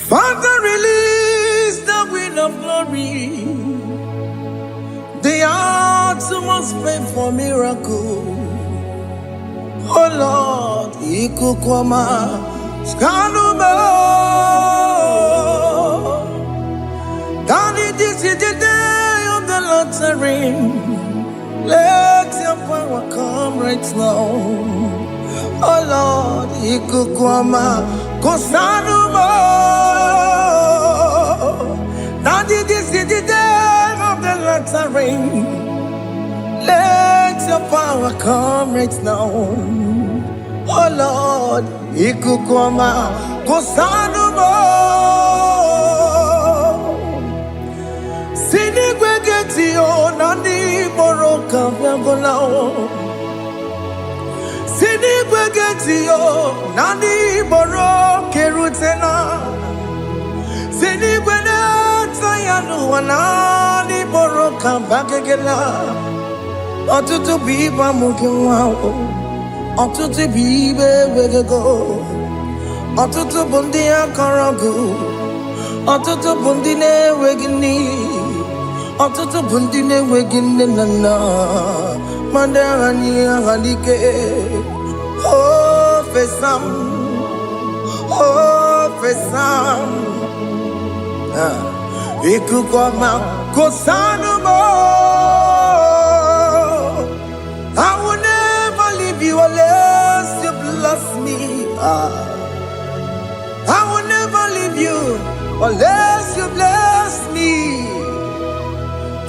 Father, release the wind of glory. The heart must pray for miracle. Oh Lord, Ikukwama, Skanuma. Daddy, this is the day of the lottery. Let your power come right now. Oh Lord, Ikukwama, Kosanuma. Daddy, this is the day of the lottery. Let your power come right now. Oh Lord, Ikukwama, Kosanuma. Sinigwegetio, Nandi Boroka, Vangolao. Sinigwegetio, Nandi Boroke Rutena. Sinigweneta Yanu, Nandi Boroka, Bagagela. Otutu biba mukiwao, otutu bibe wegego, otutu bundi akaragu, otutu bundi ne wegini, otutu bundi ne wegini nana, mandani halike, oh fesam, Ikukwama kosanuma. I will never leave you unless you bless me. I will never leave you unless you bless me.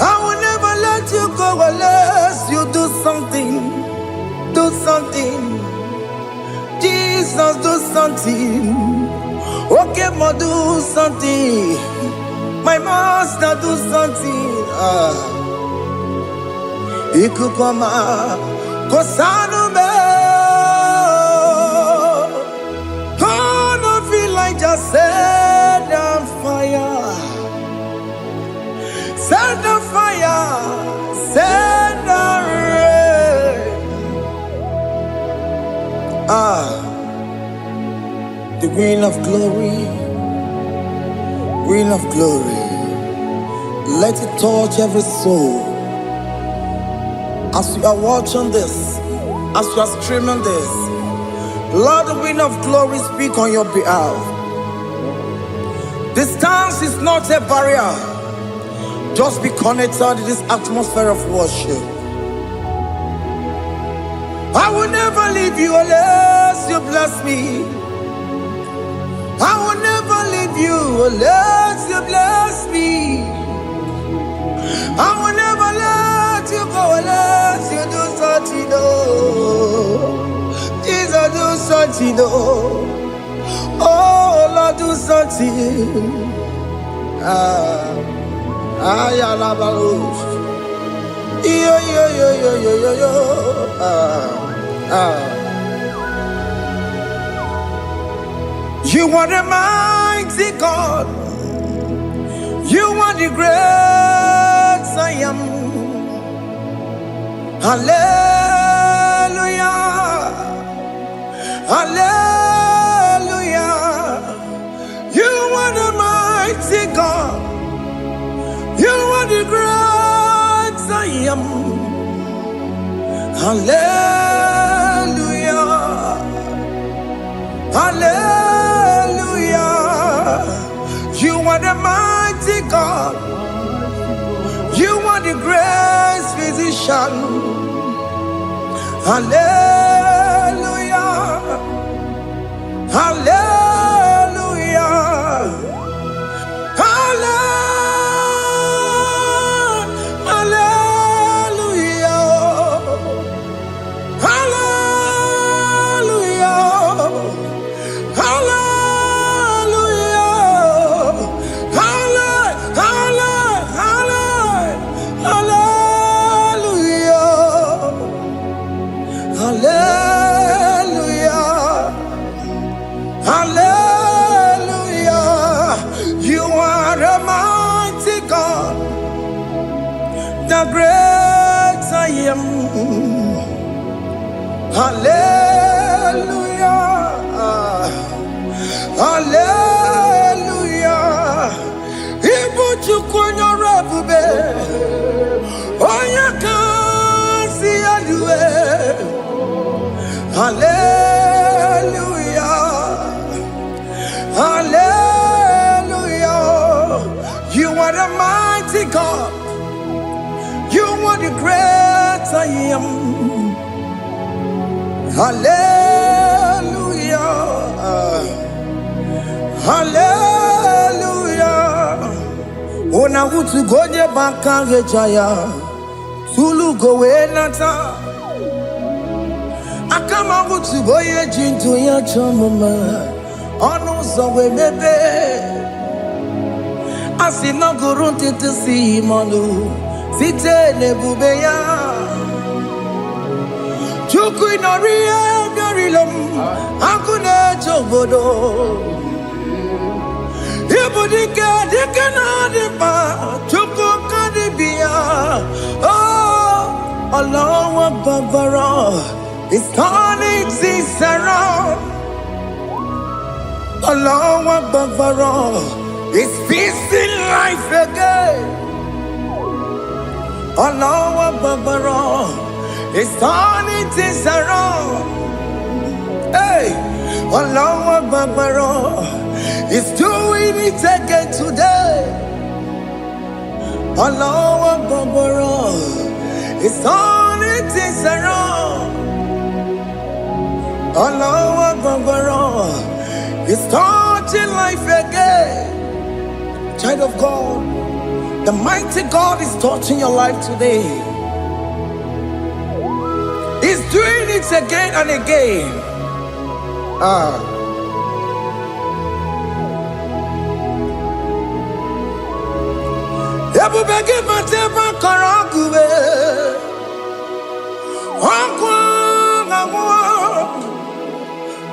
I will never let you go unless you do something. Do something. Jesus, do something. Okay, ma, do something. My master, do something. Ikukwama, Kosanume. Gonna feel like just set on fire. Set on fire. Set on rain. The green of glory. Green of glory. Let it touch every soul. As you are watching this, as you are streaming this, Lord, the wind of glory speak on your behalf. Distance is not a barrier. Just be connected to this atmosphere of worship. I will never leave you unless you bless me. I will never leave you unless you bless me. I will never let you go unless you do something. Jesus, do something. Oh Lord, do something. Ayalabalush. Yo. You are the mighty God. You are the great I am. Hallelujah. Hallelujah. You are the mighty God. You are the great I am. Hallelujah. Hallelujah. You are the mighty God. You are the great physician. Hallelujah. Hallelujah. The great I am. Hallelujah. Hallelujah. Hallelujah. Hallelujah. Ona utu gonye bakange jaya. Tulu gowe nata. Akama utu boye jintu ya chomoma. Ono zowe mebe. Asina gurunti tisi manu. Site nebubeya. Chuku inoria garilom. Akune chobodo. Ibudika dikana dipa. Chuku kadibia. Oh, Allah Babara is turning things around. Allah Babara is feasting life again. Allah Babara is turning things around. Hey, Allah Babara is doing it again today. Allah Babara is turning things around. Allah Babara is touching life again. Child of God, the mighty God is touching your life today. He's doing it again and again. Ebubege mateba karagube. Wakwa ngwa.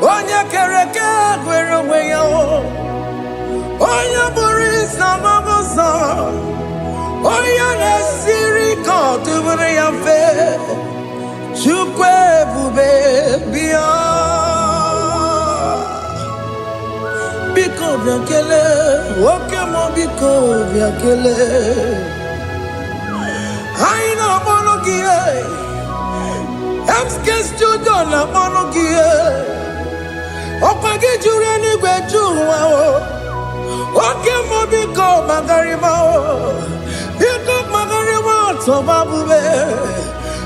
Onya kereke gwerewe yo. Onya borisa mabosa. Onya nesiri kotubure ya fe. Chukwe bube bia. Biko biakele, woke mo biko biakele. Haina monogie, emske studio na monogie. Opage jure ni gwejuwa o. Woke mo biko magarima o. Biko magarima toba bube.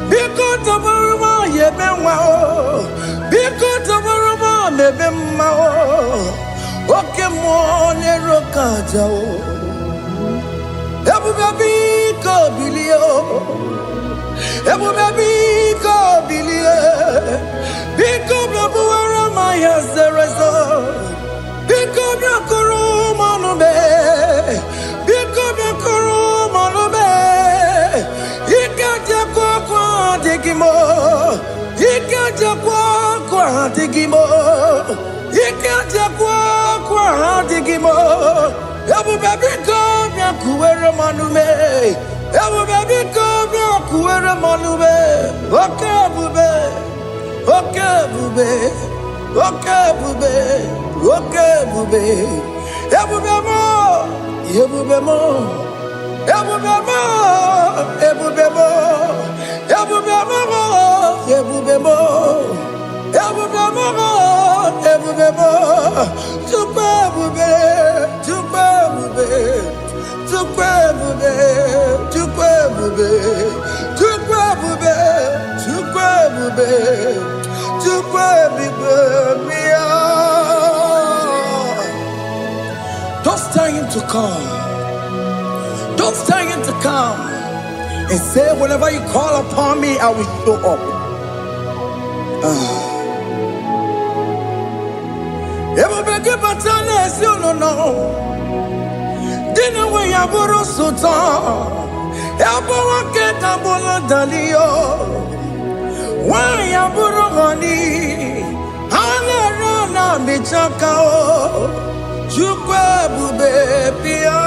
Biko tobaruma yebenwa o. Biko tobaruma mebemma o. Oke mo nero kaja o. Ebu baby ko bilio. Ebu baby ko bilie. Biko babu ara maya zerezo. Biko bakuru manube. Biko bakuru manube. Ikaja kwa digimo. Ikaja kwa digimo. Ikaja kwa digimo. Ebu baby come ya kuwere manume. Ebu baby come ya kuwere manume. Okay bube. Okay bube. Okay bube. Okay bube. Ebu bemo. Ebu bemo. Ebu bemo. Ebu bemo. Ebu bemo. Ebu bemo. Ebu bemo. Ebu bemo. Tukwe bube. Tukwe bube. Tukwe bube. Tukwe bube. Tukwe bube. Tukwe bube. Tukwe bube. Don't stay him to come. Don't stay him to come. And say, whenever you call upon me, I will show up. Ebubege batane si no. Dina we yaburo suta. Yabo wake kabolo dalio. Wa yaburo gani. Hana rana michaka o. Chukwe bube pia.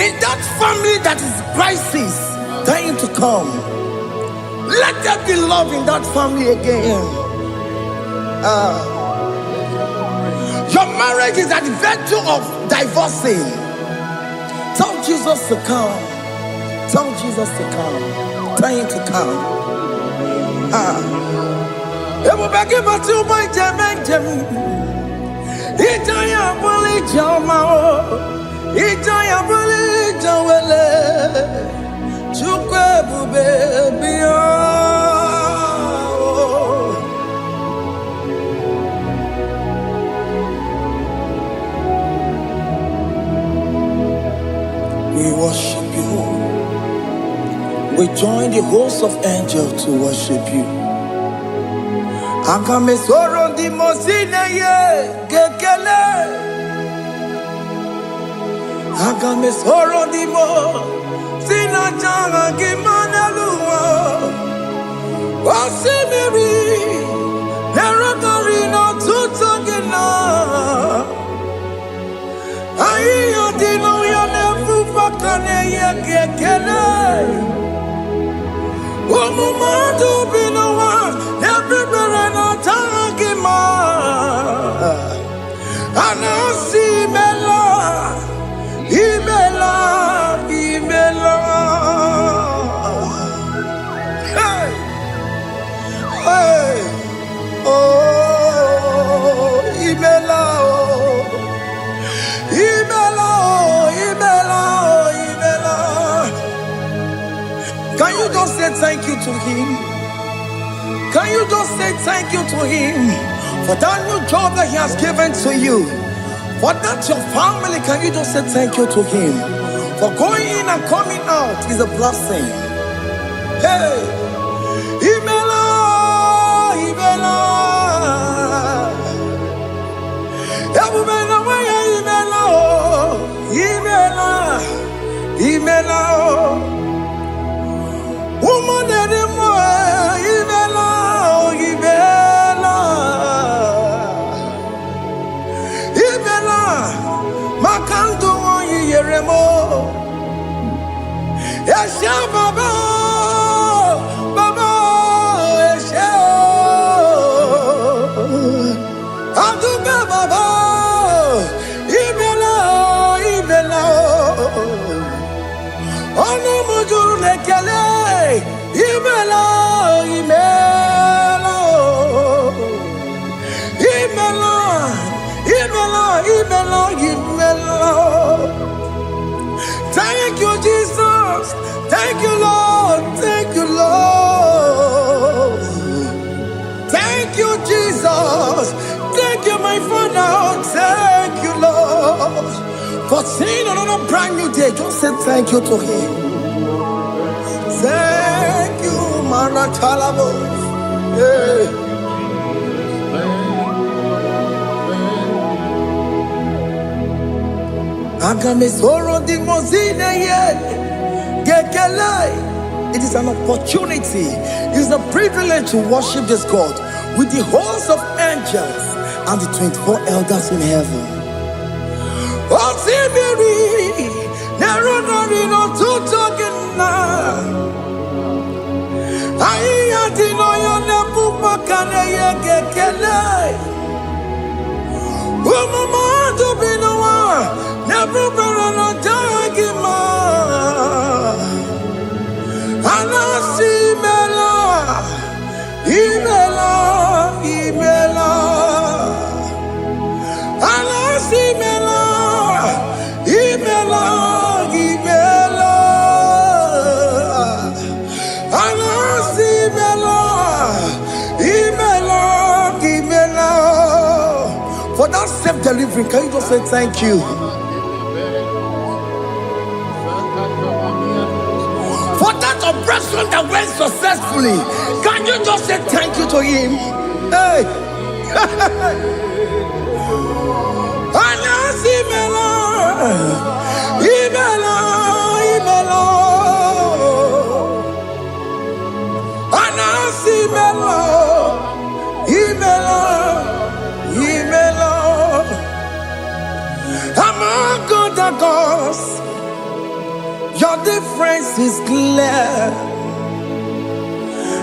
In that family that is crisis, dying to come, let there be love in that family again. Your marriage is at the verge of divorcing. Tell Jesus to come. Tell Jesus to come. Dying to come. It will be given to my Jamaican. Itaya Bully Jama. Ijaya buli jawele, chukwe bube biya. We worship you. We join the host of angels to worship you. Akame soro di mosine ye gekele. Akame soro di mo sina janga gimaneluwa. Wasimiri nerotari no tutogina. Ayo dino ya nefu fakane ye gekele. Omumadu binowa everybody no tangima. Anasi mela, imela, imela. Hey, hey, oh, imela, oh, imela, oh, imela, oh, imela. Can you just say thank you to him? Can you just say thank you to him for that new job that he has given to you? For that your family, can you just say thank you to him? For going in and coming out is a blessing. Hey, Imela, Imela, Imela, Imela, Imela, woman anymore, Imela, Imela, Imela, Makanto Yeremo, Yasha Baba, Baba, Yasha, Aduba Baba, Imela, Imela. Ono mujuru lekele, imela, imela, imela, imela, imela, imela. Thank you, Jesus. Thank you, Lord. Thank you, Lord. Thank you, Jesus. Thank you, my Father. Thank you, Lord. For seeing another brand new day, just say thank you to him. Thank you, Maratalabo. Yeah. Agame soro di mozine ye gekele. It is an opportunity, it is a privilege to worship this God with the host of angels and the 24 elders in heaven. Osimiri, nerunari no tutogina. Aiya dino yo nebu makane ye gekele. Umumadu binowa, nebu berano jagima. Anasi mela, imela, imela. Anasi mela. Imela, Imela, Anasi Imela, Imela, Imela. For that self-delivery, can you just say thank you? For that operation that went successfully, can you just say thank you to him? Hey. Anasi Imela. Imela, Imela, Anasi Imela, Imela, Imela. Among other gods, your difference is clear.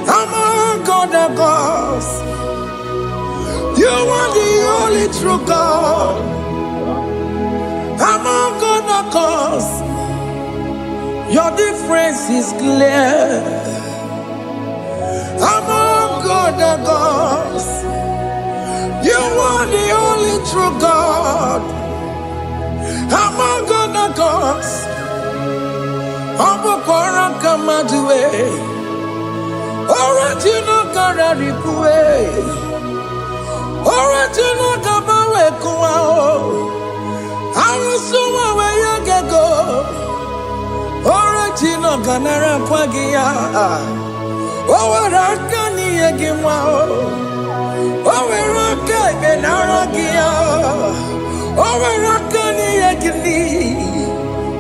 Among other gods, you are the only true God. Among other gods, your difference is clear. Among other gods, you are the only true God. Among other cause. Obokora kamaduwe. Original kararikuwe. Original kabawe kuwao. Arusuma we yagego. Original ganara kwagia. Owaraka ni yegimwao. Owaraka benaragia. Owaraka ni yegini.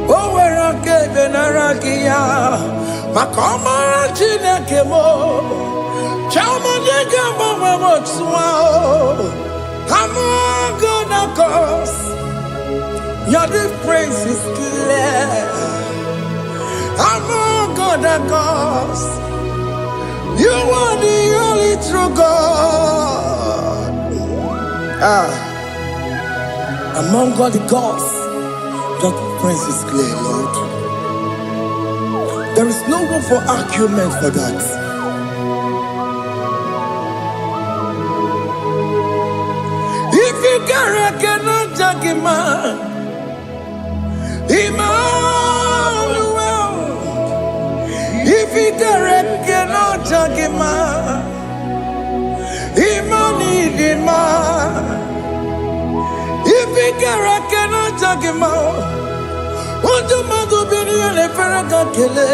Owaraka benaragia. Makoma chineke mo. Chama nega mama motswao. I'm gonna cause. Your difference is clear. I'm gonna cause. You are the only true God. Among all the gods, your difference is clear, Lord. There is no room for argument for that. If you cannot judge him, Emmanuel. If you cannot judge him, Emmanuel. If you cannot judge him, what do you do? Be a ferraga kele.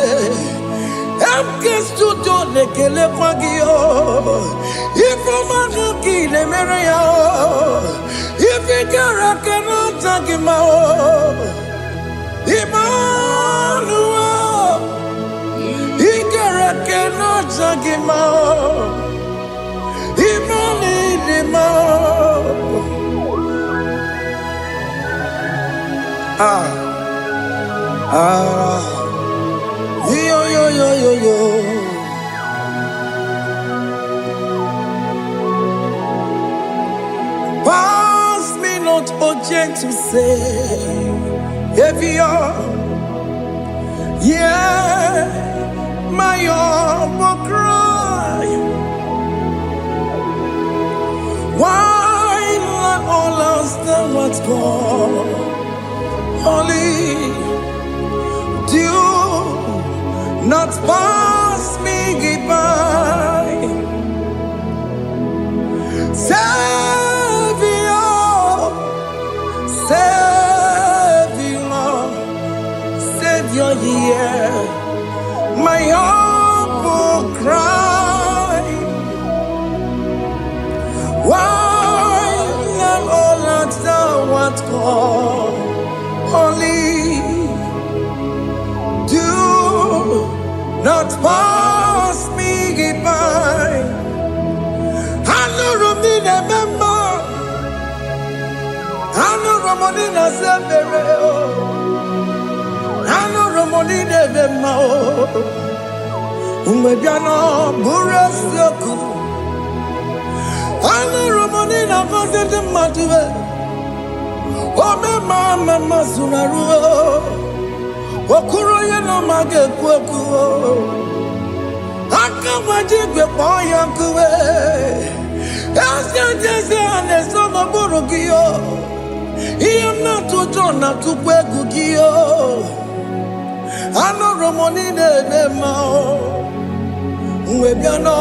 I'm guest to do the kele pagio. If I'm not kill him, if you cannot judge him, Emmanuel. If you cannot judge him, yo. Pass me not, oh gentle Savior. Yeah, my humble cry. Why let all else than what's gone? Only do not pass me by. Savior, yeah, my humble cry. Why not all that thou art called? Only do not pass me by. I know Romina member. I know Romonina Severo. I know Romonina Vemao. Umebiano Burasioku. I know Romonina Vazette Matue. Oh, mama Masunaru. Okuro no mage kweku. Akamajigwe poyankuwe. Asya jese ane sono burugio. I'm not to John to Kwegugio. I know Romonine de Mao. Webiano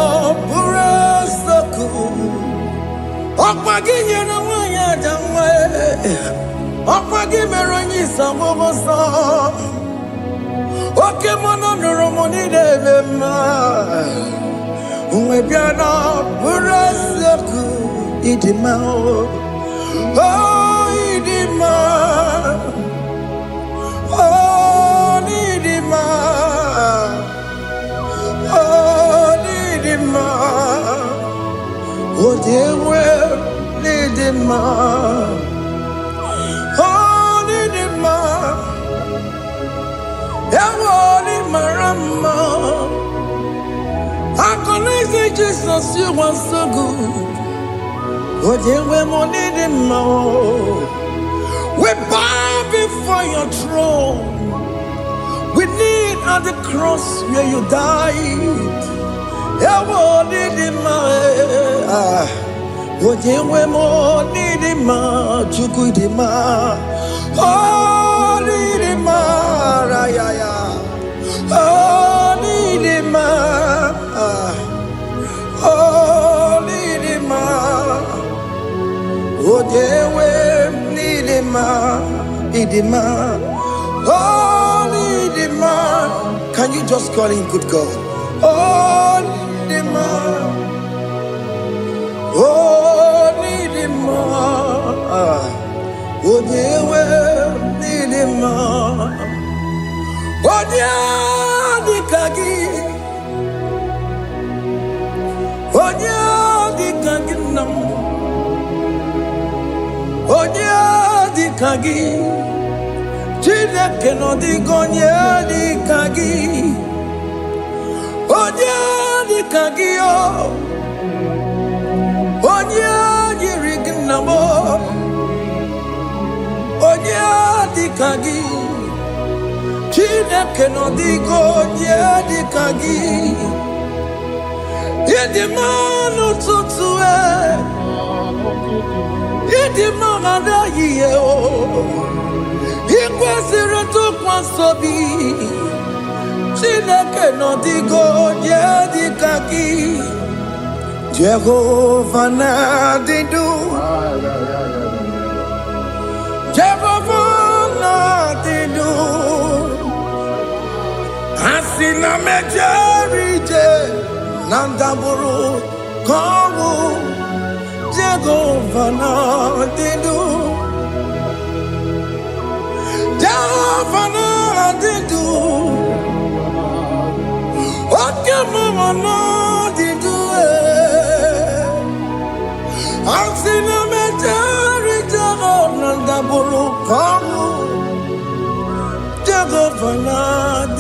Burasoku. Okwaginye na wanya jamwe. Okwagimeronyi samobosa. Oke mono Romonine de Mao. Webiano Burasoku. Idimao. Oh, Idima. Oh, Idima. Oh, Idima. Oh, dear, well, Idima. Oh, Idima. Ewoni Marama. I can say Jesus, you are so good. Oh, dear, we need him more. We bow before your throne. We need at the cross where you died. Yeah, we need him more. Oh, dear, we need him more. Oh, need him. Oh, Nidima. Oh, Nidima. Oh, Dewe, Nidima. Nidima. Oh, Nidima. Can you just call him good God? Oh, Nidima. Oh, Nidima. Oh, Dewe, Nidima. Onya dikagi, onya dikagi nam, onya dikagi, chile keno digonya dikagi, onya dikagi yo, onya yirigi namo, onya dikagi. Chineke no digo di kagi Yedi manu tutue Yedi magada yiye o Ikwesire tukwa sobi Chineke no digo di kagi Jehovah na didu Jehovah na didu Asina mejerije Nandaburu Kongu Jehovah na didu Jehovah na didu Oke mama na didu Asina mejerije Nandaburu Kongu Jehovah na didu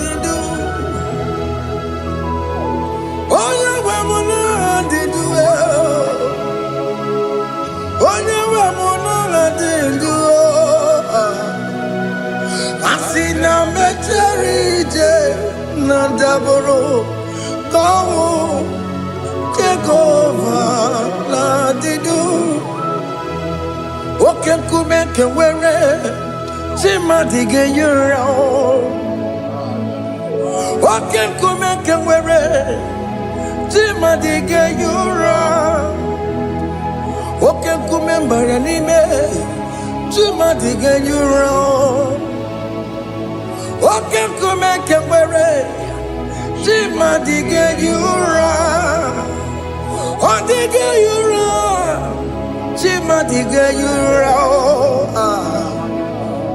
Asina mecherije Nandaburu Kongu Jehovah na didu Oke kumeke were Chimadige yura Oke kumeke were Chimadige yura Oke kumembara nime Chimadige yura Oke kumeke were Chimadige yura Odige yura Chimadige yura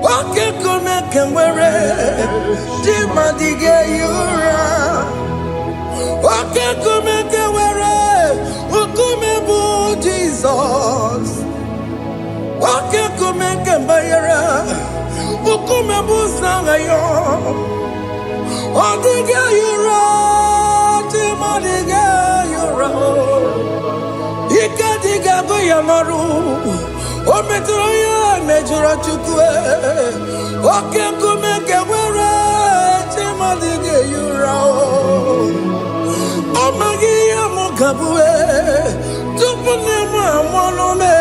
Oke kumeke were Chimadige yura Oke kumeke were Ukumebu Jesus Oke kumeke bayara Ukumebu sangayo Odige yura Chimadige yura Ikadiga goyamaru Ometroya mejura chukwe Oke kumeke were Chimadige yura Amagi amukabue Tupune mwamonome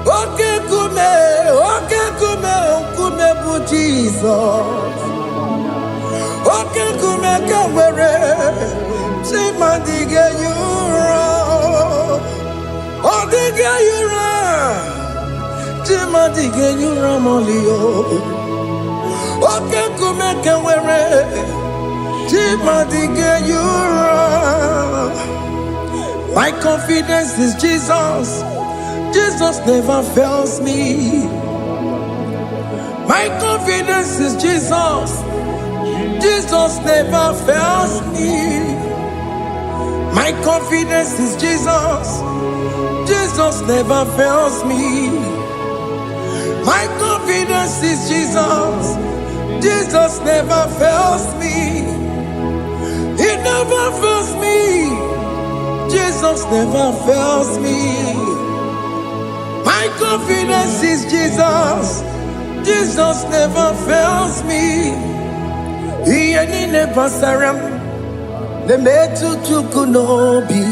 Oke kume bu Jesus Oke kume kawere Chimadige yura Odige yura Chimadige yura molio Oke kume kawere Chimadige yura My confidence is Jesus. Jesus never fails me. My confidence is Jesus. Jesus never fails me. My confidence is Jesus. Jesus never fails me. My confidence is Jesus. Jesus never fails me. He never fails me. Jesus never fails me. My confidence is Jesus. Jesus never fails me. He ain't never saram. The metu tukunobi.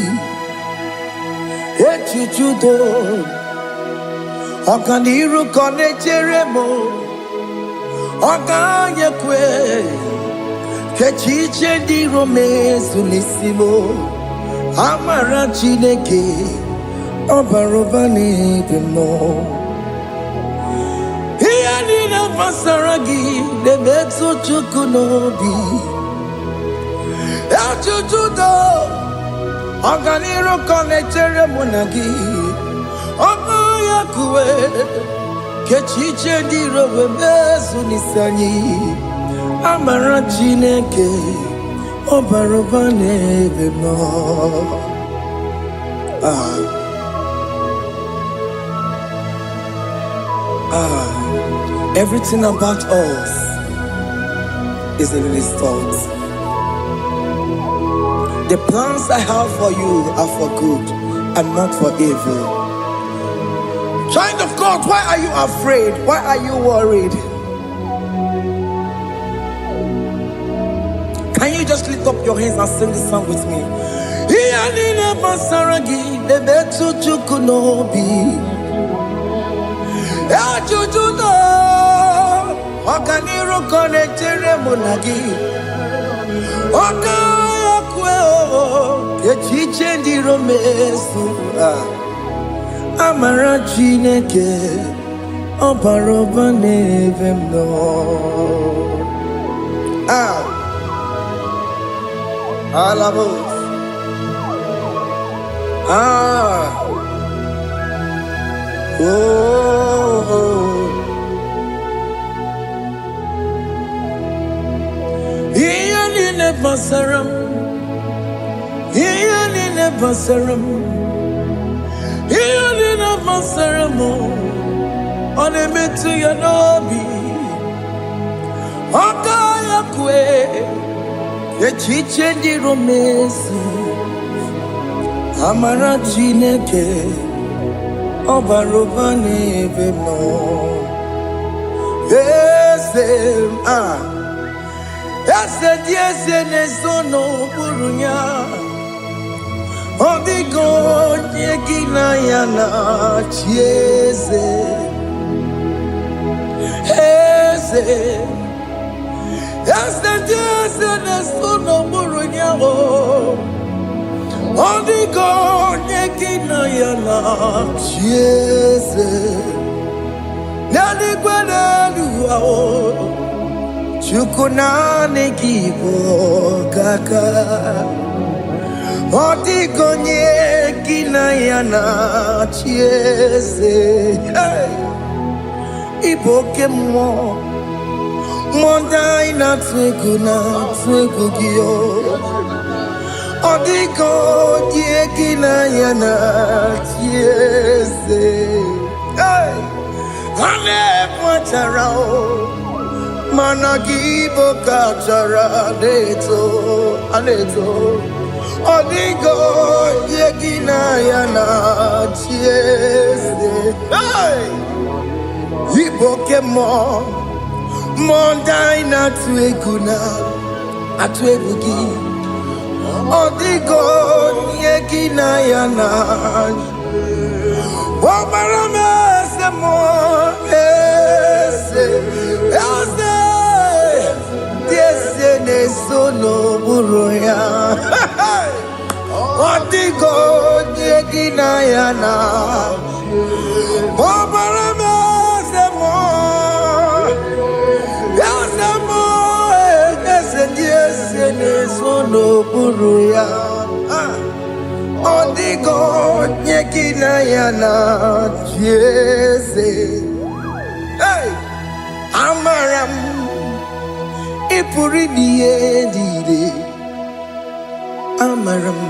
Echuchudo. Okaniru kone cheremo. Oganye kwe kechiche di romezu nisimo amara Chineke obaroba n'ebe mo ihe niile gbasara gị na-emetụ Chukwu n'obi echuchu do ọganiru kọnechere mụ na gị oganye kwe kechiche di romezu nisani amara Chineke obaroba n'ebe mo. Everything about us is in His thoughts. The plans I have for you are for good and not for evil. Child of God, why are you afraid? Why are you worried? Can you just lift up your hands and sing this song with me? Amara Chineke obaroba n'ebe mo. Alabos. Iyalile basaram, iyalile basaram, iyalile basaram. Onemetu ya nobi, okaya kwe. Echiche di romezu amara Chineke obaroba n'ebe mo. Eze di eze n'ezo n'okpuru ya ọdịgo onye gị na ya na-achị eze. Eze n'ezo n'okpuru ya ọdịgo onye gị na ya na-achị eze. N'eluigwe n'elu ahụ Chukwu naanị gị bụ ọkaka. Ọdịgo onye gị na ya na-achị eze. Ịbụ oke mmụọ ndị anyị na-atụ egwu gị ọdịgo onye gị na ya na-achị eze. Ha na-ekwetara mana gị bụ kachara na-eto ọdịgo onye gị na ya na-achị eze. Ịbụ oke mmụọ ndị anyị na-atụ egwu gị ọdịgo onye gị na ya na-achị. Ọbara m eze mmụọ eze dị eze na-eso n'okpuru ya ọdịgo onye gị na ya na-achị. Ọbara m eze mmụọ eze dị eze na-eso n'okpuru ya ọdịgo onye gị na ya na-achị eze. Amara m ị pụrụ ime ihe niile. Amara m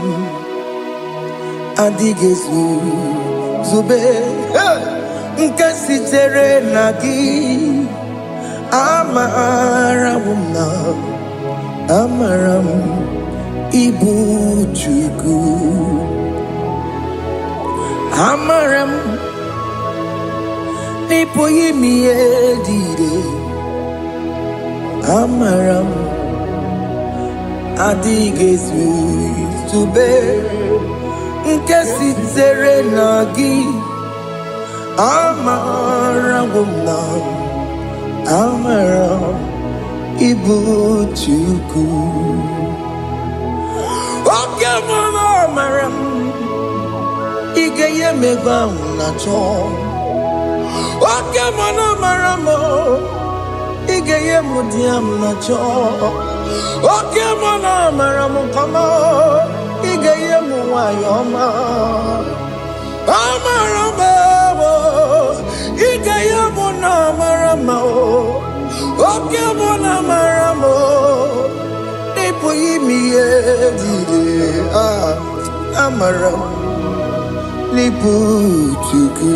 adịghị zube nke sitere na gị. Amara m ịbụ Chukwu. Amara m n'ịpụghị ime ihe niile. Amara m adịghị ezube nke sitere na gị. Amara m amara Igbo Chukwu. Oke mama amara Ige ye megba na cho. Oke mama amara mo Ige ye mudiam na cho. Oke mama amara mo kama Ige ye muwayoma. Amara mo Ige ye muna amara mo. Oke mama amara mo Ipo yimi ye dide amara Lipu Chukwu.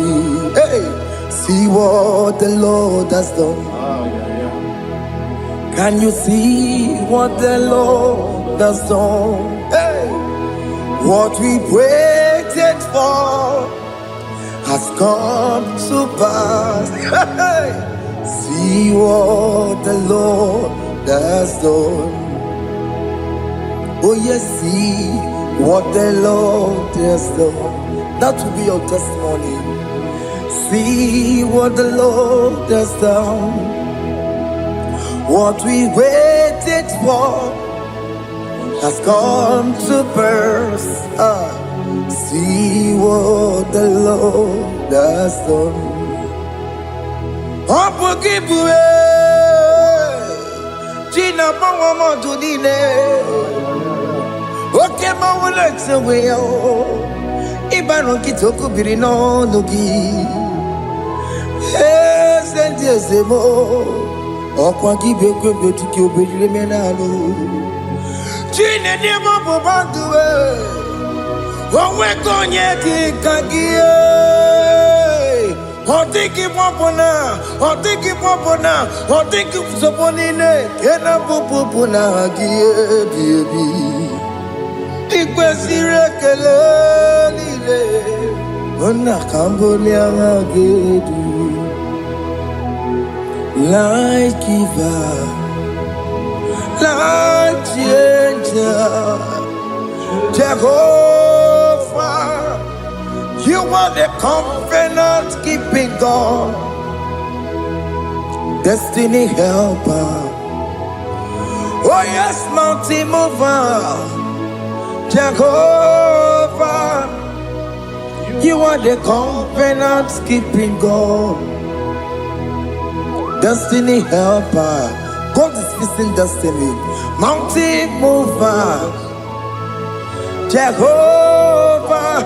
Hey, see what the Lord has done. Can you see what the Lord has done? Hey, what we waited for has come to pass. Hey, see what the Lord has done. Oh yes, see what the Lord has done. That will be your testimony. See what the Lord has done. What we waited for has come to pass. See what the Lord has done. Gina Pawamo Tudine. Okay, my legs away. Ibano Kitoku Birino Nugi. Yes, and yes, mo. Okwagi Beko Betuki Oberemenalo. Gina Demo Bobandue. Owe Konyeki Kagie. Otiki Popona. Otiki Popona. Otiki Soponine. Kena Popona Gie Baby. Ikwesire kelelile ona kambolia gedu like giver like changer Jehovah you are the covenant keeping God destiny helper oh yes mountain mover Jehovah, you are the covenant keeping God, destiny helper. God is fixing destiny, mountain mover. Jehovah,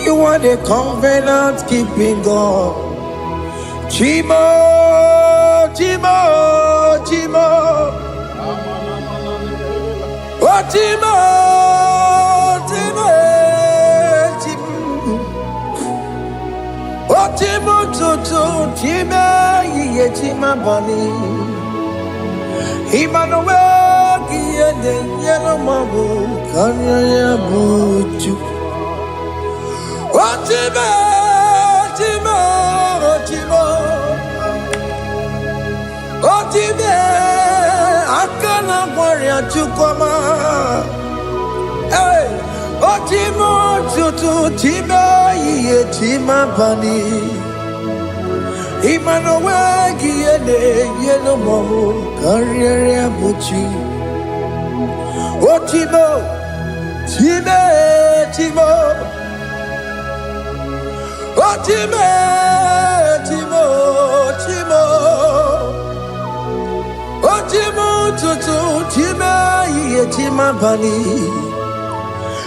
you are the covenant keeping God. Chimo, Chimo, Chimo. Oh, Chimo, Chimo, Chimo. Oh, Chimo, Chimo, Ye Chima Bani. Emmanuel, Giede, Yellow Mabu, Kanya Buchu. Oh, Chimo, Chimo, Chimo. Oh, Chimo. Akana warrior chukoma. Hey, Otimo tutu tima ye tima bani. Emmanuel giene yeno momo karriere buchi. Otimo time timo. Otime timo timo. Otimo tutu tima ye tima bani.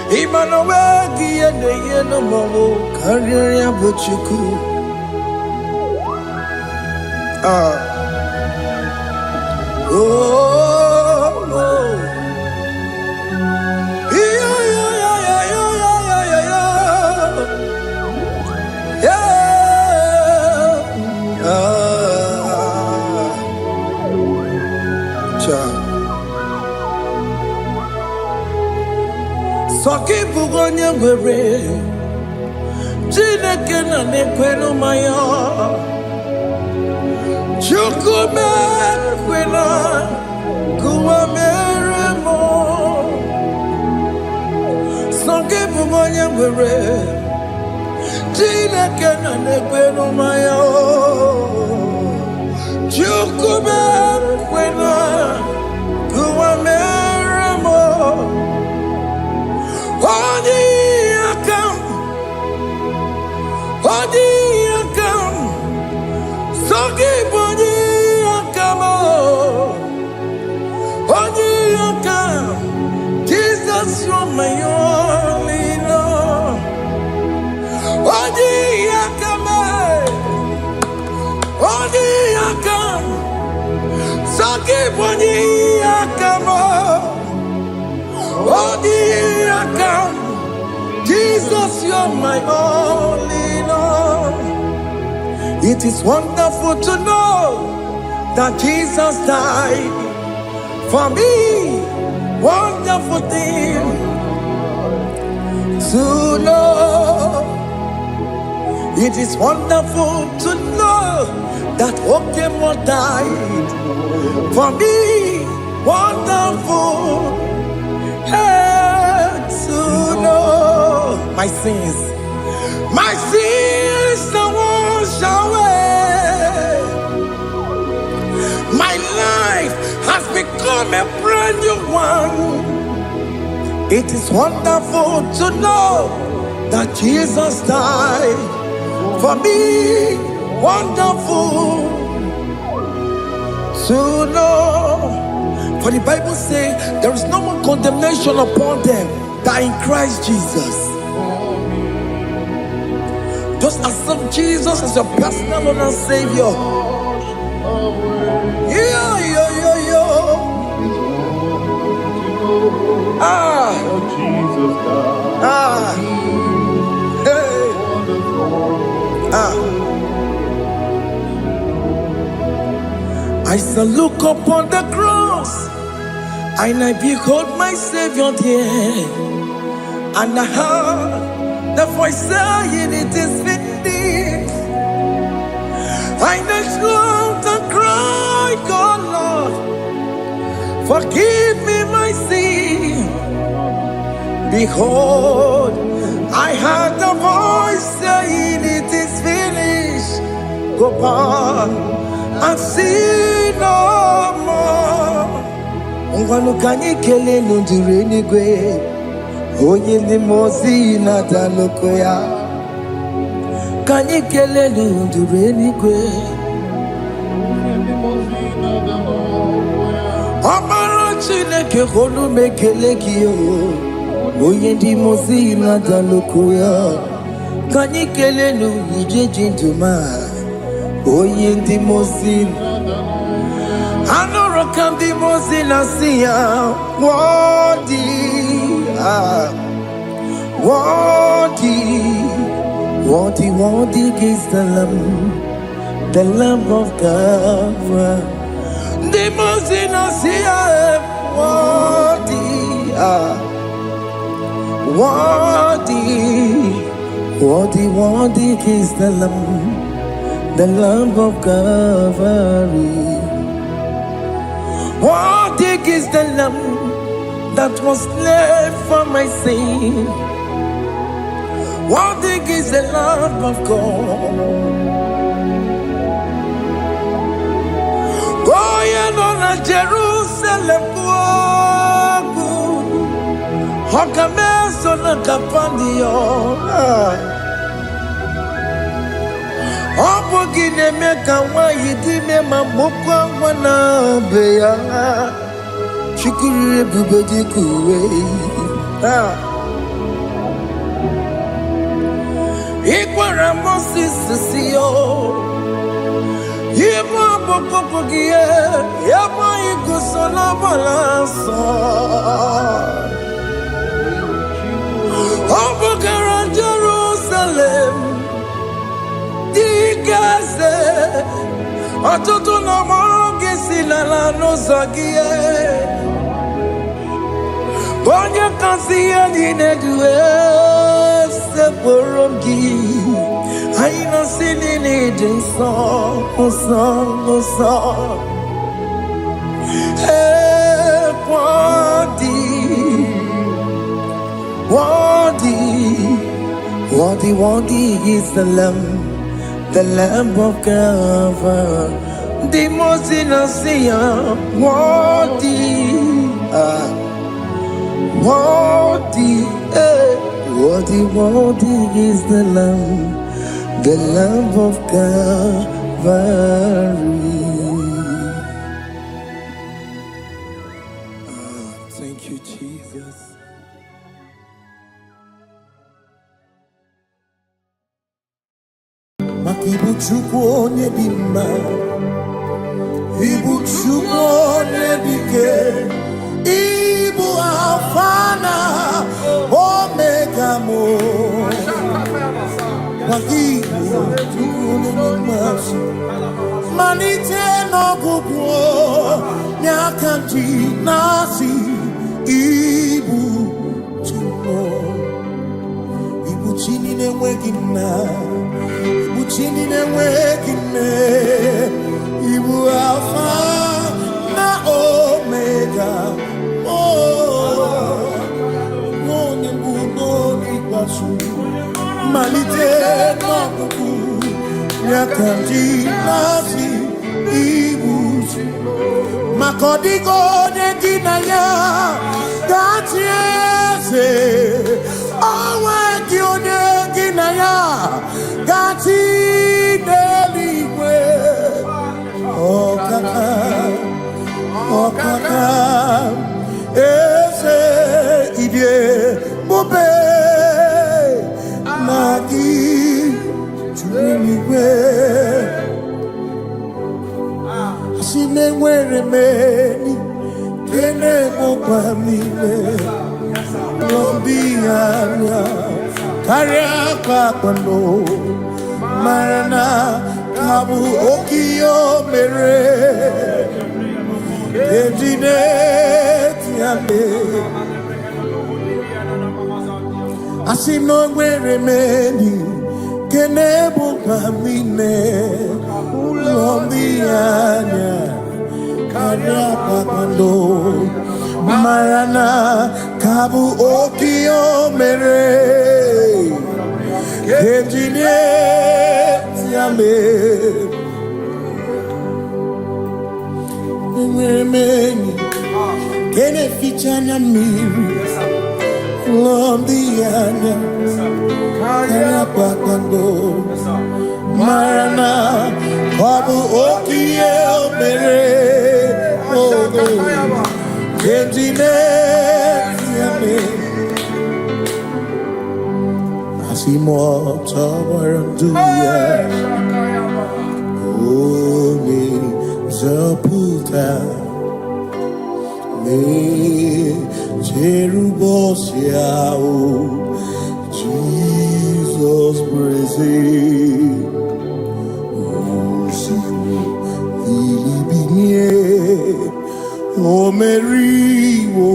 Emmanuel giene yeno momo karriere buchuku. Oh, oh. Yeah, yeah, yeah, yeah, yeah, yeah, yeah, yeah. Soki bugonye gwere, Chineke na nekwenu maya. Chukume kwena kuwa meremo. Soki bugonye gwere, Chineke na nekwenu maya. Jesus, you're my only Lord. Jesus, you're my only Lord. It is wonderful to know that Jesus died for me. Wonderful thing to know. It is wonderful to know that Okemo died for me. Wonderful to know. My sins are washed away. My life has become a brand new one. It is wonderful to know that Jesus died for me. Wonderful to know. For the Bible says there is no more condemnation upon them that in Christ Jesus. Just accept Jesus as your personal Lord and Savior. I shall look upon the cross, and I behold my Savior there, and I heard the voice saying, "It is finished." I knelt and cried, "God, Lord, forgive me my sin." Behold, I heard the voice saying, "It is finished. Go back and sin no more." Unganukanye kele nundure nigwe, oye limozi na dalokoya. Kanye kele nundure nigwe, Amara Chineke holu mekele kiyo, oye limozi na dalokoya. Kanye kele nundure jinduma, oye limozi. Anoro kandi mozina siya, worthy, worthy is the Lamb of God. The mozina siya, worthy is the Lamb of Calvary. Worthy is the Lamb that was slain for my sin. Worthy is the Lamb of God. Going on a Jerusalem, Hokameso na kapandio. Obogine meka wa yidime mamukwa wana beya. Shukuri bubedi kuwe. Ikwara Moses siyo. Yema bokopogie. Yema igusola balanso. Obogara Jerusalem. Digaze. Atoto na mogesi la nozagie. Bonya kansiya dinedue seporongi. Aina sinini jinson, song. Hey, worthy is the Lamb of God. Worthy is the Lamb of Calvary. Thank you, Jesus. Makibu chukwu onye dị mma, ibu chukwu onye dike, ibu Alfa na Omega mo. Makibu chukwu onye dị mma, malite n'ọgwụgwụ n'akanti nasi, ibu chukwu, ibu chini n'enweghị nna. Chini n'enweghị nne, ibu Alfa na Omega, onye mbụ n'onye ikpeazụ, malite n'ọgwụgwụ ya ka ndị na-asị ibu maka ọ dịghị onye gị na ya ga-achị eze, onwe gị onye gị na ya gati n'eluigwe. Ọkaka eze idie bube na gị juru eluigwe. Asị m enwere m enyi kene mụkwa m n'ime n'obi anya karịa kpakpando marana kabu okiyo mere ejide tiame asino nwere meni kenebu pamine ulombi anya karịa kpakpando marana kabu okiyo mere ejide tiame mwenye kene fichana miri lombi anya kaya pakando marana kabu okiye mere ejide tiame Simotawaranduya Omi Zaputa Me Jerubosiao Jesus praise Osimu Ilibinye Omeriwo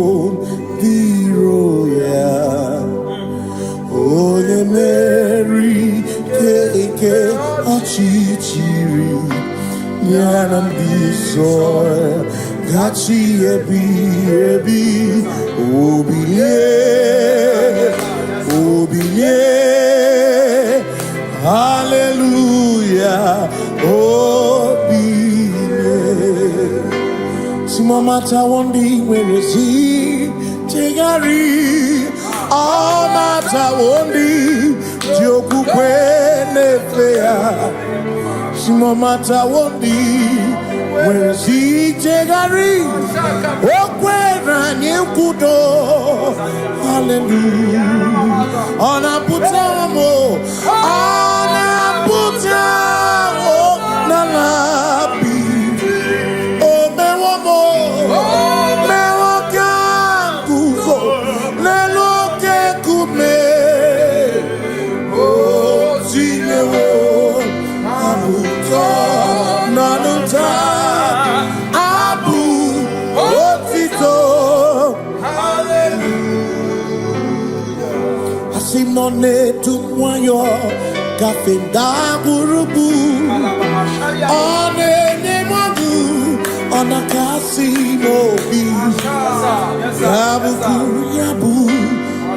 Diroya Ole Mary keke achichiri Nyanam bisoe Gachi ebi Obiye Hallelujah Obiye Simomata wondi where is he Tegari all matter wondi Joku kwene fea Simo matter wondi Where si tegari Okwena nyekudo Hallelujah Ona putamo Nalabi O mewamo Mewakanguzo Leloke kume O zinewo Abuto Nanuta Abu Otito Hallelujah Asimone tumwayo Kafenda burubu One nemadu Ona kasimo bi Yabu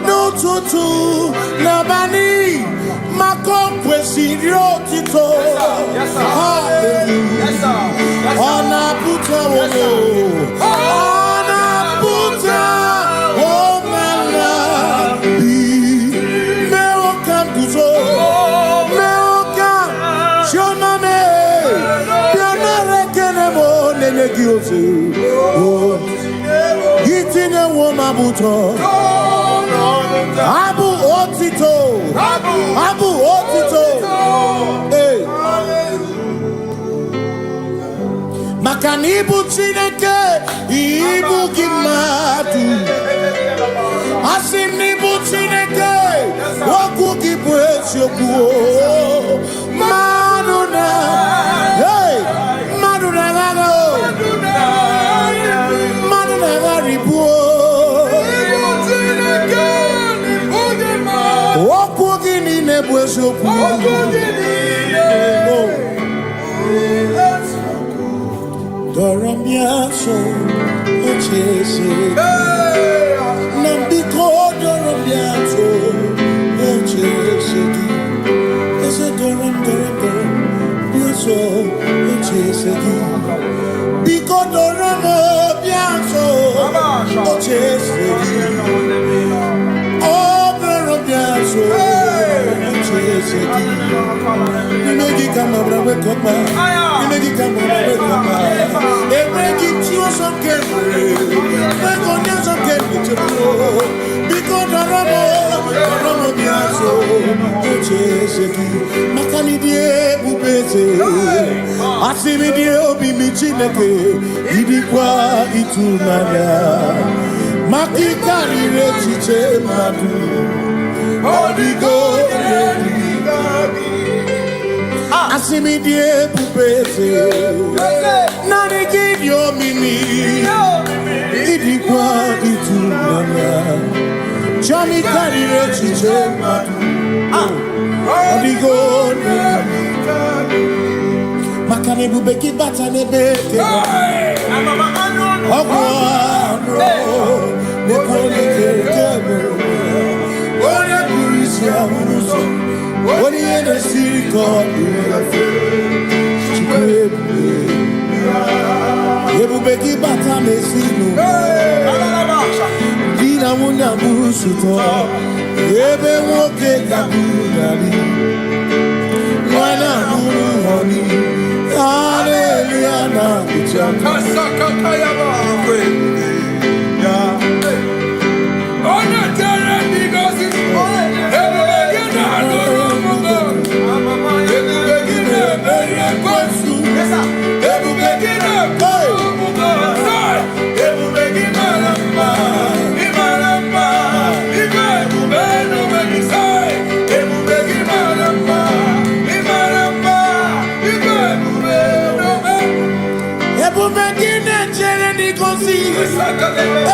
No tutu Nabani Mako kwesi ryotito Hallelujah Onaputa wono. Onaputa womala. Meokam kuzo. Meokam shoname. Bionare kenemo nenegiozu. Itine womabuto. Abu otito. Abu otito. Hey. Makanibu chineke ibu gimadu. Asinibu chineke woku gibwesyoku. Maduna. Hey. Maduna gago. Maduna garibu. Woku gini nebwesyoku. Doramiaso, ochese. Nambiko doramiaso, ochese. Ese doram. Biaso, ochese. Biko doramiaso, ochese. Oh, doramiaso, ochese. Nimegi kama brawe kopa. Nimegi kama brawe kopa. Emegi tio sokere. Megonya sokere chebo. Biko doramo biaso. Ocheseki. Makani die ubeze. Asimi die obi michineke. Idikwa itunanya. Makikari rechiche madu. Odigo Asimi die pupese Nani gidio mimi Idikwa itunanya Chami karire chiche madu Odigo Makane bubeki bata nebeke Ogwano Nekone kekebe One kurisia unuso One yene siriko Chikwebu Yebubeki bata mesinu Dina muna musuto Yebe woke kabunali Wana munu honi Hallelujah na kuchaka Kasakakayaba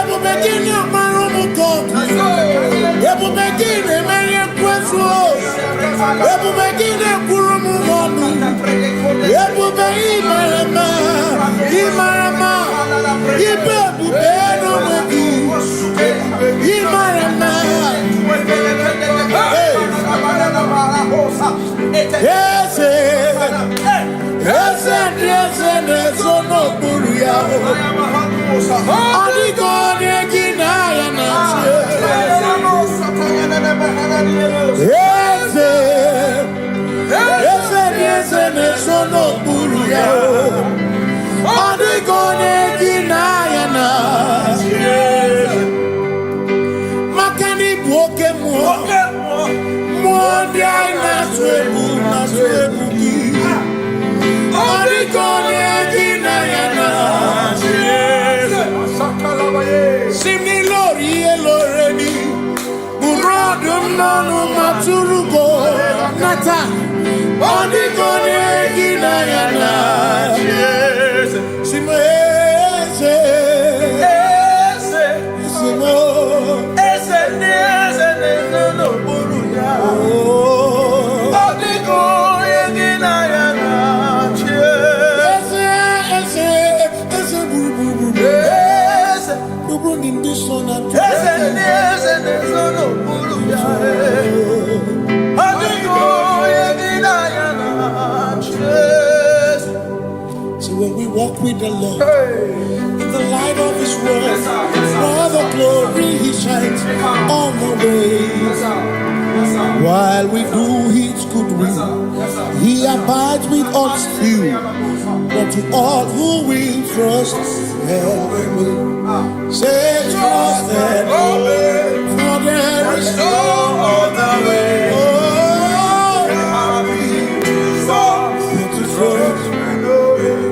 Ebu begini amarumu koku. Ebu begini menye kwesu. Ebu begini kurumu monu. Ebu begini imarama. Ibebu beno megi. Imarama. Ese nesono buru yao. Adigo negina ya nache. Ese nesono buru yao. Adigo negina ya nache. Makani buoke muo. Muondi ay naswebu ki. Adigo negina ya nache. Simni lori eloreni Burodum nanu maturugo Nata Odigone gina yana Simo ese Simo Ese no buru ya Odigone gina yana Ese buru Buru nindi sona Ese no buru ya Adigo ye gina yana when we walk with the Lord, Hey. in the light of His word, Yes, sir. Yes, sir. for the glory He shines on the way. Yes, sir. Yes, sir. While we do His good Yes, sir. will, Yes, sir. He abides with us few, but to all who will trust and will say trust and obey, for there is no other way. Oh, but to trust and obey.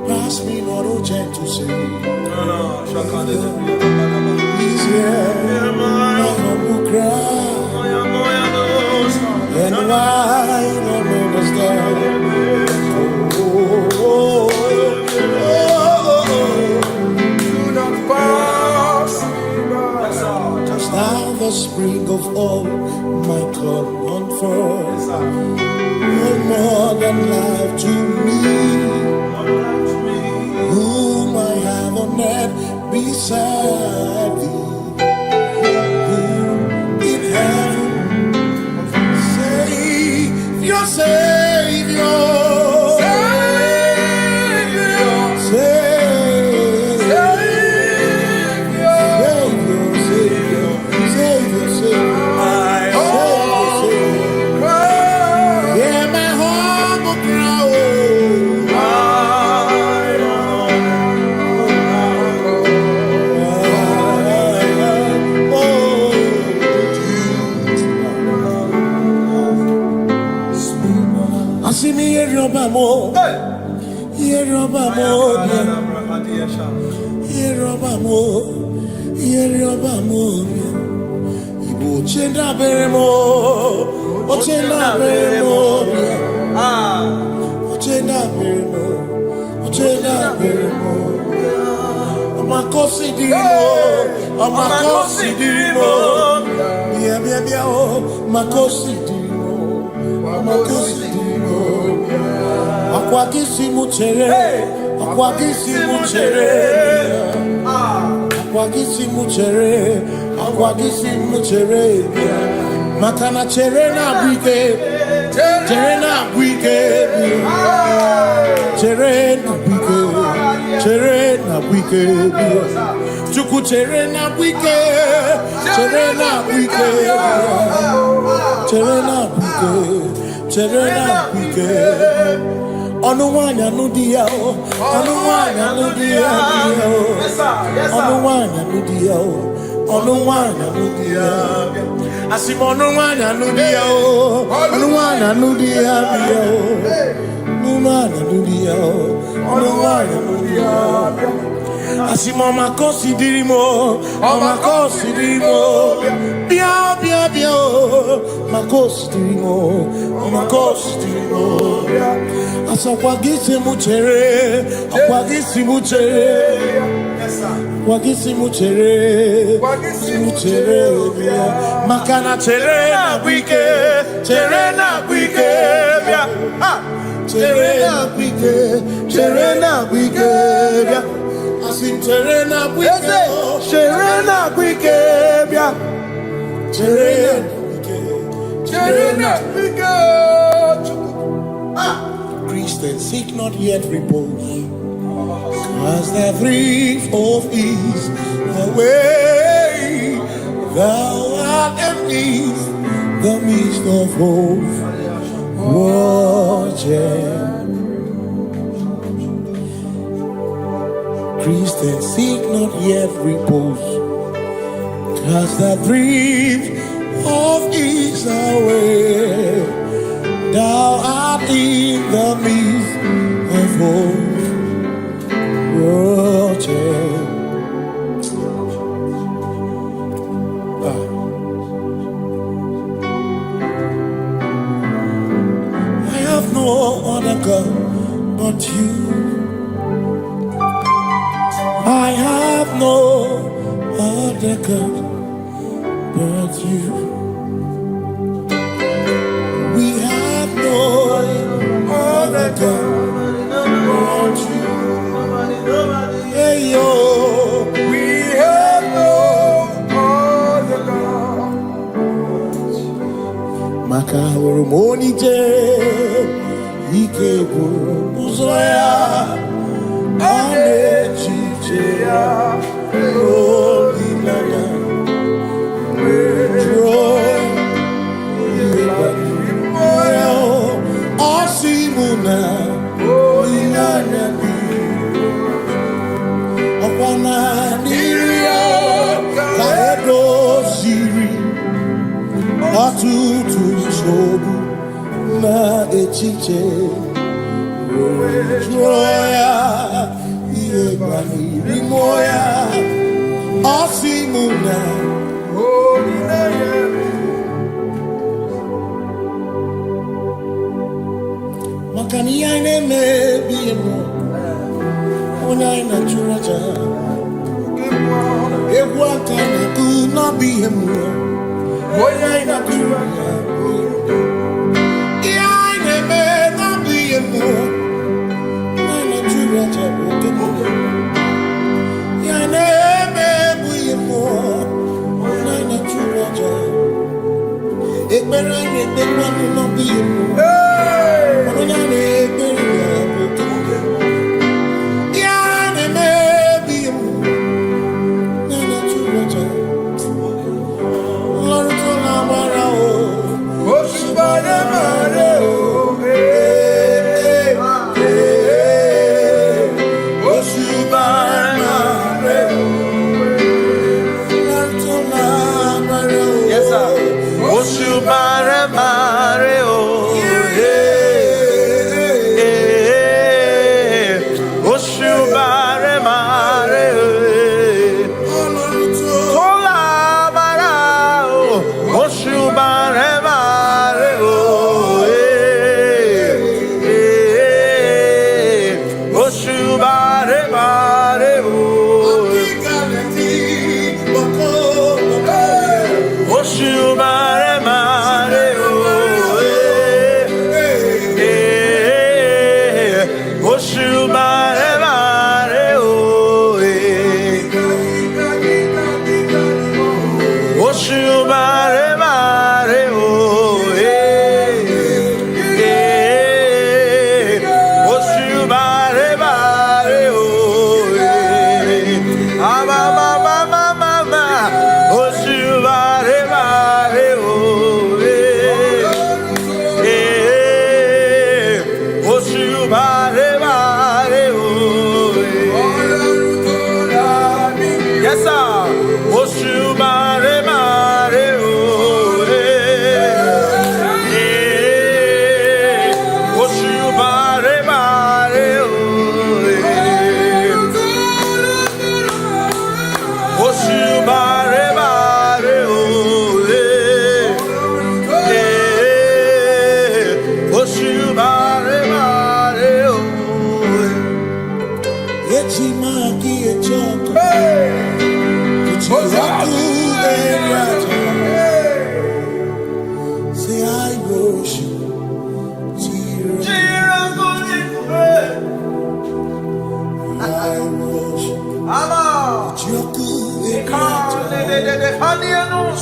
Pass me not, O gentle Savior. He's here, my humble cry. And why don't understand? Do not pass me by. Just now the spring of all my God unfolds. You're more than life to me, whom I have on earth beside thee. In heaven, Savior, Savior, Yerobamo, Igbo chenda beremo, ochenda beremo, ochenda beremo, ochenda beremo. Amakosi dirimo, bia oh, makosi dirimo, amakosi dirimo. Akwagisi muchere, akwagisi muchere, akwagisi muchere, akwagisi muchere. Makana chere na bwike, chere na bwike, chere na bwike, chere na bwike. Chuku chere na bwike, chere na bwike, chere na bwike, chere na bwike. Onuwanya nudia o, onuwanya nudia o, onuwanya nudia o, onuwanya nudia. Asim onuwanya nudia o, onuwanya nudia o, onuwanya nudia o, onuwanya nudia. Asim omakosi dirimo, omakosi dirimo, bia bia bia o, makosi dirimo, omakosi dirimo. Akwagisi muchere, akwagisi muchere, akwagisi muchere, muchere. Makana chere na bwike, chere na bwike, chere na bwike, chere na bwike. Asim chere na bwike, chere na bwike, chere na bwike, chere na bwike. Christians seek not yet repose, cause the brief of ease the way thou art empties the midst of hope. Watching Christians seek not yet repose, cause the brief of ease the way thou art in the midst of hope. Watching. I have no other God but you. I have no other God but you. We have no other God but you. Hey yo, We have no other God. Maka hormoni je, ike buru muzoya. chiche Joya Iebani Rimoya Osimuna Makani aine me biemo Ona ina churaja Ewa kana ku na biemo Ona ina churaja Iaine me na biemo Ona ina churaja Iaine me biemo Ona ina churaja Ekbera ine tekwa na biemo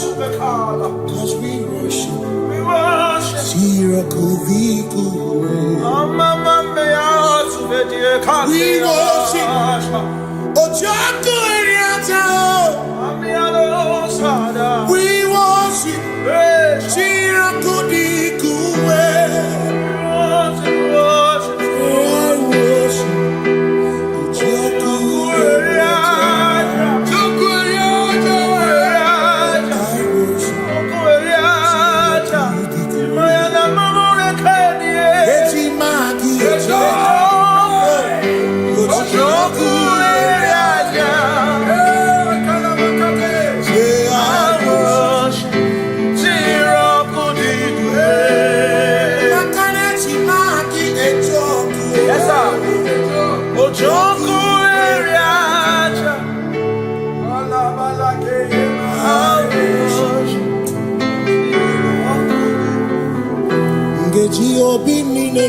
Cause we worship, we worship, Ojaku Eriata, we worship, Shirakudikuwe,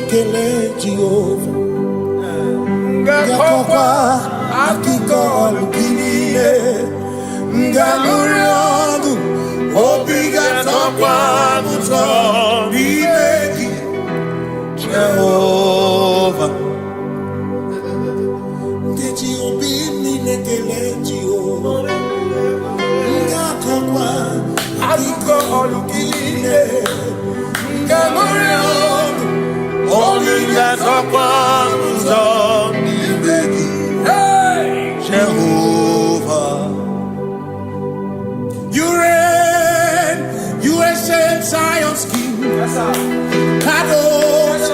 Kele Jehovah, Ngakokwa akiko lukinile, Ngaluriangu obiga tokwa muto bibeki Jehovah. Ngeji obini nekele Jehovah, Ngakokwa akiko lukinile, Ngaluriangu obiga tokwa muto bibeki Jehovah. You reign, you ancient Zion's King. Kadosh,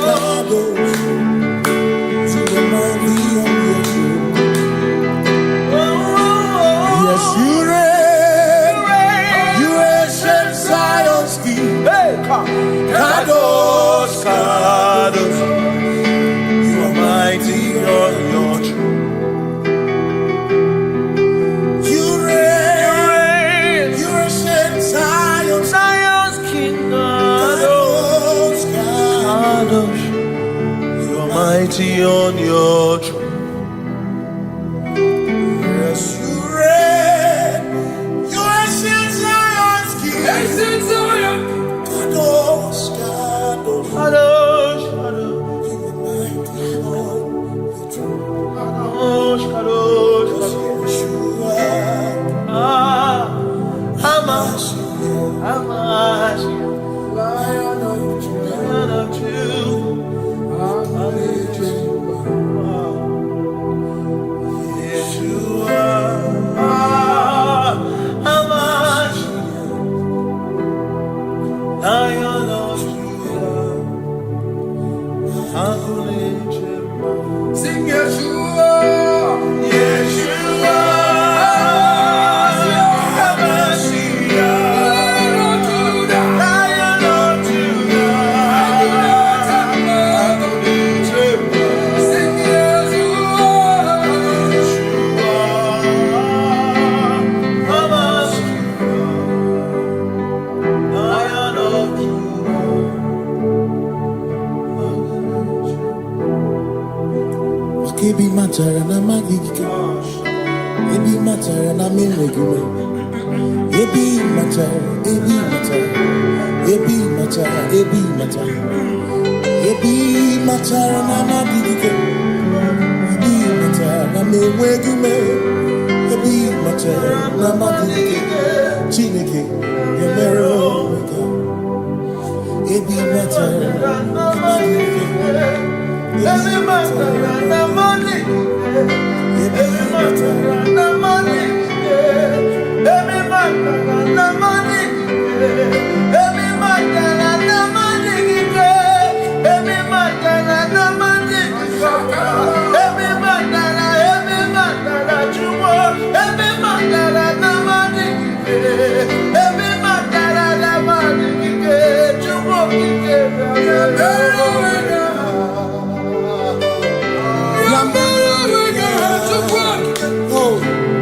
mighty on your throne. Yes, you reign. You ancient Zion's king. Ancient Zion. Kadosh, Kadosh, Kadosh, Kadosh. You are mighty on your throne. Kadosh, Kadosh, Kadosh. Amash, Lion of Judah. Sing Yeshua, Yeshua, Lion of Judah, Lion of Judah, sing Yeshua, Yeshua, Lion of Ebi matara na magigike, ebi matara na menwegume, ebi matara, ebi matara, ebi matara, ebi matara, ebi matara na magigike, ebi matara na menwegume, ebi matara na magigike, Chineke yemero weka, ebi matara na magigike. Every matter na money, every matter na money, every matter na money, every matter na money, every matter na money, every matter na chumo, every matter na money, every matter na money, chumo Oh.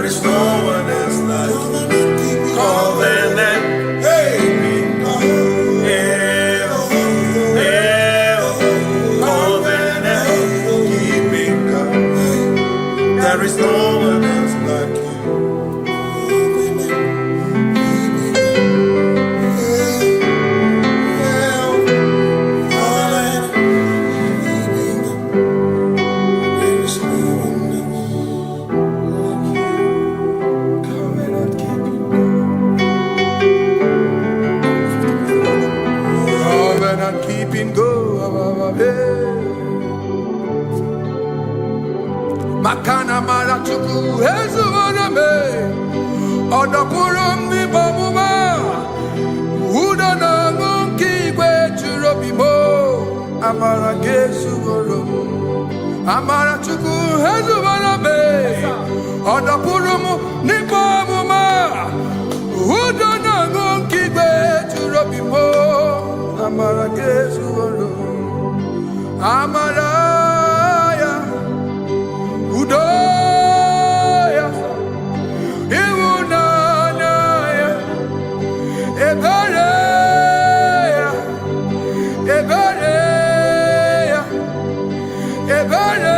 There is no one else like you. Covenant. Hey. There is no one else like you. Covenant keeping go. Makana mara chuku hezu waname odapurum ni bamuma uda na ngunki gwe churobimo amara gesu worum amara chuku hezu waname odapurum ni bamuma uda na ngunki gwe churobimo amara gesu worum amara Udoya, Iwunanaya, Ebereya, Ebereya, Ebereya.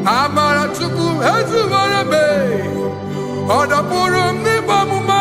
Amara chuku hezu warabe, odapurum ni bamuma.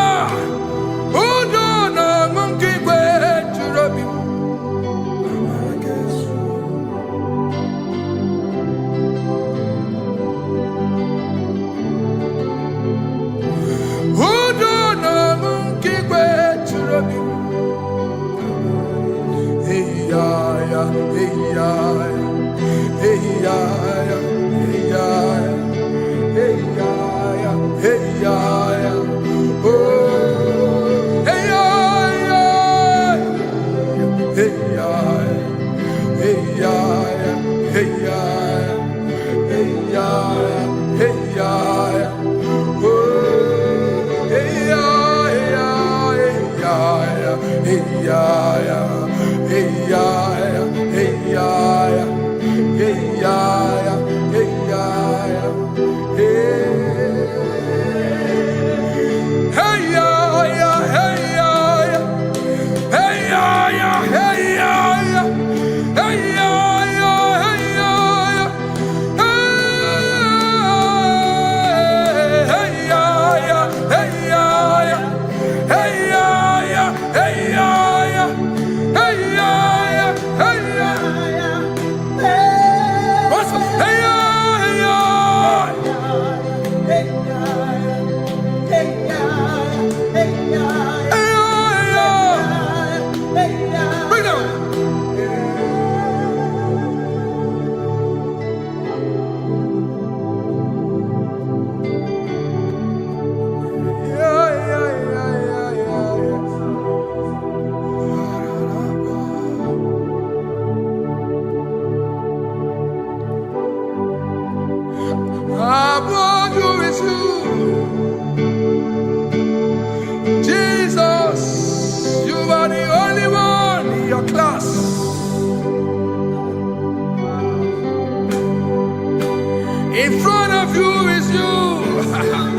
In front of you is you.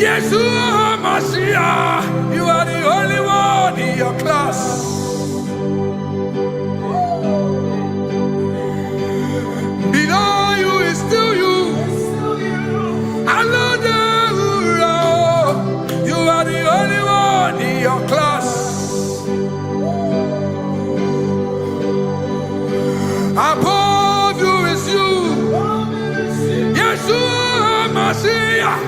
Yeshua Mashiach, you are the only one in your class. Below you is still you. You are the only one in your class. Above you is you. Yeshua Mashiach,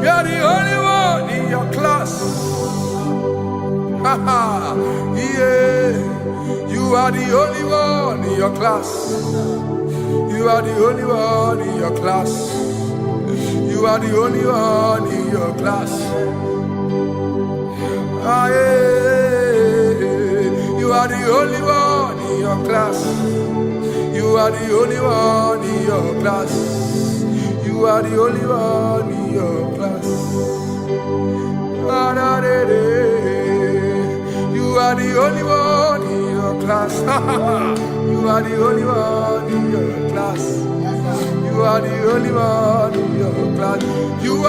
you are the only one in your class. Yeah, you are the only one in your class. You are the only one in your class. You are the only one in your class. Ah, yeah. You are the only one in your class. You are the only one in your class. You are the only one in your class. You are the only one in your class. You are the only one in your class. You are the only one in your class. You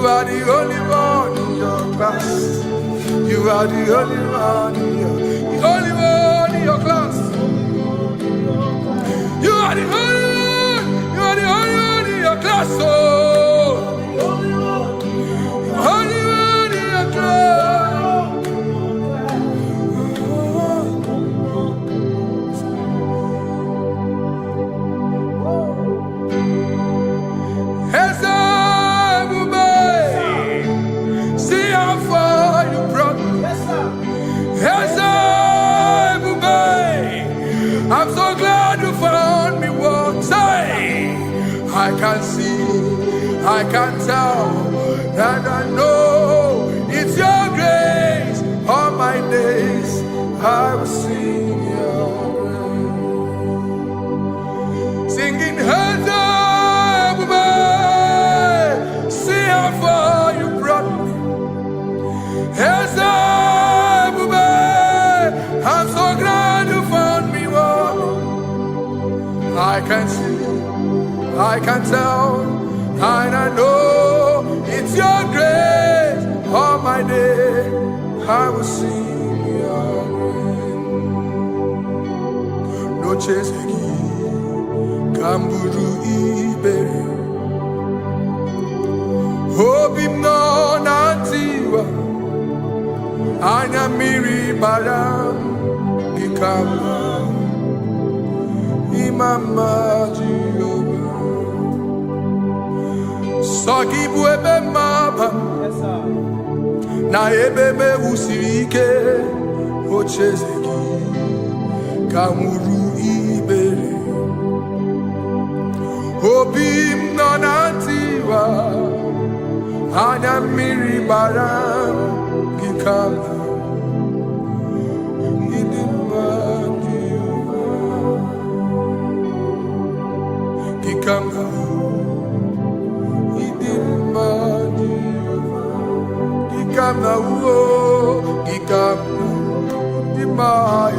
are the only one in your class. You are the only one in your class. You are the only one in your class. Oh, only one in your class. See how far you brought me. I'm so glad you found me once. I can see, I can tell, and I know it's your grace. All my days I will sing your grace. Singing hands up, baby. See how far you brought me. Hands up, baby. I'm so glad you found me one. I can see, I can tell, and I know it's your grace. All my day I will sing your grace. No chase again, Kamburu Iberi. Hope him no nantiwa, Anya Miri Baram, Ikama, Imama Jehovah. Sogi buebe maba, na ebe me usirike, ochezeki, Kamuru Iberi. Obim nonantiwa, Anya Miri Baram, Ikama, Idima Jehovah, Ikama. Gikana uo, gikana dimai.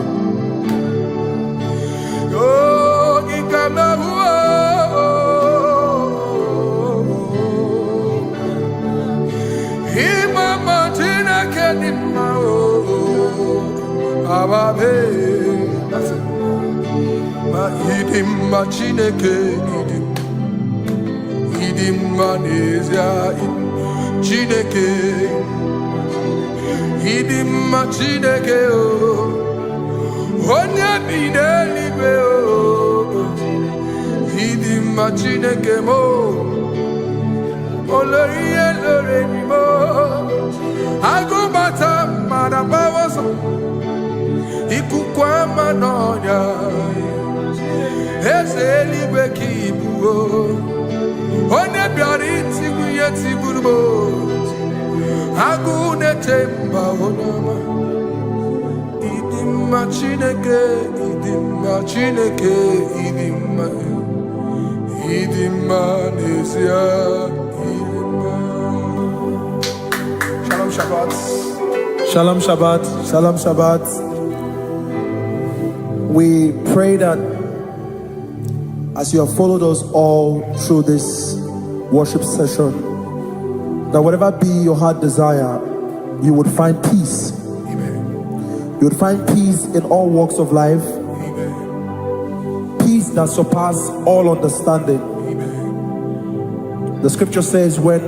Oh, gikana uo. Hima matina kenima o. Ababe. Ma idim machineke idim. Idim manezia idim. Chineke, Idima Chineke o, Onya Bidelibe o, Idima Chineke mo, Oloriye Loreni mo, Agubata Madabawaso, Ikukwa Manonya, Ezelibe Kibu o. One biariti guyeti burbo, agune temba onama. Idima Chineke, idima Chineke, idima nezia, idima. Shalom Shabbat. Shalom Shabbat. Shalom Shabbat. We pray that as you have followed us all through this worship session, that whatever be your heart desire, you would find peace. Amen. You would find peace in all walks of life. Amen. Peace that surpasses all understanding. Amen. The scripture says when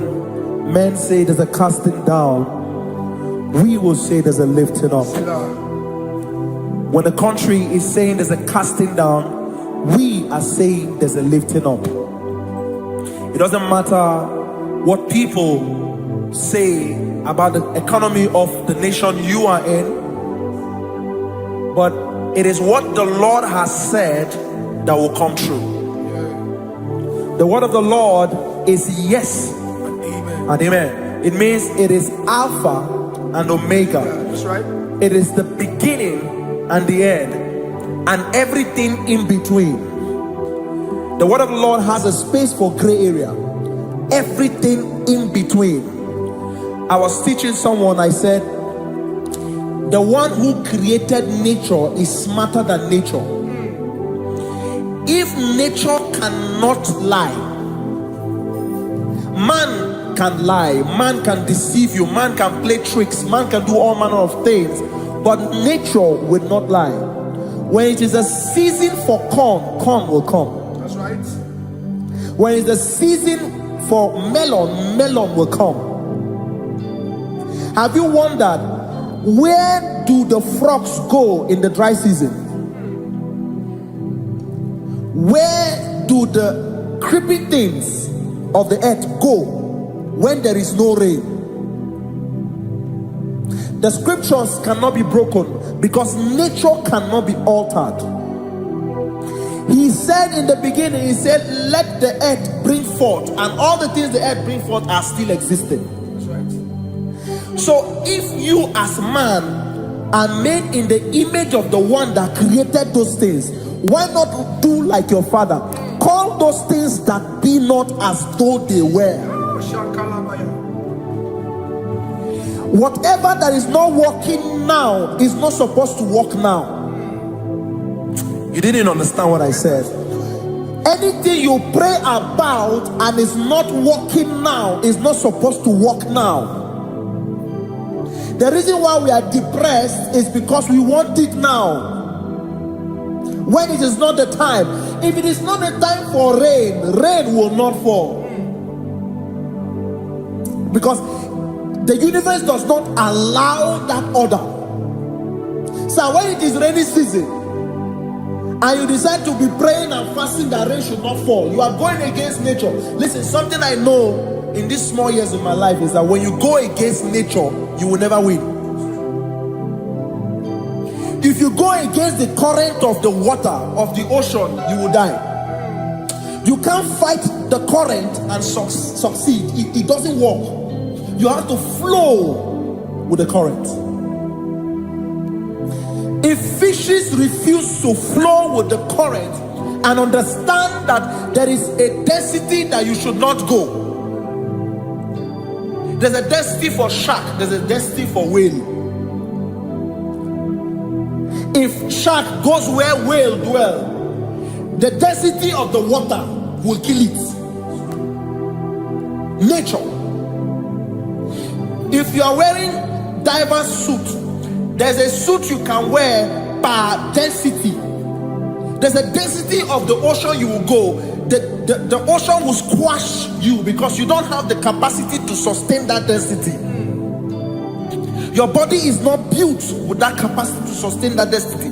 men say there's a casting down, we will say there's a lifting up. When the country is saying there's a casting down, we are saying there's a lifting up. It doesn't matter what people say about the economy of the nation you are in, but it is what the Lord has said that will come true. The word of the Lord is yes and amen. It means it is Alpha and Omega. That's right. It is the beginning and the end, and everything in between. The word of the Lord has a space for gray area. Everything in between. I was teaching someone, I said, the one who created nature is smarter than nature. If nature cannot lie, man can lie, man can deceive you, man can play tricks, man can do all manner of things, but nature will not lie. When it is a season for corn, corn will come. That's right. When it's a season for melon, melon will come. Have you wondered, where do the frogs go in the dry season? Where do the creepy things of the earth go when there is no rain? The scriptures cannot be broken because nature cannot be altered. He said in the beginning, he said, let the earth bring forth, and all the things the earth bring forth are still existing. That's right. So if you as man are made in the image of the one that created those things, why not do like your father? Call those things that be not as though they were. Whatever that is not working now is not supposed to work now. You didn't understand what I said. Anything you pray about and is not working now is not supposed to work now. The reason why we are depressed is because we want it now, when it is not the time. If it is not the time for rain, rain will not fall, because the universe does not allow that order. So when it is rainy season and you decide to be praying and fasting that rain should not fall, you are going against nature. Listen, something I know in these small years of my life is that when you go against nature, you will never win. If you go against the current of the water, of the ocean, you will die. You can't fight the current and succeed. It doesn't work. You have to flow with the current. If fishes refuse to flow with the current and understand that there is a density that you should not go, there's a density for shark, there's a density for whale. If shark goes where whale dwell, the density of the water will kill it. Nature. If you are wearing diver's suit, there's a suit you can wear per density. There's a density of the ocean you will go. The ocean will squash you because you don't have the capacity to sustain that density. Your body is not built with that capacity to sustain that density.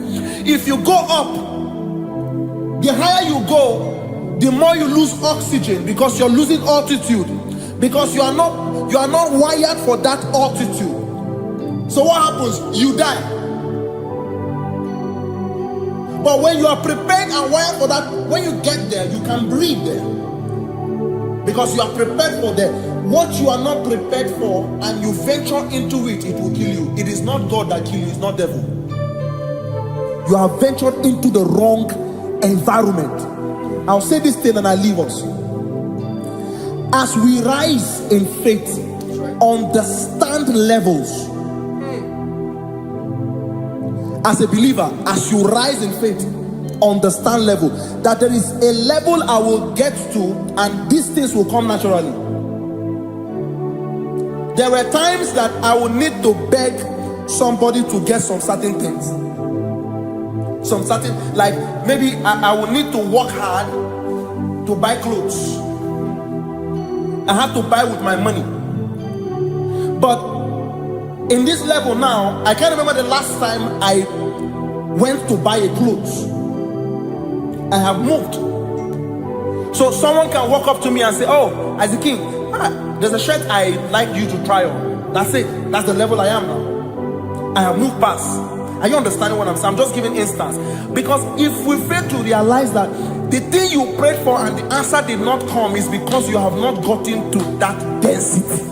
If you go up, the higher you go, the more you lose oxygen because you're losing altitude, because you are not wired for that altitude. So what happens? You die. But when you are prepared and wired for that, when you get there, you can breathe there, because you are prepared for that. What you are not prepared for and you venture into it, it will kill you. It is not God that kills you, it's not devil. You have ventured into the wrong environment. I'll say this thing and I leave us. As we rise in faith, understand levels. As a believer, as you rise in faith, understand level. That there is a level I will get to and these things will come naturally. There were times that I would need to beg somebody to get some certain things. Some certain, like maybe I would need to work hard to buy clothes. I have to buy with my money. But in this level now, I can't remember the last time I went to buy a clothes. I have moved. So someone can walk up to me and say, oh, Isaac King, there's a shirt I like you to try on. That's it. That's the level I am now. I have moved past. Are you understanding what I'm saying? I'm just giving instance. Because if we fail to realize that the thing you prayed for and the answer did not come is because you have not gotten to that density.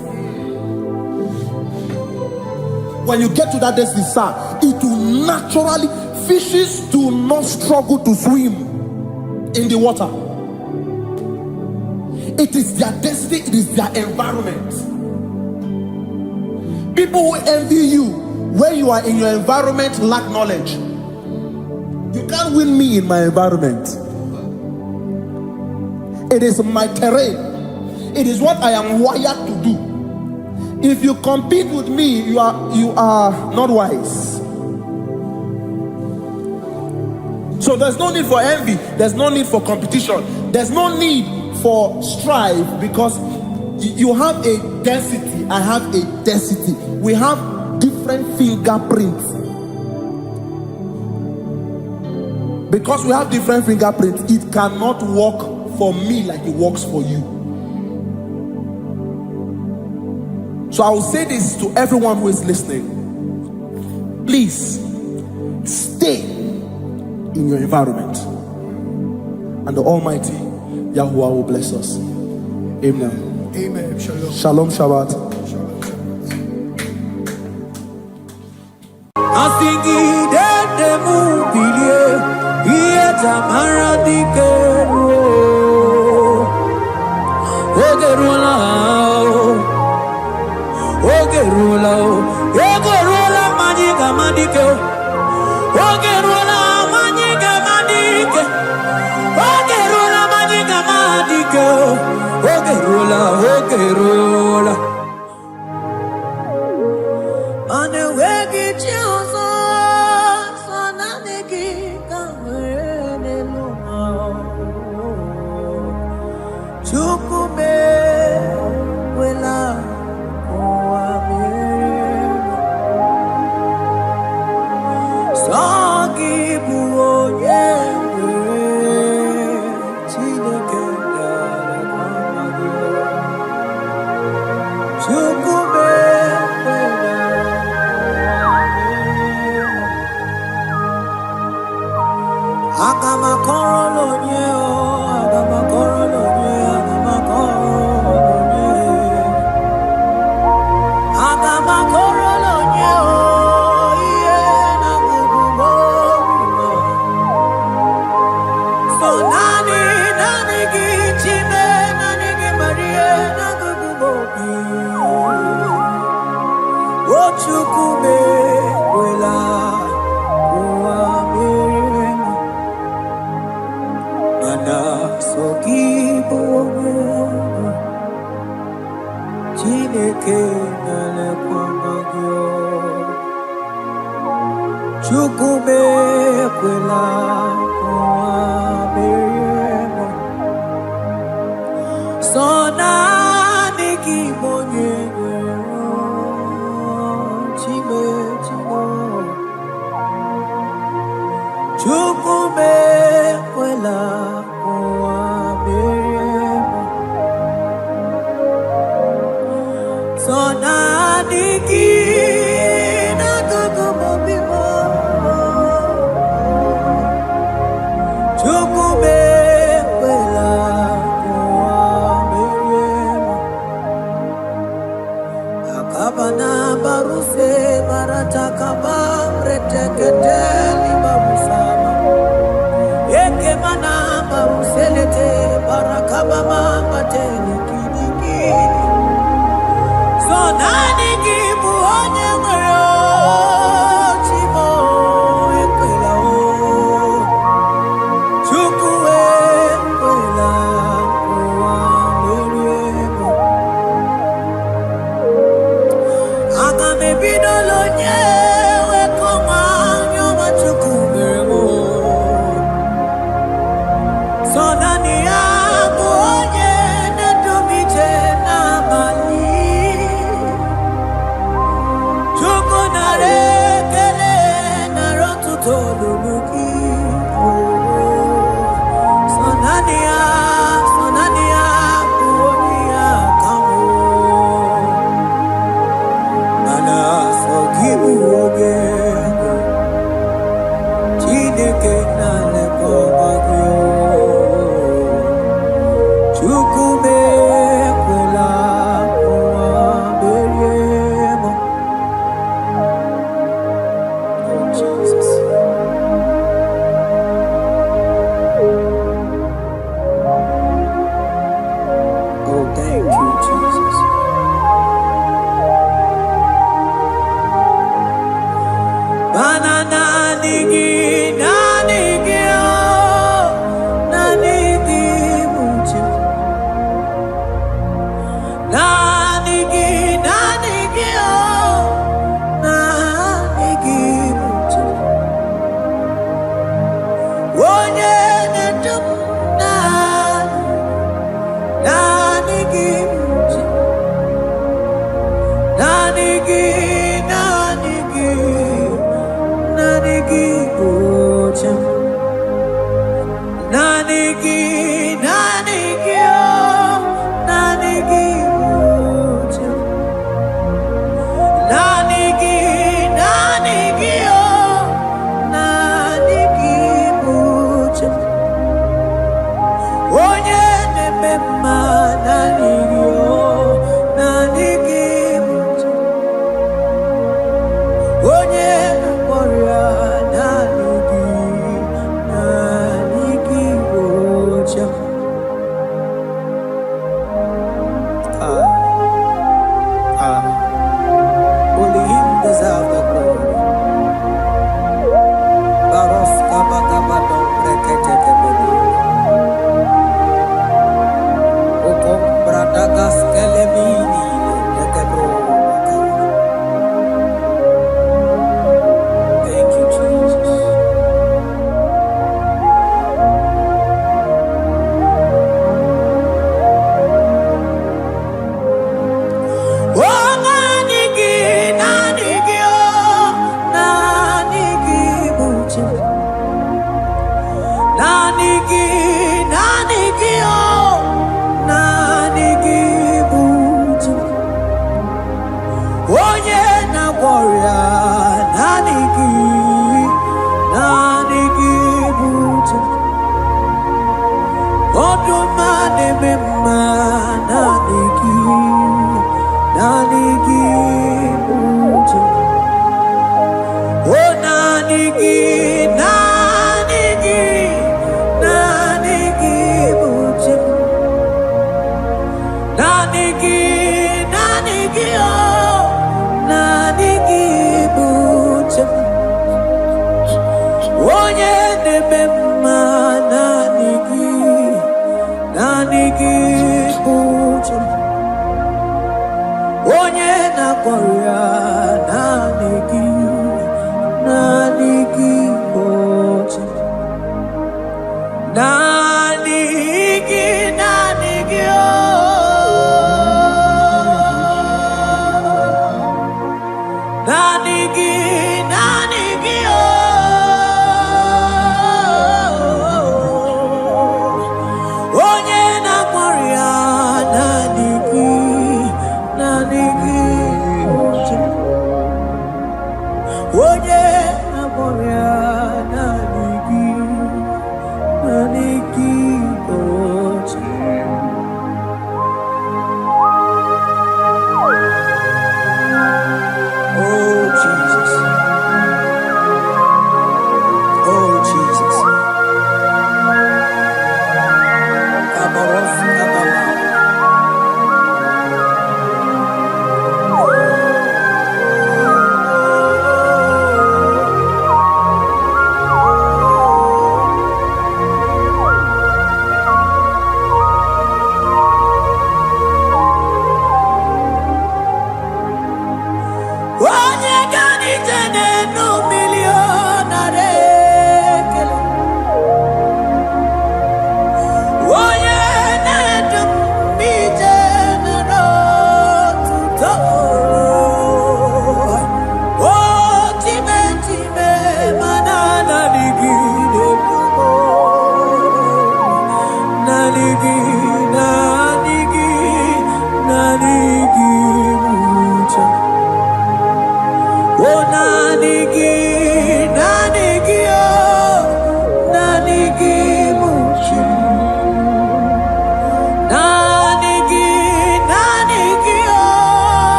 When you get to that density, sir, it will naturally, fishes do not struggle to swim in the water. It is their density, it is their environment. people who envy you when you are in your environment lack knowledge. You can't win me in my environment. It is my terrain. It is what I am wired to do. If you compete with me, you are not wise. So there's no need for envy. There's no need for competition. There's no need for strife, because you have a density. I have a density. We have different fingerprints. Because we have different fingerprints, it cannot work for me like it works for you. So I will say this to everyone who is listening. Please stay in your environment, and the Almighty Yahuwah will bless us. Amen. Amen. Shalom. Shalom Shabbat. Ibu Only him deserve the glory. Barof kabagabadon breketekebele. Okom bradagas kelemini lekebro. Thank you, Jesus.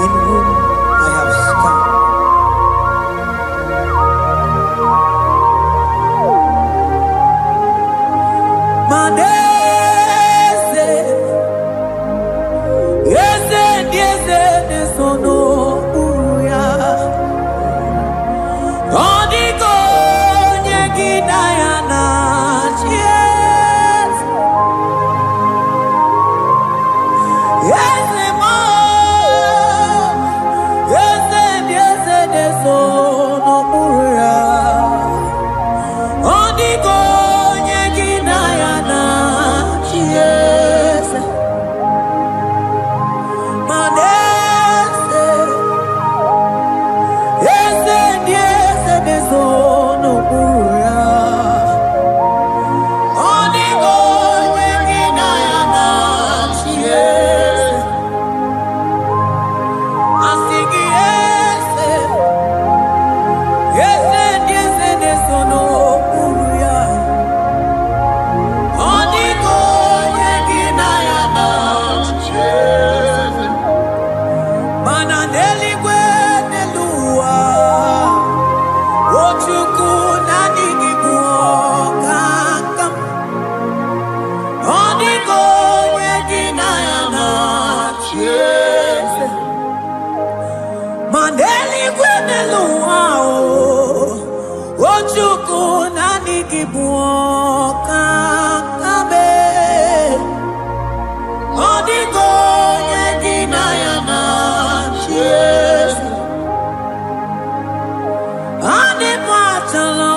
in whom I have stand. Manese, yese, yese, nesono, uya. Onigo, nyegina yana, yes. Yese, mo, yese, yese, nesono, uya. Onigo, nyegina yana, yes. Manese, yese, yese, nesono, uya. Onigo, nyegina yana, yes. Asigi, yese, yese, yese, nesono, uya. Onigo, nyegina yana, yes. Mananeli gwenelua, ochuku nanigi buokakam. Onigo, nyegina yana, yes. Maneli gwenelua, ochuku nanigi buokakam. Onigo, nyegina yana, yes. Ane machala,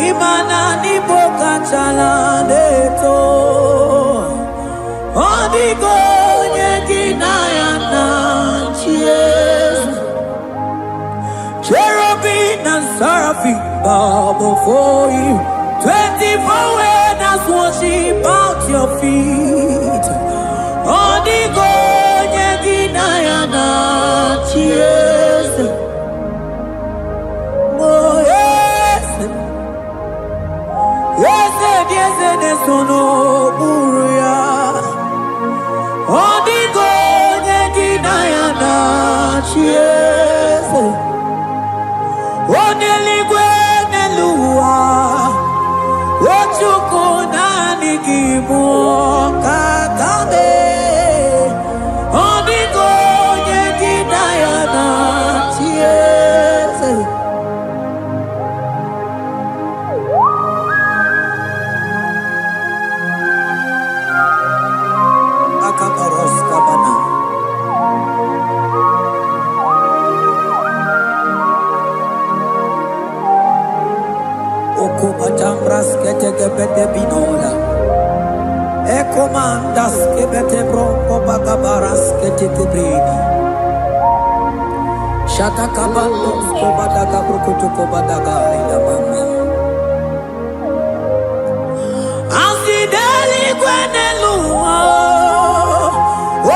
imana ni boka chala neto. Onigo, nyegina yana, yes. Cherubim and seraphim bow before you. 24 elders worship at your feet. Onigo, nyegina yana, yes. Oh yes, yes, yes, nesono uya. Onigo, nyegina yana, yes. Oneligwe nelua, ochuku nanigi buokakame. Onigo, nyegina yana, yes. Akabaros kabana. Okobajambras ketekebete binola. Ekomandas kebete bronco bagabaras ketekebrini. Shatakabandos kobadaga brukutu kobadaga ilamama. Asideli gwenelua,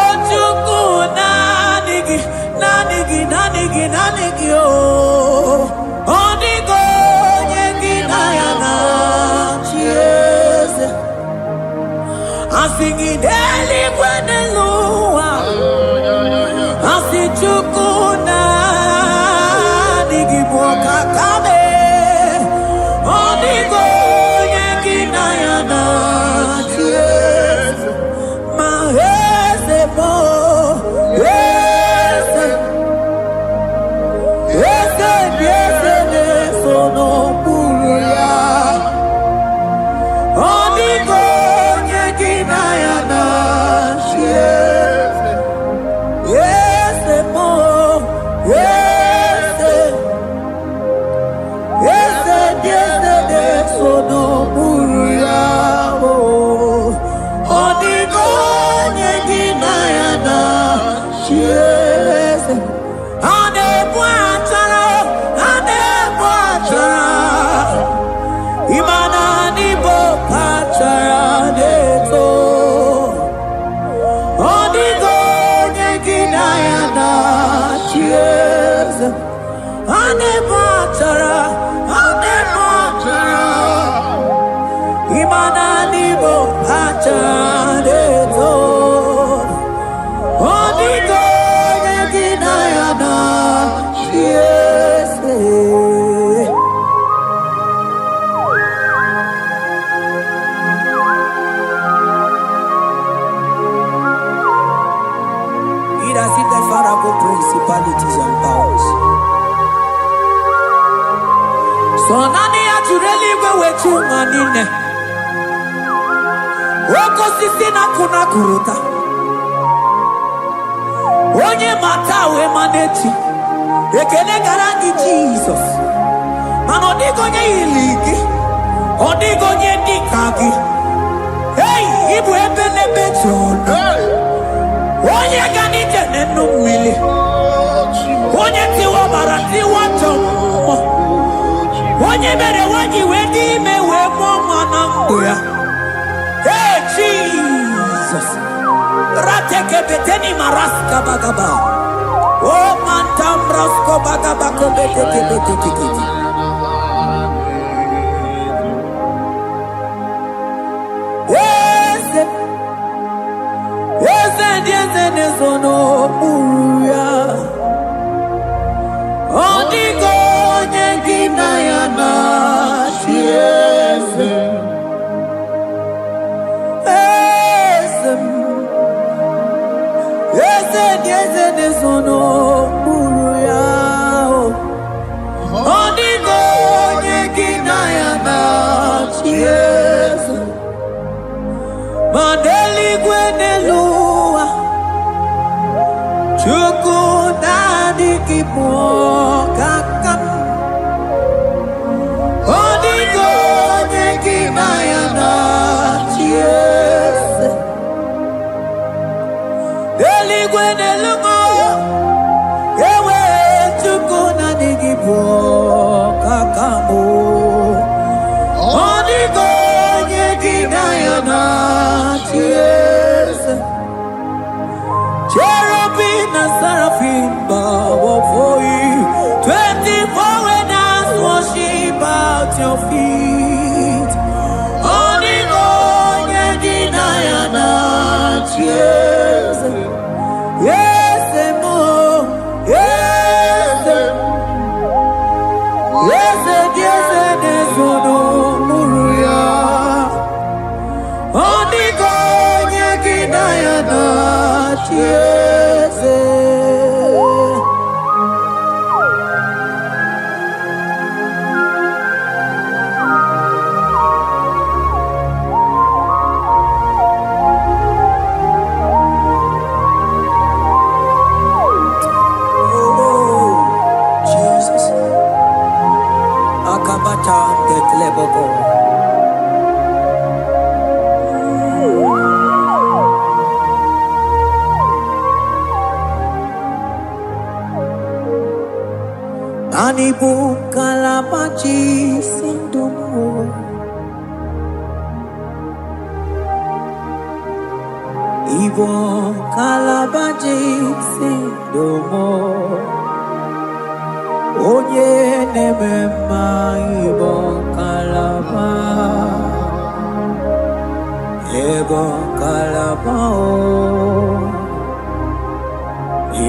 ochuku nanigi, nanigi, nanigi, nanigi o. Onigo, nyegina yana, yes. Asigideli gwenelua, asichuku nanigi buokakame. Onigo, nyegina yana, yes. Mahese mo, yes. Yes, yes, nesono uya. Onigo, nyegina yana, yes. Yes, mo, yes. Yes, yes, nesono uya. Onigo, nyegina yana, yes. Ane buatara, imana ni bokachara neto. Onigo, nyegina yana, yes. Ane buatara, imana ni bokachara neto. Onigo, So nani ya jureli wewe chunga nine. Woko sisi na kuna kuruta. Onye matawe maneti. Ekele garangi Jesus. Mano digonye iligi. Odigonye dikagi. Hey, ibu ebele beton. Onye gani jene numili. Onye tiwa barati wachomo. Onye mere wanyi wedi me we mama nanguya. Hey Jesus. Rateke beteni maraska bagaba. Oh mantambrasko bagaba kobeteke beteke. Yes, no uya. Odigo nyegina yana chiese. Yes, no uya. Odigo nyegina yana chiese. Mandeli gwenelua. Chuku nani kipo kakam. Odigo nyekina yana chiese. Deli gwenelungo. Ewe chuku nani kipo kakamu. Odigo nyekina yana chiese. Cherubim and seraphim bow for you. 24 elders worship at your feet. Onigo yedinayana Jesus. Yes, mo. Yes, yes, no muruya. Onigo yedinayana Jesus. Akabata dekleboko. Anibu kalabachi sindumo. Ibo kalabachi sindumo. Onye nemema ibo kalaba. Ibo kalaba o.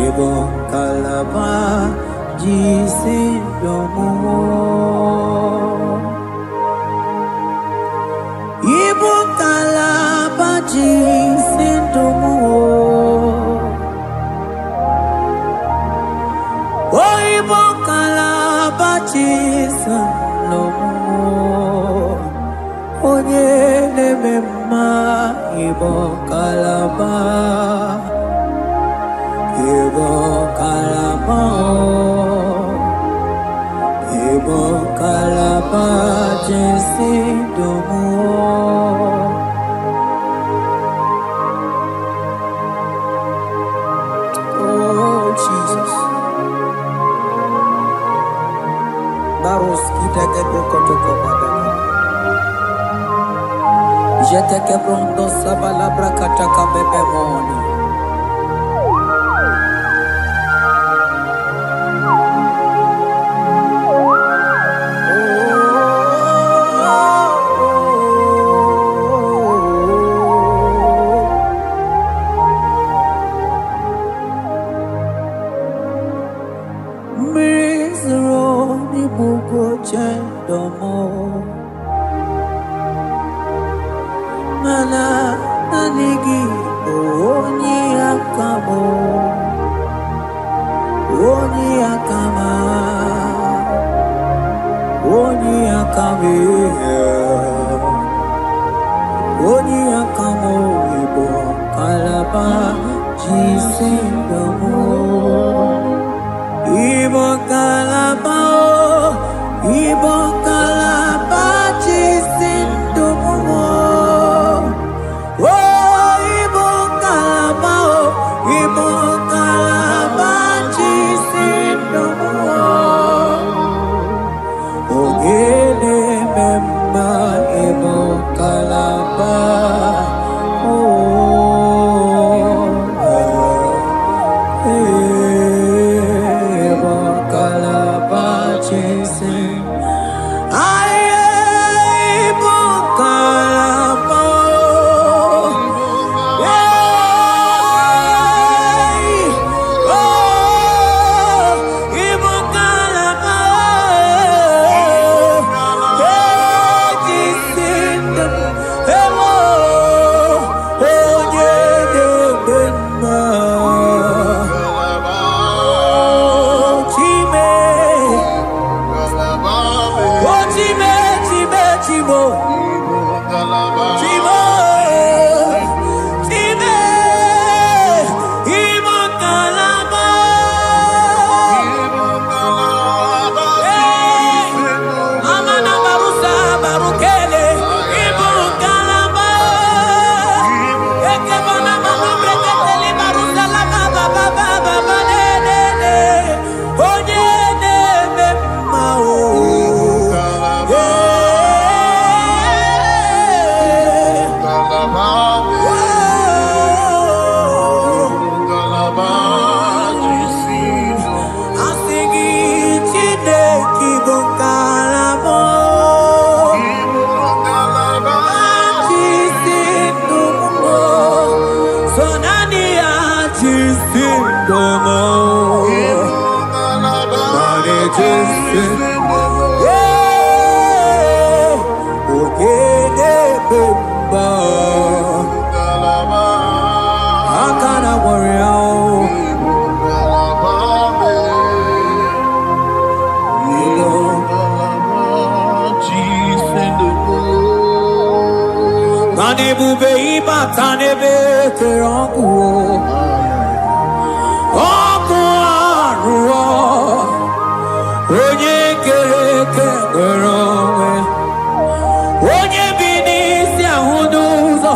Ibo kalaba. Jisindomo. Ibo kalaba jisindomo. Oh ibo kalaba jisindomo. Onye nemema ibo kalaba. Ibo kalaba. Ibo kalaba jisindomo. Oh Jesus. Baros kita kedokotoko badaka. Jete kebrondo sabalabra kataka bebe moni. Mana nanigi onye Igbo kalaba jisindomo. Igbo kalaba jisindomo. Oh, Igbo kalaba jisindomo. Ogene memba Igbo kalaba. Ebube ibata n'ebe kere ọkụ arụọ onye kere eke nwere onwe onye bi n'isi ahụ n'ụzọ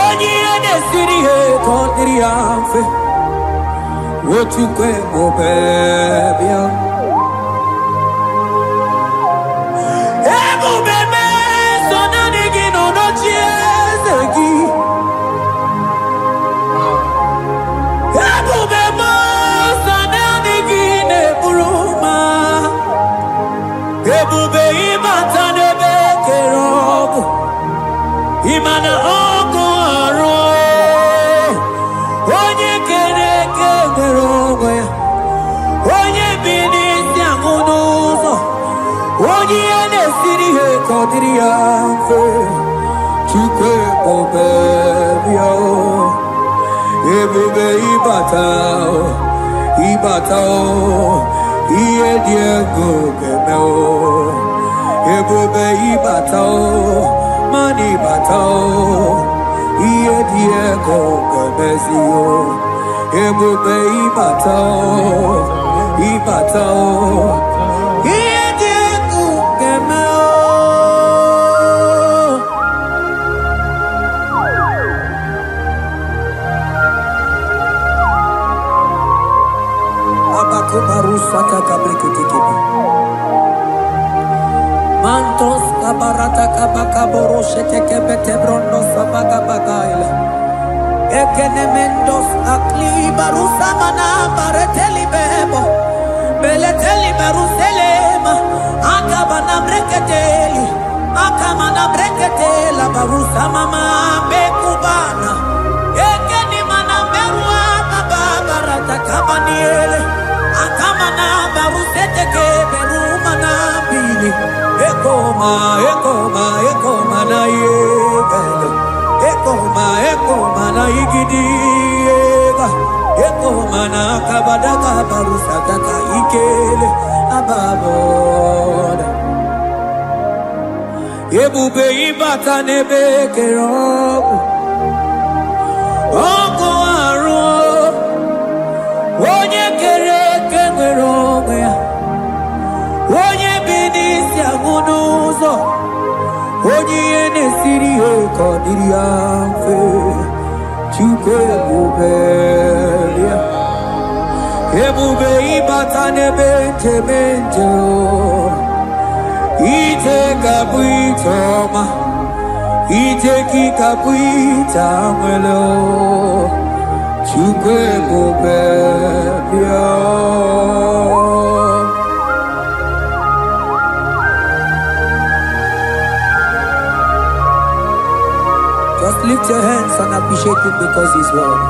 onye ihe na-esiri ihe ka ọ dịrị ya mfe otukwe ebube bịa Imana ọkụ arụ onye kere eke nwere onwe ya onye bi n'isi ahụ n'ụzọ onye ihe na-esiri ihe ka ọ dịrị ya mfe Chukwu ebube bịa ebube ịbata ihe dị ego ga-eme ebube ịbata Mani batao, iye diego gabezio, ebube ibatao, iye diego gameo. Abako barusata kabrikitikibi. Mantos kabarata kabakaboro shete bete brondo sabaga bagaila ekenemendos akli barusa mana bareteli bebo beleteli baruselema akabana breketeli akamana breketela barusa mama bekubana ekeni mana berua babarata kabaniele akamana barusete ke berumana bili Ekoma na yegala Ekoma na igidiyega Ekoma na kabadaka barusataka ikele Ababoda ebube ịbata n'ebe kere ọkụ arụ onye kere eke nwere onwe ya onye bi n'isi agụ n'ụzọ onye ihe na-esiri ihe ka ọ dịrị ya mfe Chukwu ebube ya ebube ịbata n'ebe njem ije ga-abụ ije ọma ije gị ga-abụ ije anwele Chukwu ebube bịa Just lift your hands and appreciate him because he's worthy.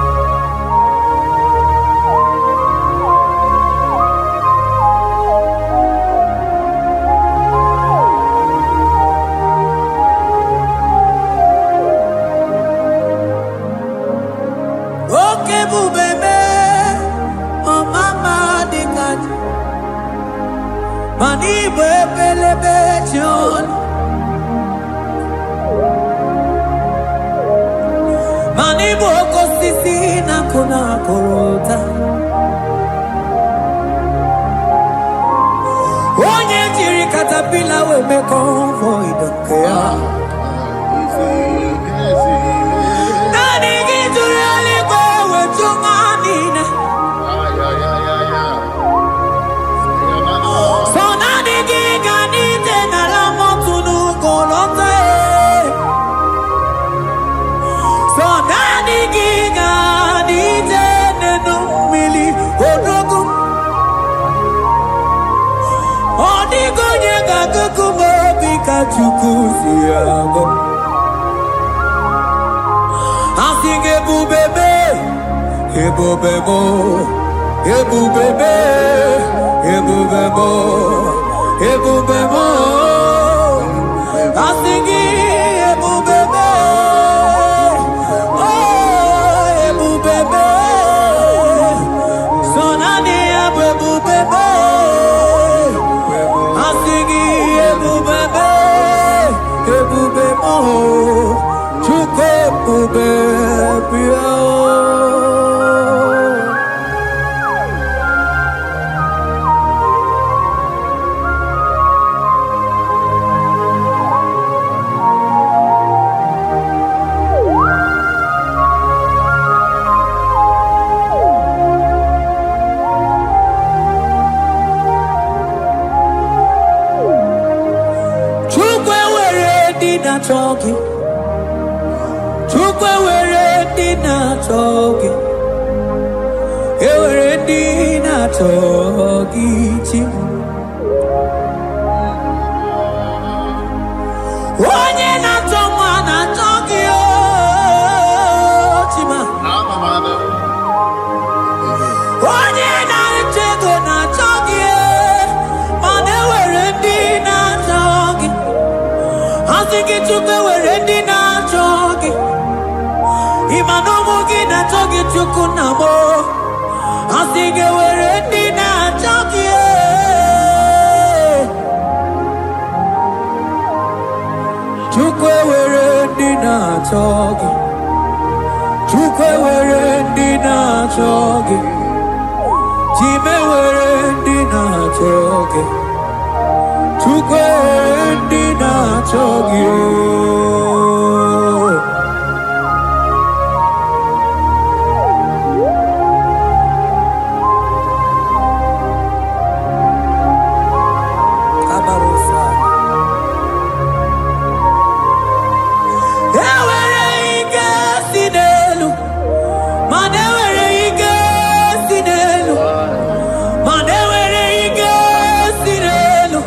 Okay, bubebe, oh mama dikat, mani bebelebe John. Mani boko sisi na kuna korota Onye jiri katapila we me convoy don't care Nani gijuri aliko we chumanina So nani giganite na la motunu kolota So nani giga nije nenu mili odogu Odigo nyega kukumo bika chukuzi yago Asing ebubebe Ebubebo Ebubebe Ebubebo Ebubebo Asing ebubebe Talking, Chukwe were dinner talking, were dinner talking. One year not someone I talking, Chima. One year not a not talking, but they were dinner talking. I think it took away ready now talking. Imano na talking to Kunamo. I think it were ready now talking. Took away ready now talking. Took away ready now talking. Jimmy were ready now talking. Tukwendi na chogi Kabarusa Ewere ike sinelu Manewere ike sinelu Manewere ike sinelu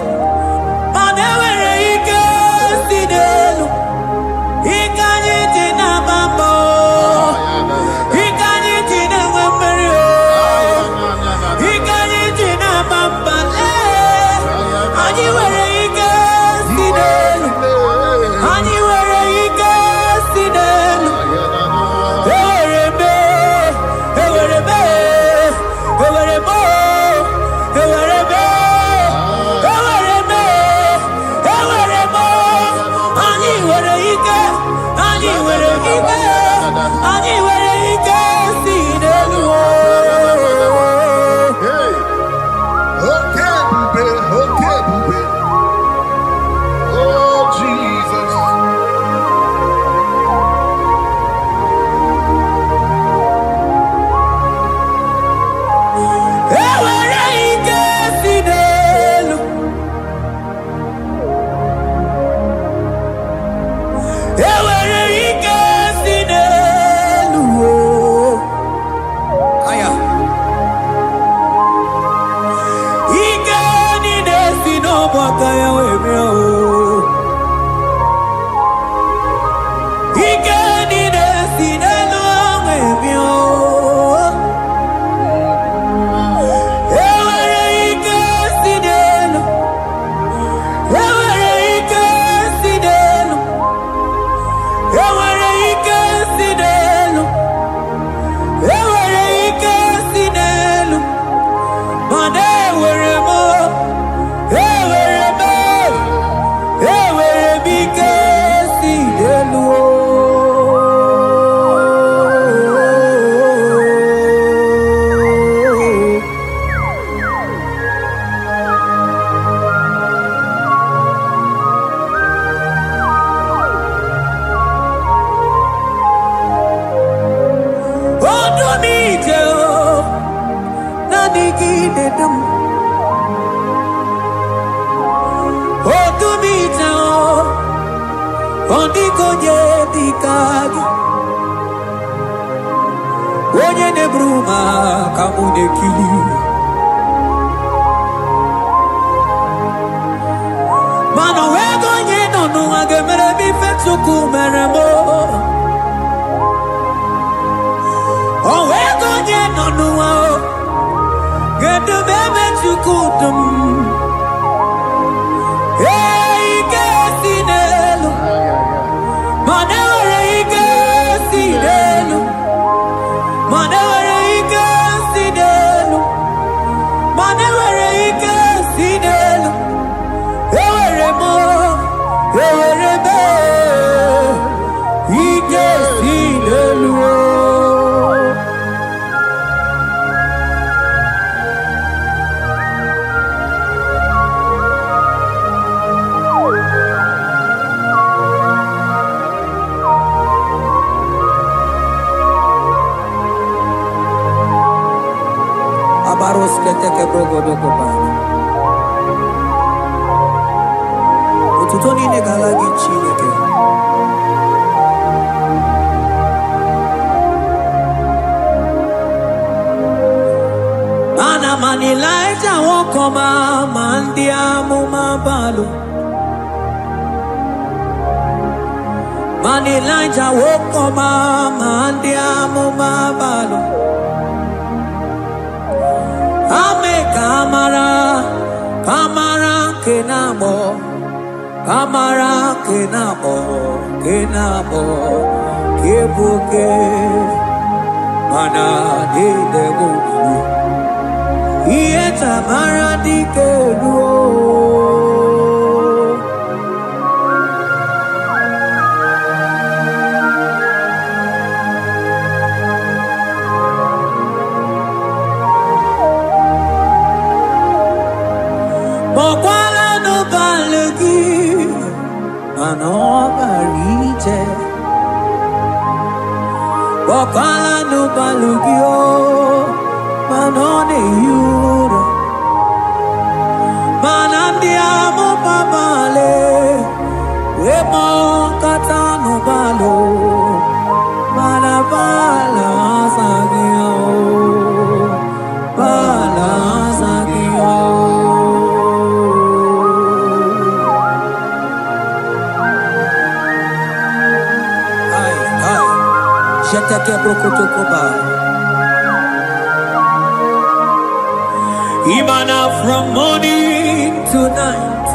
Imana from morning to night,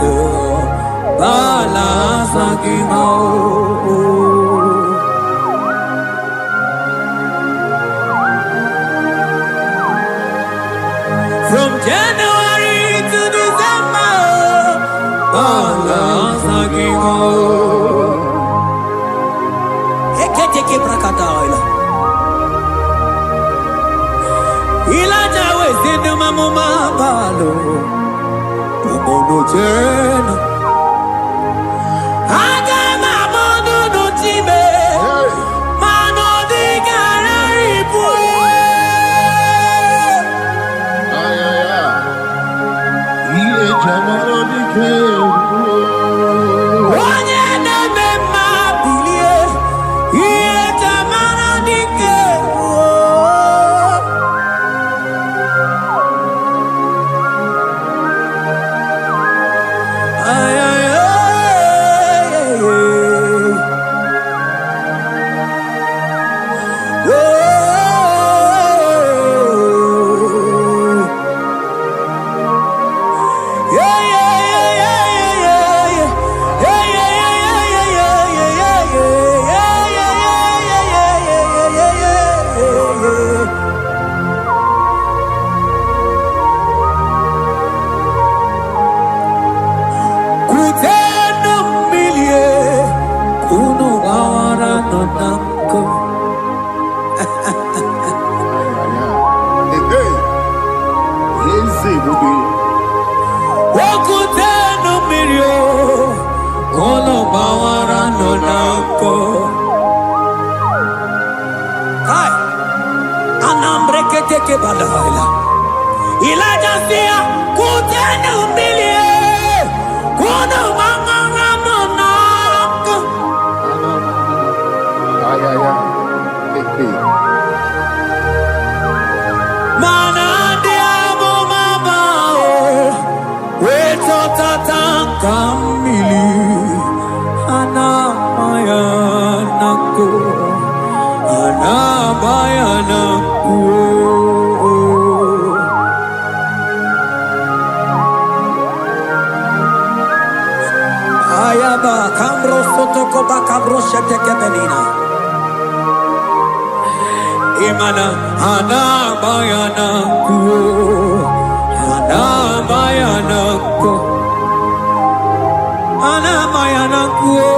from January to December, teke brakadaila. Ilaja wezenu mamuma balo. Umono jena. Aga mamono no time. Mano di gararipu. Ile jamano di ke. Elijah sia kutenu milie kuno mama ramonako mana diamo mama weto tatanka mili ana mayanako Ayaba kambro sotoko bakabro sheteke benina. Imana ana bayana kuo, ana bayana ko, ana bayana kuo,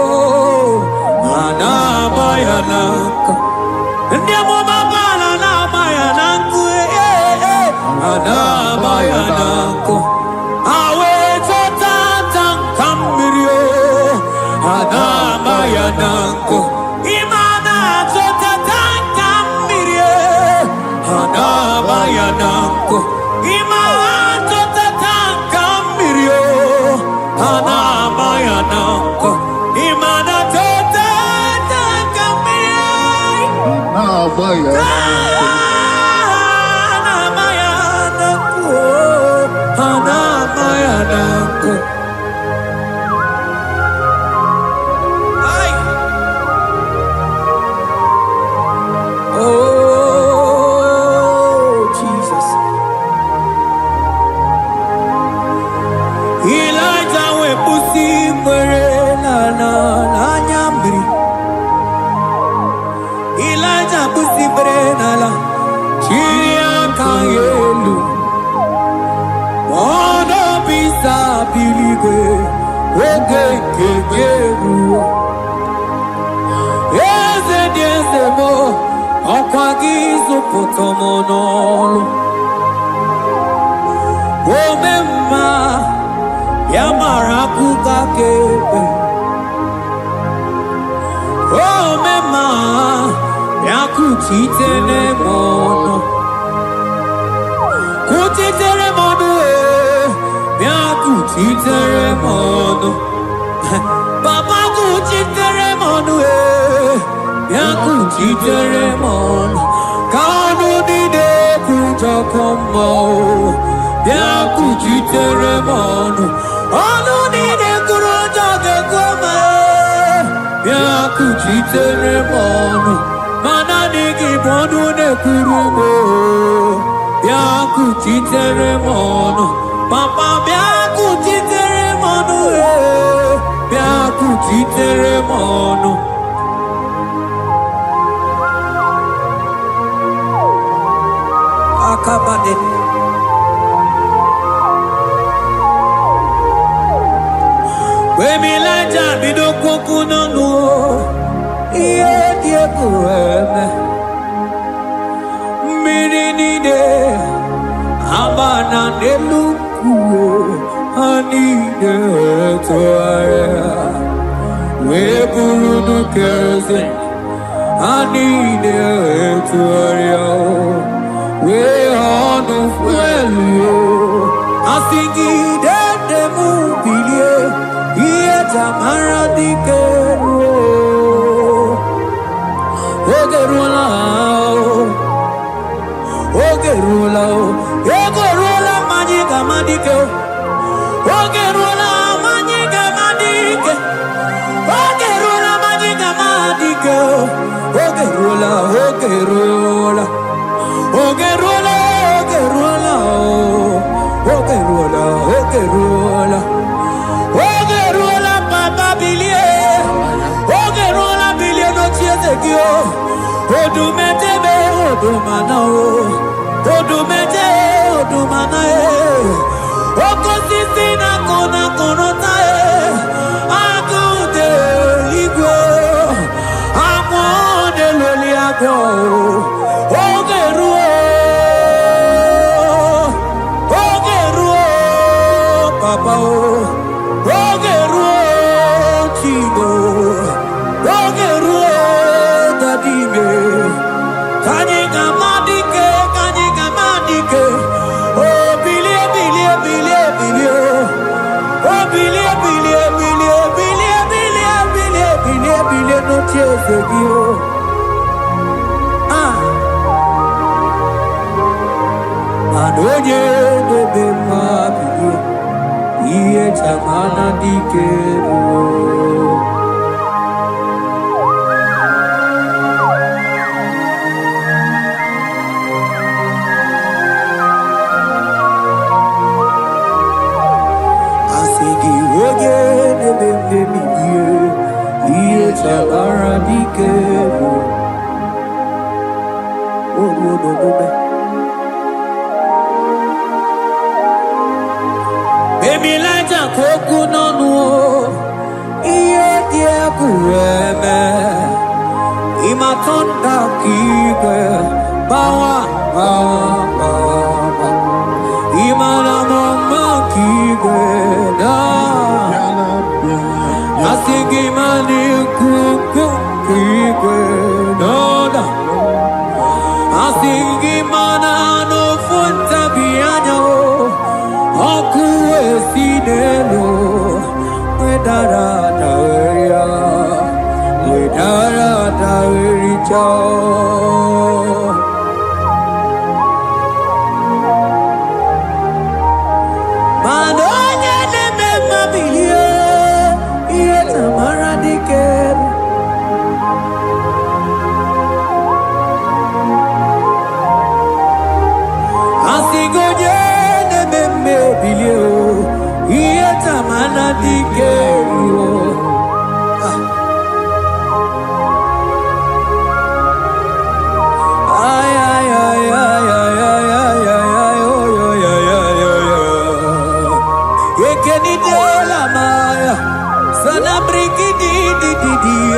ana bayana ko. Ndiamo mabala na bayana kuo, ana bayana ko. Anabayanako imana zotatanga mirie Anabayanako imana zotatanga mirie Anabayanako imana zotatanga mirie Anabayanako Potomonolo Omema Yamarakuka Kebe Omema Yakuchitele mono Kuchitere mono Yakuchitere mono Baba kuchitere mono Yakuchitere mono Kanu dide kuja kombo, ya kuchitere mono. Anu dide kuja koma, ya kuchitere mono. Mana digi bono ne kurumo, ya kuchitere mono. Papa ya kuchitere mono, ya kuchitere mono. Akabade. We milaja bido kukuno no. kueme Mirinide Amana nelukuo Anide toaya Weburudu keze Anide toaya We honu fuelio Asingi dede mubilie Iye tamara dikero Ogerula Ogerula Magiga madike Ogerula Magiga madike Ogerula Magiga madike Ogerula Ogerula Ogerula Ogerula Ogerula Ogerula Papa Bilie Ogerula Bilie no chiezekio Odumete be odumana Odumete odumana Okosisi na kona konota Akude Igbo Amone loli ako Ogeruo Papa Ogeruo Chigo Ogeruo Dadime Kanyika madike Oh bilie Oh bilie no tiezegio Adonye debe mabilie Iye tamana dikero Asigi oge debe milie Iye tamana dikero Oh no Baby laja koku nonu Iye die kueme Imatonda kike Bawa Imana mama kike Da Asigi mani kuku kike Da Asigi mana no funta bianyo Okuwe sinelo Wedara taweya Wedara tawericha Manonya neme mabilie Iye tamara dikeru Asigoje neme bilio Iye tamana dikeru Ay ay ay ay ay ay ay ay Ekeni de la maya Sana briki di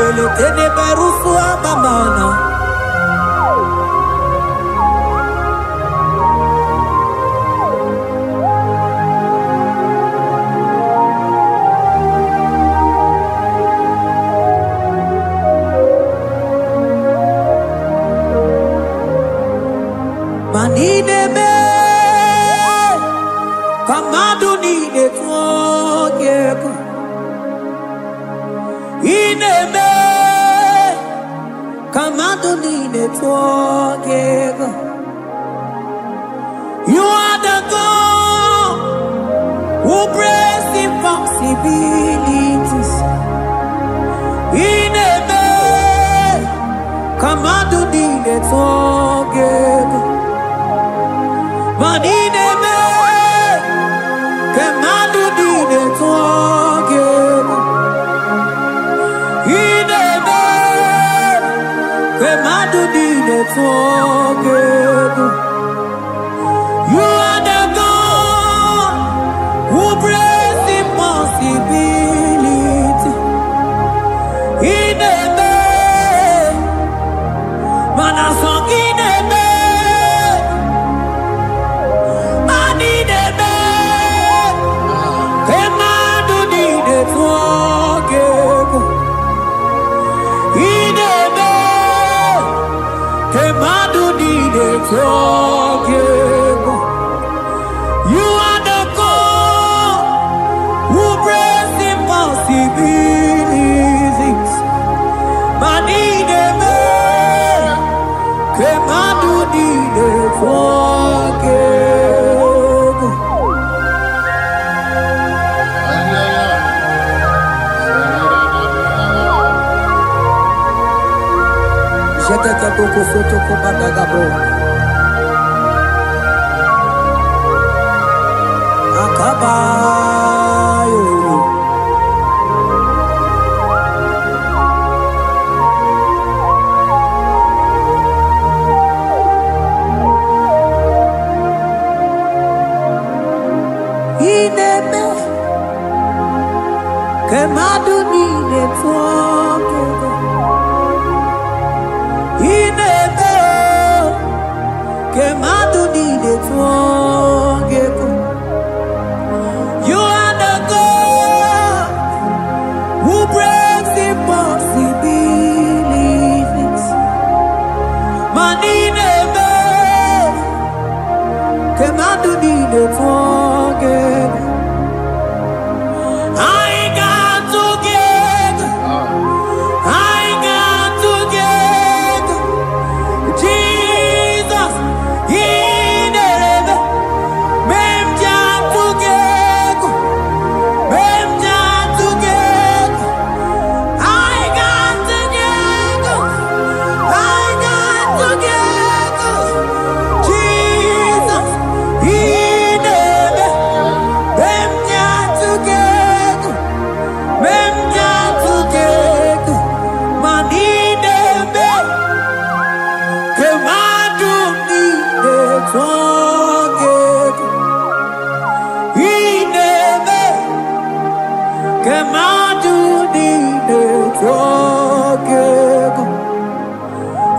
Ele tene berusu abamana Manine me Kamadu ni de tuogeko Ine me Kamadu ni de tuogeko You are the God who breaks impossibilities Ine me Kamadu ni de tuogeko Manine me Kamadu dine tuogeko Ine me Kamadu dine tuogeko You are the God who breaks impossibility Ine me You are the God who breaks impossibilities. Manideme, Kemadu dide forgive. Jete ke boko soto ko badagabo. Akabayo. Ineme Kemadu dide forgive. Ineme Kemadu dide forgive. You are the God who breaks impossibilities. Manideme Kemadu dide forgive. I got together. I got together. Jesus, He never made together. Made together. I got together. I got together. Jesus, He never made together. Made together. Manideme. Kemadu dide forgive. Ineme. Kemadu dide forgive.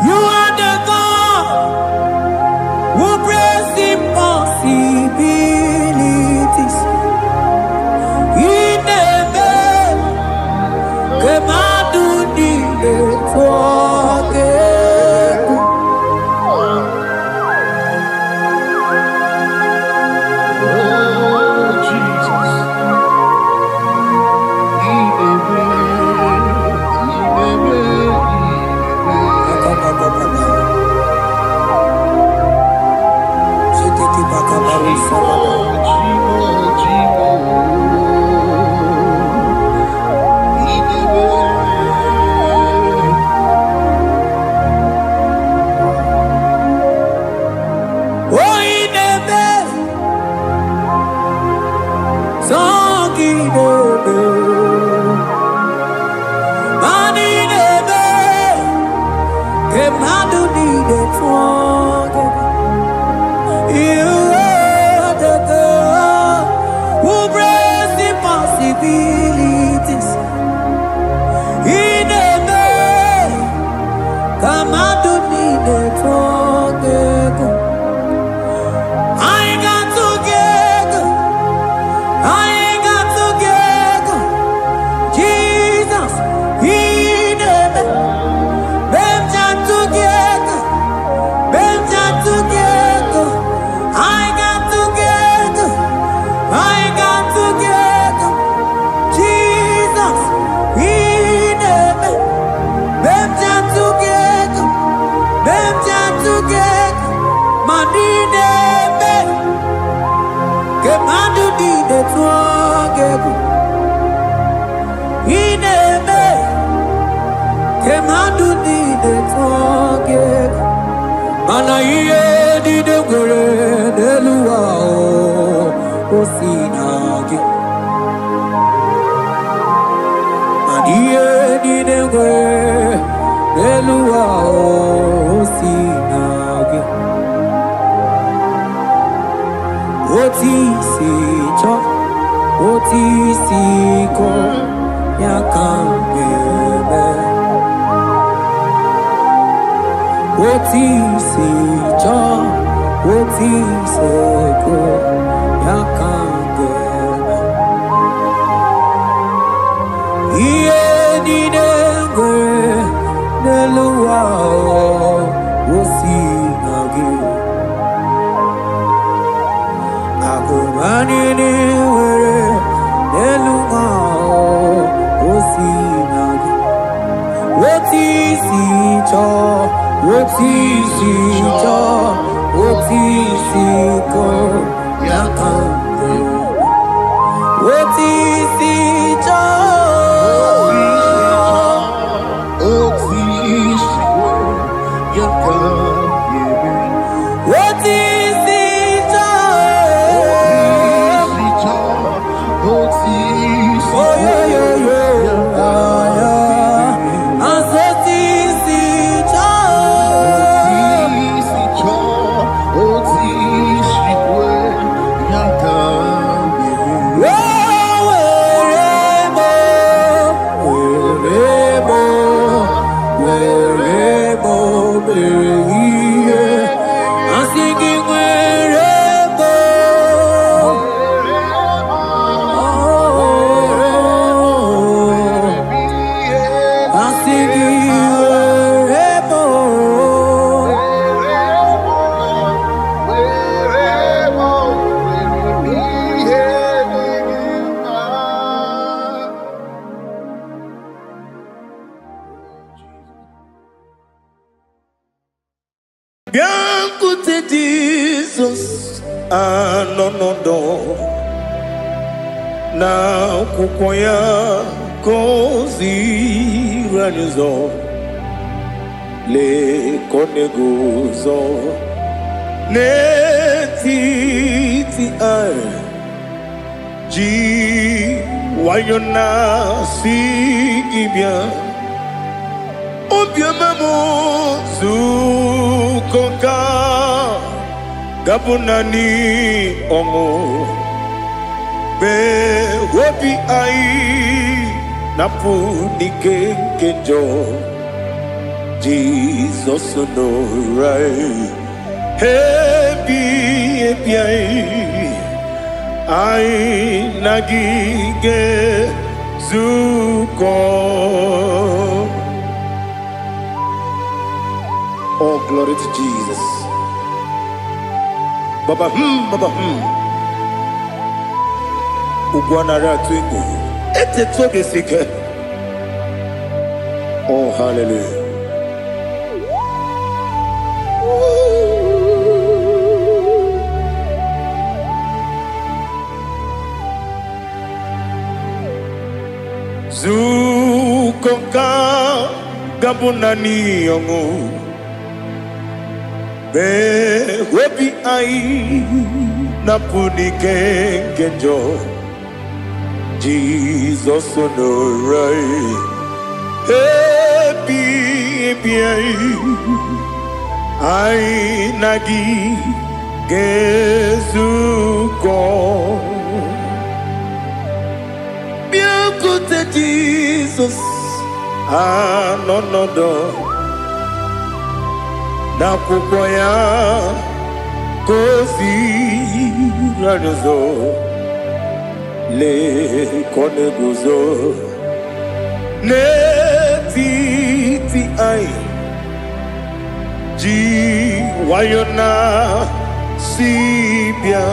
You are the God who breaks impossibilities. Ineme. Kemadu dide forgive. You are the God who breaks impossibilities. Come out to me, the together. I got together. I got together. Jesus, He never. Benja together. Benja together. I got together. I got together. Jesus, He never. Benja together. Benja together. Manine be. Kemadu di de together. He never. Kemadu di de together. Mana iye di de gore de luwa o sinage. Mana iye di de gore de luwa o sinage. Oti si cho, oti si ko ya kambebe. Oti si cho, oti se ko ya kambebe. Iye di dengwe, neluwa o sinage. cho oti si cho oti si ko yakambe oti si cho oti si ko yakambe oti si cho oti si oh yo Biancote Jesus, anonodo na kukoya kozi ranizo le konegozo ne titi ai ji wayona sigibia obiamamo zukoka gabunani omo be wobi ai napu nike kenjo Jesus no right hebi ai nagige zuko. Oh, glory to Jesus. Baba, Baba, Ugwanara twingu. Ete toge sike. Oh, hallelujah. Zukonka gabunani yongu. Be webi ai napuni kenjo Jesus no right happy ai nagi gezuko bien côté Jesus no na kukoya kozi ranizo le konegozo ne titi ai ji wayona sibia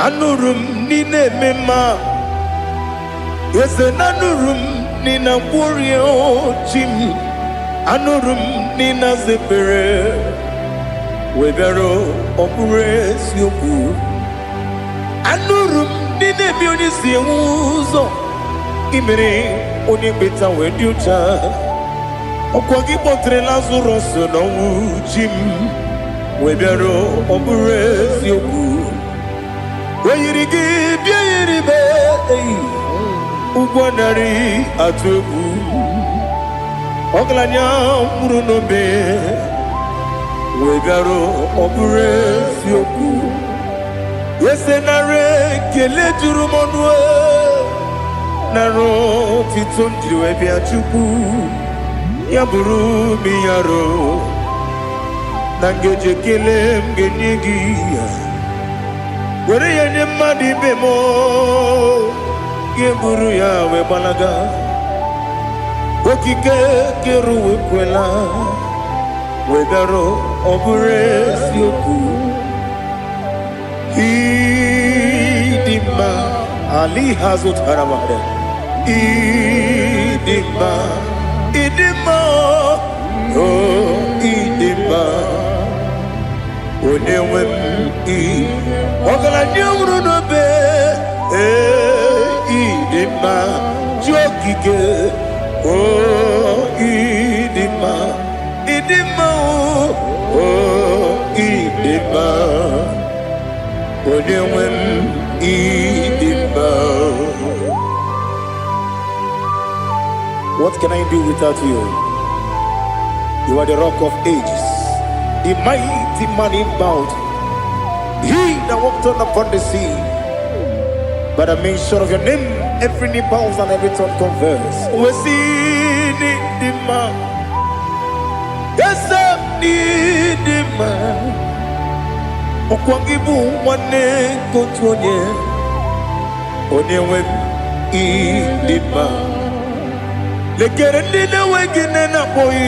anurum nine mema yese nanurum nina warrior chim anurum nina zepere webero opure sioku anurum nina bioni siuzo imere oni beta wediucha okwagi potre lazarus no jim webero opure sioku weyirigi biayiribe ugwanari atubu Oglanya murunobe wegaro obure fioku yesenare kele jurumonwe naro titondriwe biachuku yaburu miyaro nangeje kele mgenyigi were yenye madi bemo yeburu ya webalaga okike keruwe kwela wegaro obure sioku idima ali hazut haramade idima ọgaranya nwụrụ n'obe ịdị mma ji okike ịdị mma ịdị mma onye nwe m ịdị mma. What can I do without you? You are the rock of ages, the mighty man in battle. He that walked on upon the sea. By the mention of your name, every knee bows and every tongue confess. We see the man. Yes, I need the man. Okwangibu wane kotonye. Onyewe the man. Lekere ndine wengine na boy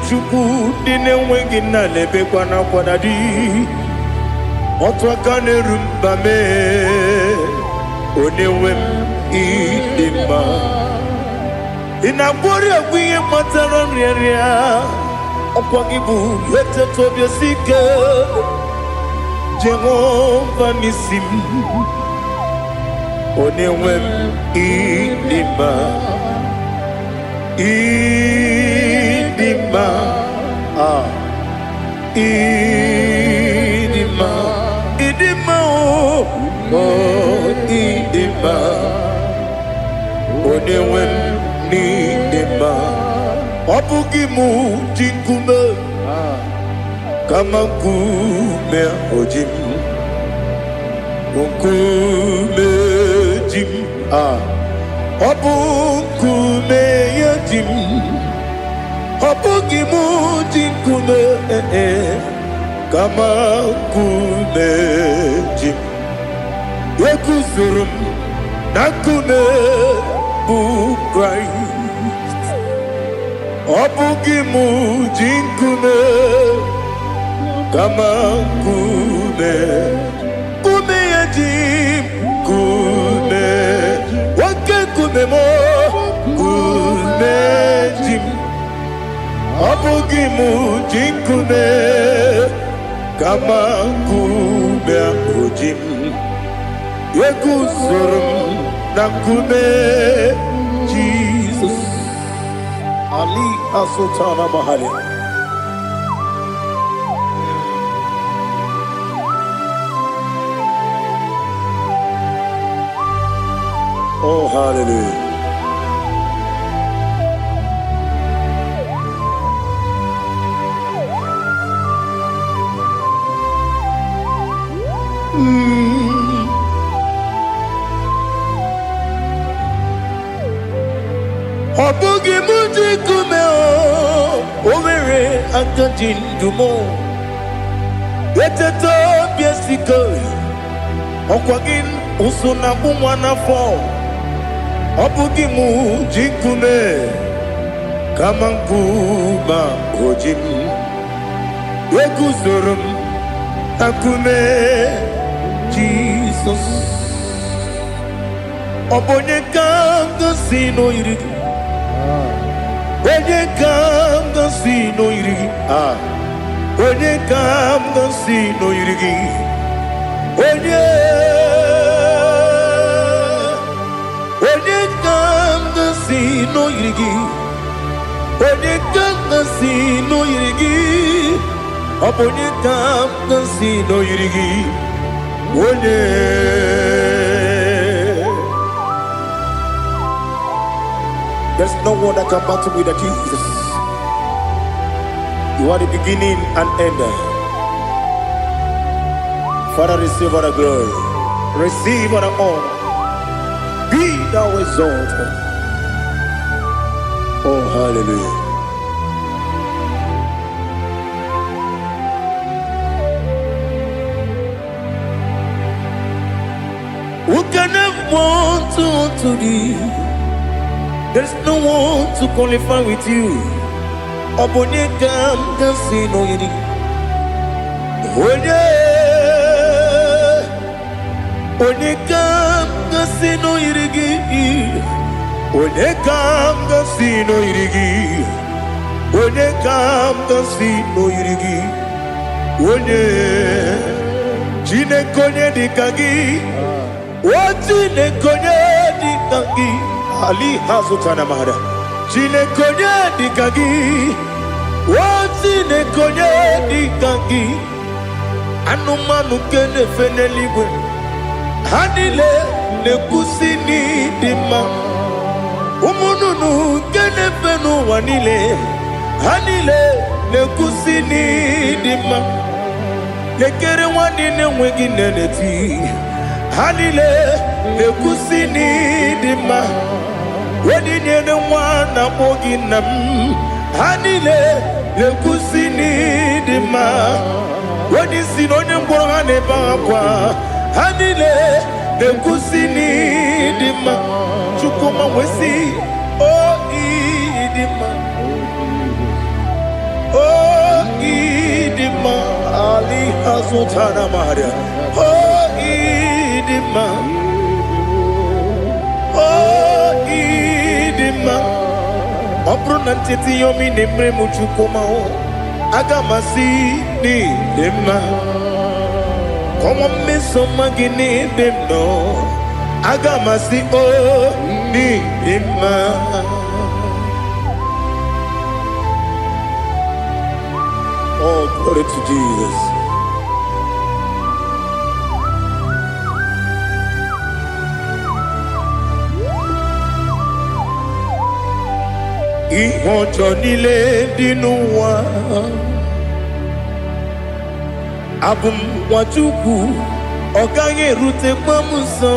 chuku ndine wengine lebe kwa na kwadadi. Otwakane rumba me onyewe ịdị mma. Inagbori agwiye matara nriaria ọkwa gị bụ etetu obi osike Jehova n'isi m onyewe ịdị mma. Ịdị mma ịdị mma ịdị mma ịdị mma onyewe m n'ịdị mma. Ọ bụghị mụ ji nkume kama nkume oji m nkume ji m ọ bụ nkume ya ji m. Ọ bụghị mụ ji nkume kama nkume ji m. Ekuzuru m na nkume bụ Kraịst. Ọ bụghị mụ ji nkume kama nkume ya ji m. Nkume nwoke nkume m nkume ji m. Ọ bụghị mụ ji nkume kama nkume ahụ ji m. Eguzoro m na nkume Jesus. Ali Asultana Mahali. Oh, hallelujah. Ọ bụghị mụ ji nkume o nwere aka ji ndụ m eteta obi esiko ọkwa gị ụsụ na mụ nwa n'afọ. Ọ bụghị mụ ji nkume kama nkume oji m. Eguzoro m na nkume Jesus. Ọ bụ onye ka m gosi n'oyiri gị. Onye ka m gosi n'oyiri gị. Onye ka m gosi n'oyiri gị. Onye ka m gosi n'oyiri gị. Onye ka m gosi n'oyiri gị. Ọ bụ onye ka m gosi n'oyiri gị. Onye there's no one that can battle with Jesus. You are the beginning and end. Father, receive all the glory. Receive all the honor. Be thou exalted. Oh, hallelujah. Who can have one to thee? There's no one to qualify with you. Obonye kam kasi no yidi. Onye kam kasi no yidi. Onye kam kasi no yidi. Onye kam kasi no yidi. Onye Chineke onye dịka gị, o Chineke onye dịka gị, Ali hazụtara mara. Chineke onye dịka gị, o Chineke onye dịka gị, anụmanụ nke na-efe n'eluigwe ha niile na-ekwusi n'ịdị mma. Ụmụ nnụnụ nke na-efe n'ụwa niile ha niile na-ekwusi n'ịdị mma. Lekere nwanne na-enweghị nne n'eti ha niile na-ekwusi n'ịdị mma. Odinyere nwa na-akpọ gị nna m ha niile na-ekwusi n'ịdị mma. Onye na onye mkpọrọ ha na-ebe akwa ha niile na-ekwusi n'ịdị mma. Chukwuma nwesi o ịdị mma, o ịdị mma. Ali hazụtara Maria, o ịdị mma, o ịdị mma. Ọ bụrụ na ntete yomi na-emere m Chukwuma, aga m asị n'ịdị mma. Kọwa mmeso mma gị n'ebe m nọ, aga m asị o n'ịdị mma. Oh, glory to Jesus. Ihe ọjọọ niile dị n'ụwa, abụ m nwa Chukwu, ọ gaghị erutekwa m nso.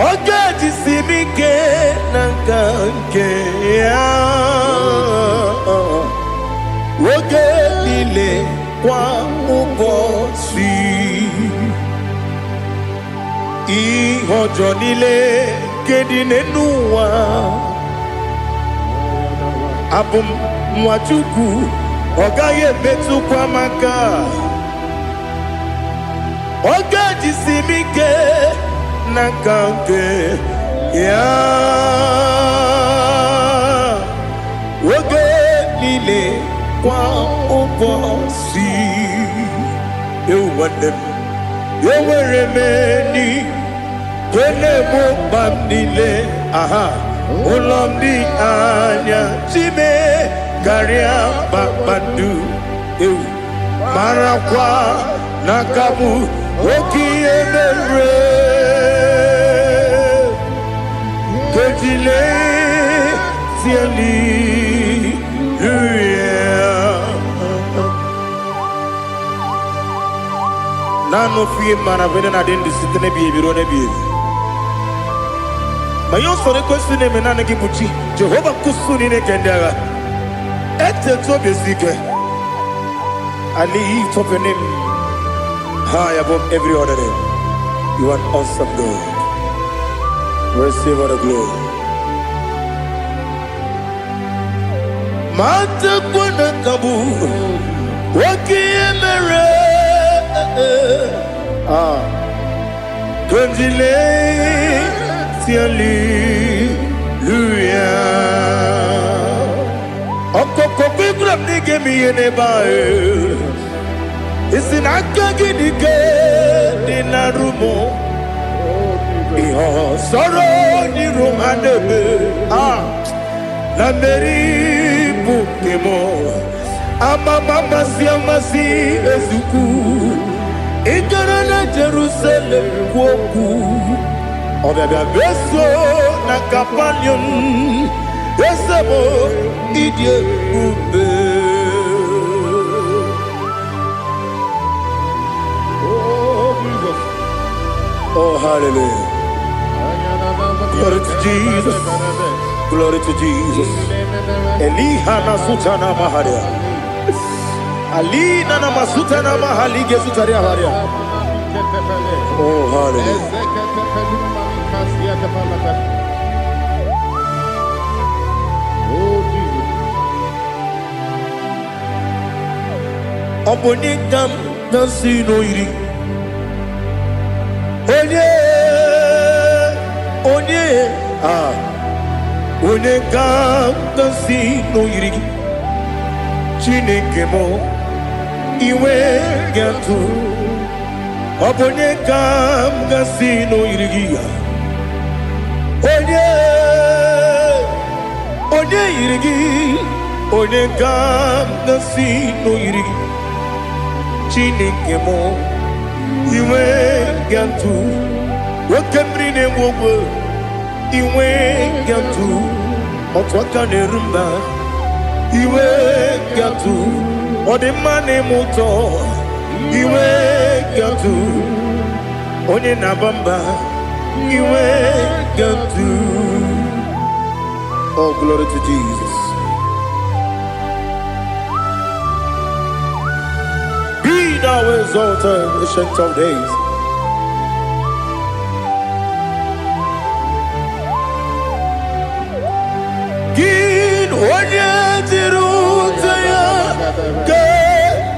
Ọ ga-ejisi m ike na nka nke ya oge niile kwa ụbọchị. Ihe ọjọọ niile nke dị n'ụwa, abụ m nwa Chukwu, ọ gaghị emetụkwa m aka. Ọ ga-ejisi m ike na nka nke ya oge niile kwa ụbọchị. Ewu nwanne m, enwere m enyi na-egbo mkpa m niile. Aha, ụlọ m dị anya chime karịa kpakpando. Ewu marakwa n'aka m oke ihe mere. Kejile tieli nano fie mana vene na dendi sitene biebiro ne biebi. Ma yo sore kwesi ne menane ki buchi Jehovah kusuni ne kendaga. Ete to besike. I lift up your name high above every other name. You are awesome God. Receive all the glory. Mata kuna kabu wakiemere Konjile tiali luya Okoko kikram nige miyene bae Isinaka gidike dinarumo Iho soro ni rumanebe Na meri bukemo Amama siamasi ezuku Igara na Jerusalem woku Obebe beso na kapanion Esebo idye ube Oh Jesus. Oh hallelujah. Glory to Jesus. Glory to Jesus. Elihana sutana maharia. Ali nana masutana mahali gesutaria haria. Oh hallelujah. Oh Jesus. Obonikam nasino iri. Onye ka kasi no yiri Chineke mo iwe gatu obonye kam gasino irigiya onye irigi onye kam gasino irigi Chineke mo iwe gatu wakemri ne wogo iwe gatu otwaka ne rumba iwe gatu odimane moto iwe gatu onye nabamba iwe gatu. Oh, glory to Jesus. Be thou exalted, ancient of days. Gin onye tirutaya ke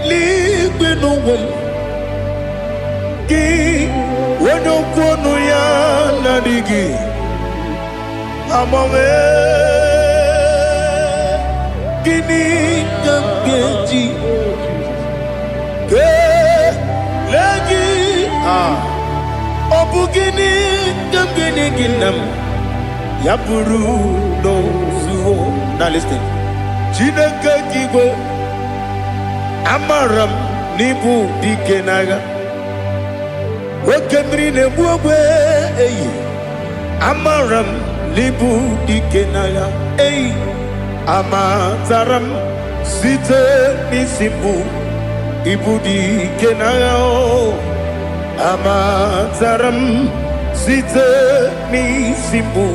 ligbinum. Gin onye kwonu ya nadigi. Amame gini kamgeji ke lagi obu gini kamgini ginam yapuru no zuho. Now listen. Chineke kigwe amaram nibu dikenaga wakemri ne buogwe eyi amaram nibu dikenaga eyi amataram site nisimbu ibu dikenaga o amataram site nisimbu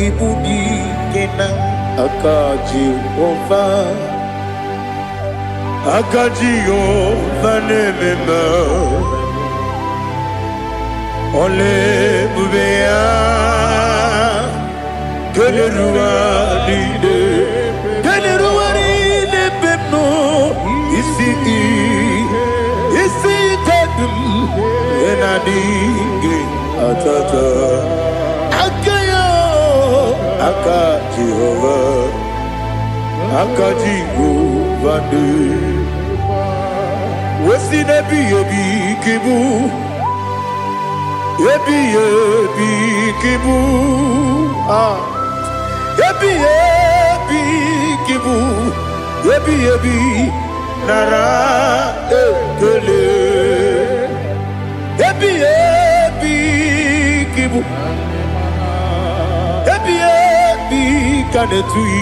ibu dikenaga akaji ova nemema ole bubea Keleruwa lide bepno isi kadum enadinge atata akayo aka Jehova de wesi nebi ebi kibu ebi kibu ebi kibu ebi nara ekele ebi kibu ebi kanetui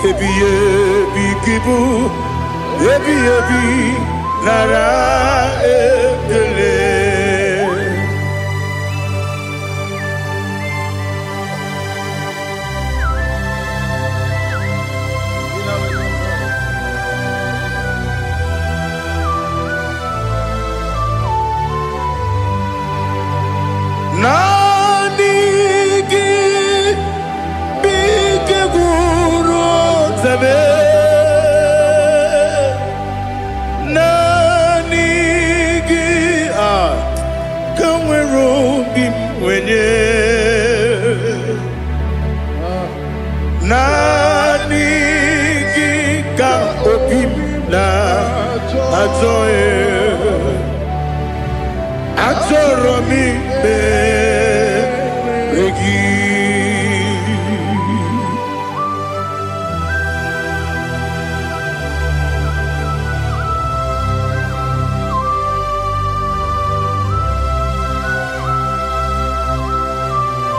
ebi kibu ebi nara ekele. Nanigi bige guru zabe nanigi kamwero bimwenye nanigi ka obim na ajoe Atoromi beregi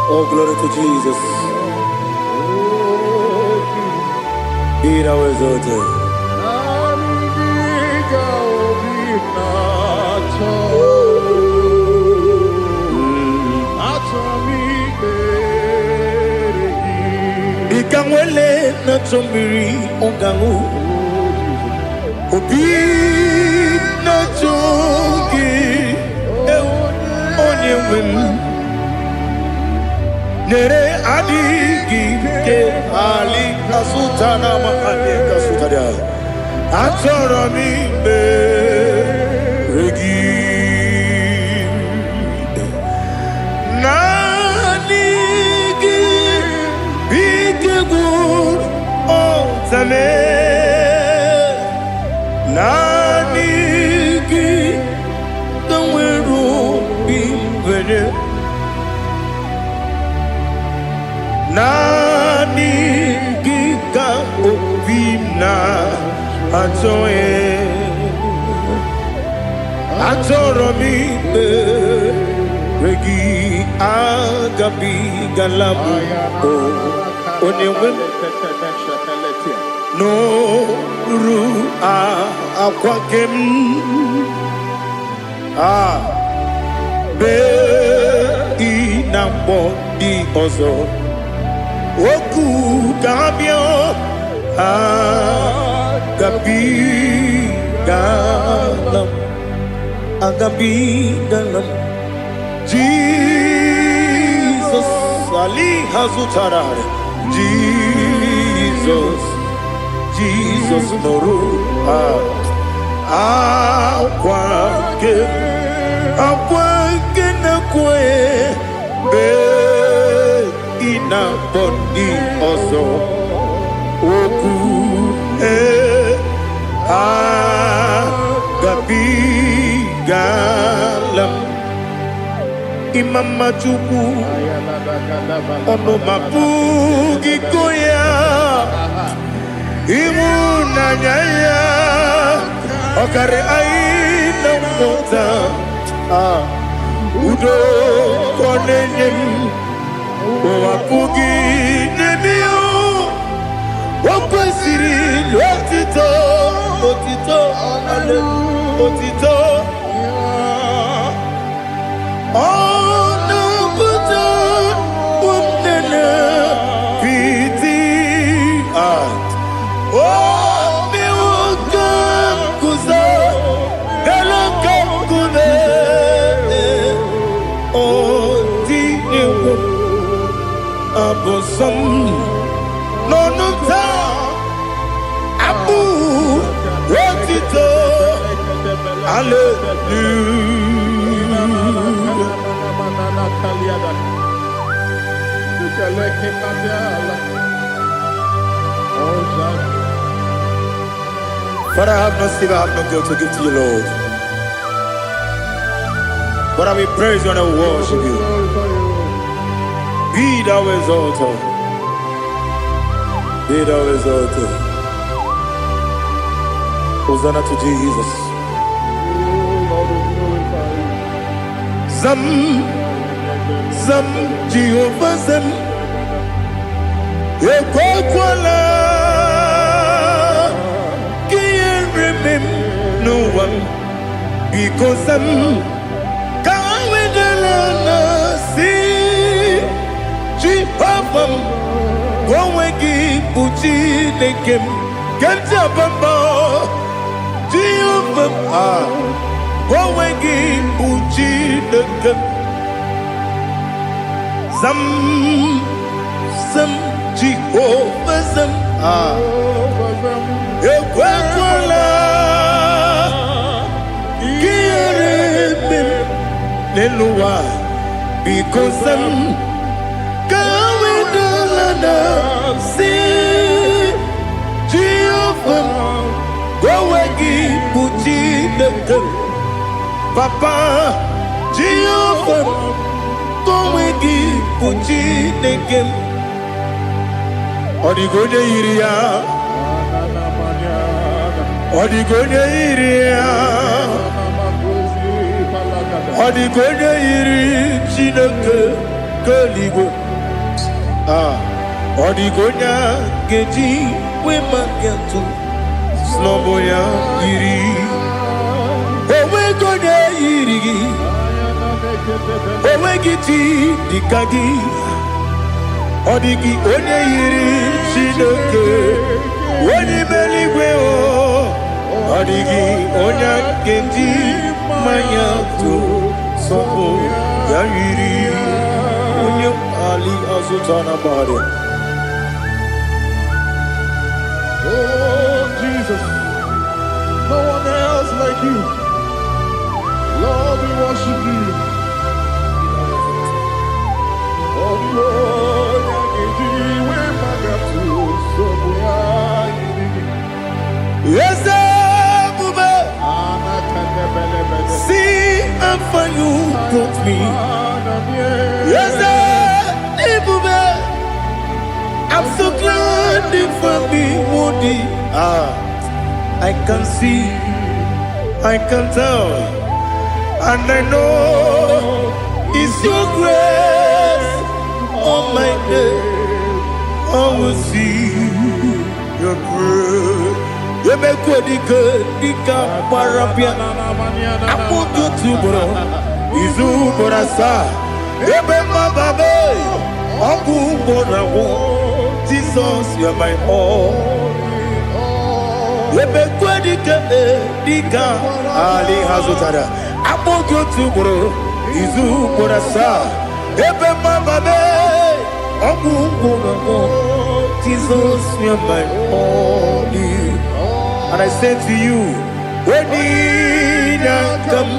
Oh, glory to Jesus. Be thou exalted. Ikangwele na chombiri ongangu Obi na chongi onye wem Nere adigi ke ali kasutana mahali kasutaria Atoro mi beregi Atoe Atoromi Regi Agabi Galabu Onewim No Ru Aquakem Be Inambo Di Ozo Oku Gabio Agabi Galam Agabi Galam Jesus Ali Hazutarare Jesus Noru Aquake Nakwe Be Ina Bondi Ozo Oku Agabi Galam Imam Majuku Ono Mapugi Koya Imuna Nyaya Okare Aina Mota Udo Konenyem Wapugi Nemio Wakwasiri Lotito Otito Ale Otito Abosam Nonuta Abu Rotito Father, I have no silver, I have no gold to give to you, Lord. But I will praise you and I will worship you. Be thou exalted. Be thou exalted. Hosanna to Jesus. Zam, Zam, Jehovah Zam. Ekwakwala. Can't remember no one. Because Zam. Can't wait the Jehovah, go wegi puchi nekem, kenta bamba. Jehovah, go wegi puchi nekem. Zam, Jehovah zam. Ekwakwala, kiyerebe, neluwa, because zam. See Jehovah, go wagi puchi nekem, Papa Jehovah, go wagi puchi nekem. Odigonya iria, Odigonya iria, Odigonya iri chineke keligo. Odigonya geji we magetu sloboya iri owe gonya iri owe giti dikagi odigi onye iri chineke woni meligwe o odigi onya geji manyatu sobo ya iri onye ali azutana bare. Oh, Jesus, no one else like you. Lord, we worship you. Oh, Lord, yes, Bube. See how far you brought me. Yes, Bube. I'm so glad you found me, Woody. I can see, I can tell, and I know it's your grace on my day. I will see your grace. You make good, dika parapia. Apo tu bro, izu borasa. Ebe mababe, abu borawo. Jesus, you are my all. Ebe good, dika ali hazutara. Apo tu bro, izu borasa. Ebe mababe, abu borawo. Jesus, you are my all. And I say to you, when you come,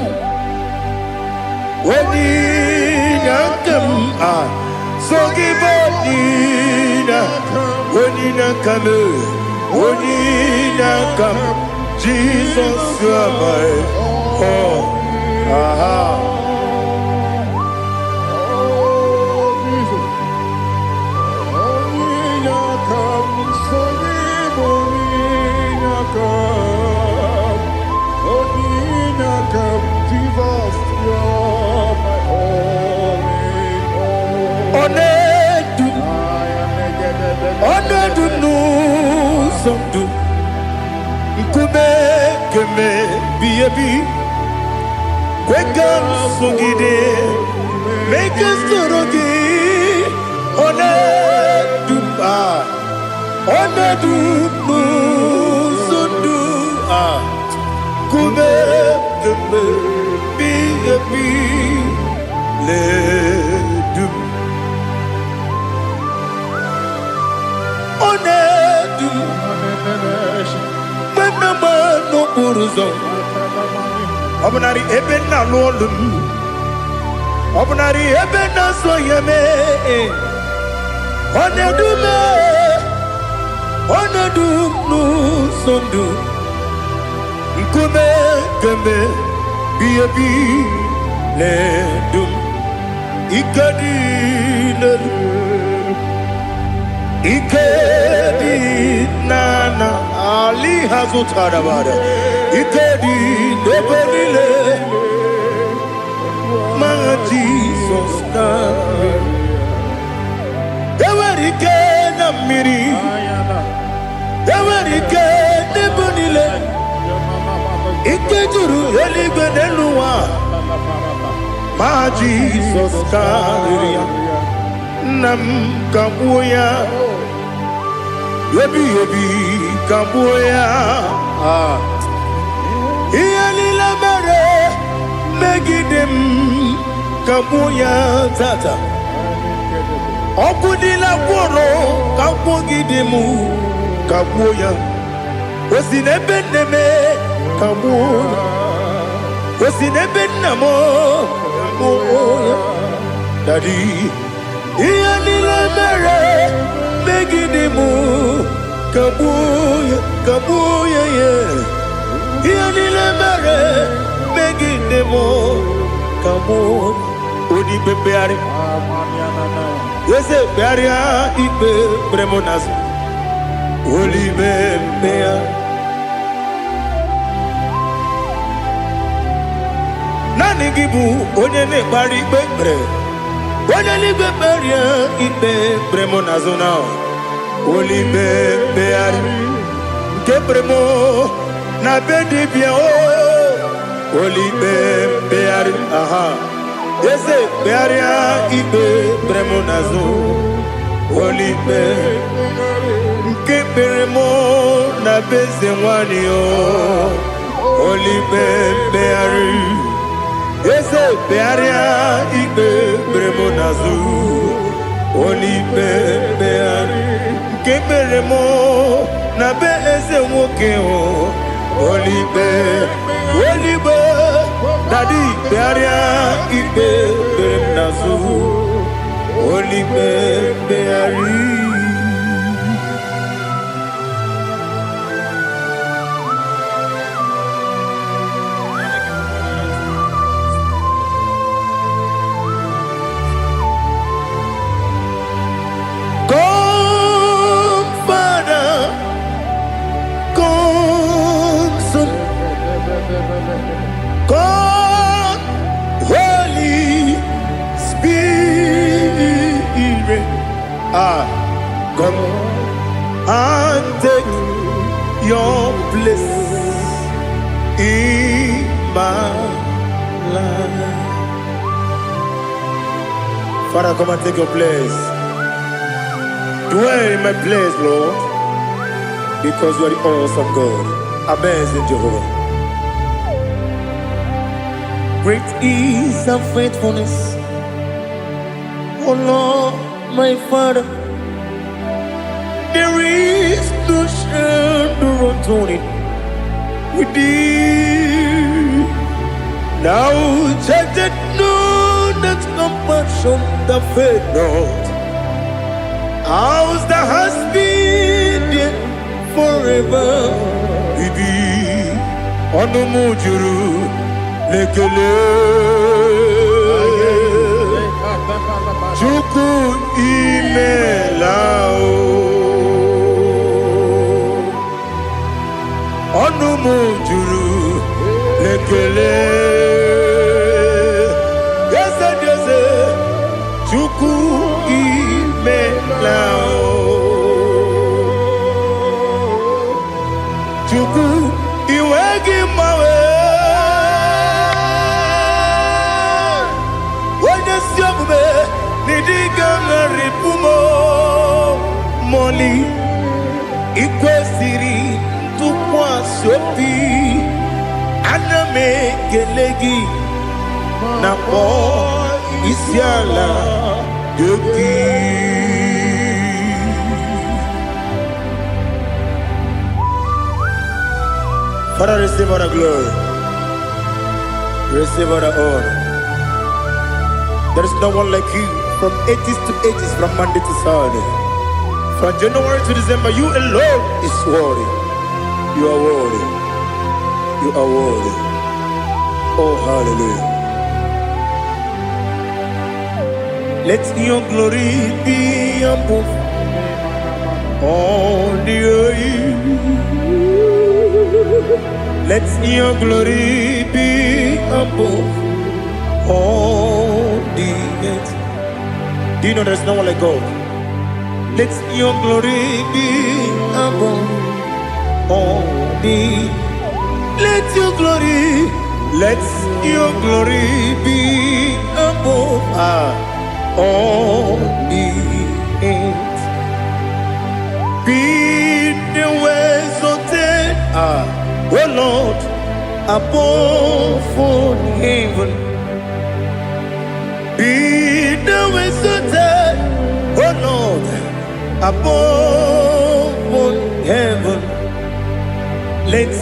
so give up, when you come, Jesus, you are my all. Make us Obnari ebena lolum, obnari ebena soyeme, onedu nu sondu, nkume keme biyebi ledum, ikedi nana ali hazutara bada. Ikedi nebelile, my Jesus name. Ewerike na miri, ewerike nebelile. Ikejuru eligwe neluwa, my Jesus name. Nam kabuya, yebi kabuya. Iyalila mere megidem kabuya tata. Okudila kworo kabugidemu kabuya. Osinebendeme kabuya. Osinebennamo kabuya. Daddy, iyalila mere megidemu kabuya yeah. Yanile mere megidemo kamo odi bebeari yese bearia ibe premonas oli bebea nani gibu onye ne bari bebre onye ni beberia ibe premonas na oli bebeari ke premo na bedi bien oh olibe beari aha ese bearia ibe premonazo olibe ke peremo na beze wani oh olibe beari ese bearia ibe premonazo olibe beari ke peremo na beze woke oh Olibe, Daddy, Bearia, Ibe, Bernazu, Olibe, Beari. Go, 'Cause take your place in my life. Father, come and take your place. Dwell in my place, Lord, because you are the awesome God. Amazing Jehovah. Great is thy faithfulness, oh Lord, my Father. There is no shadow of turning with thee. Now check that no, that compassion that faith not. Ours that has been there forever. Bibi, Onumujuru, Lekele, Chuku Imelao, Onumujuru, Lekele, yes, Chuku Imelao, Chuku Iwegi Mawe. Moli ikwesiri tukwasopi aname gelegi na po isiala yoki. Father, receive all the glory, receive all the honor. There is no one like you. From ages to ages, from Monday to Saturday, from January to December, you alone is worthy. You are worthy. You are worthy. Oh, hallelujah. Let your glory be above all the earth. Let your glory be above all the earth. Do you know there's no one like God? Let your glory be above all the. Let your glory be above all the earth. Be the ways of death, oh Lord, above all heaven. Be the ways of death, oh Lord, above all heaven. Let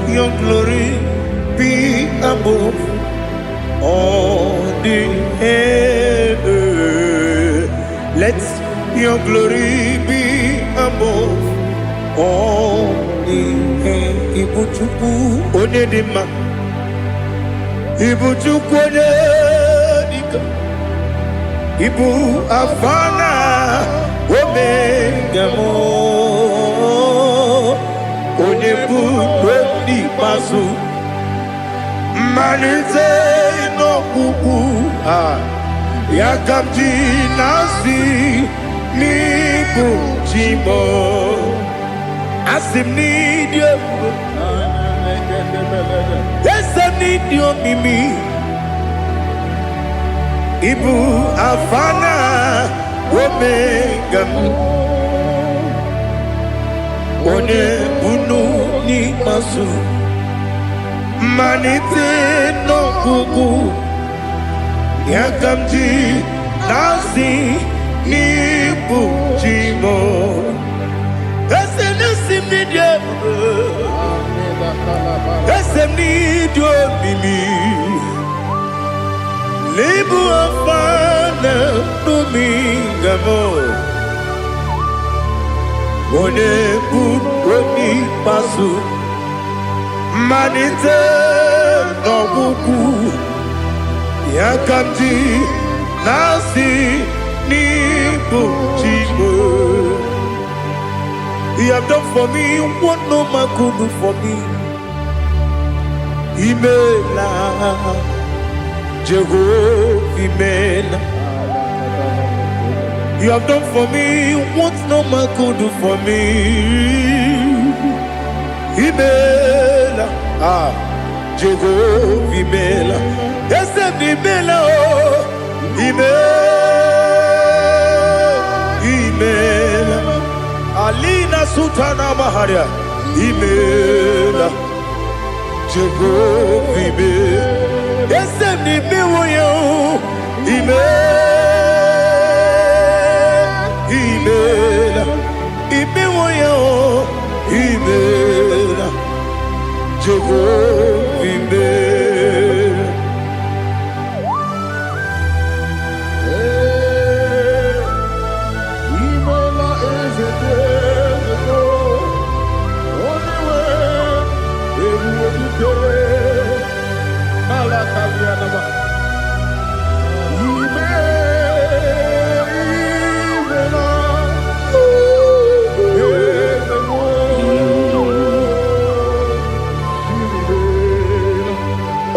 your glory be above all the earth. Let your glory be above all the earth. Ibuchuku onedima, Ibuchuku onedika, Ibu afana omega mo, onebu doni pasu, manite no kuku yakamji nasi nibu chimo asim nidio esem nidio mimi. Ibu afana omega one bunu ni masu manite no kuku yakamji nasi ni bujimo esem nasim nidio esem nidio mimi. Libu afana dominga mo, one buni pasu, manite no buku, yakamji nasi ni buchibo. You have done for me what no man could do for me. Imela. Jehovah, amen. You have done for me what no man could do for me. Imela, Jehovah Imela, Esem Imela, Imela, Alina Sutana Maharia, Imela, Jehovah Imela, Esem Imela, Imela, Imela, Jehovah Imela. Imela is a day, only way, every day, Malakalianaba.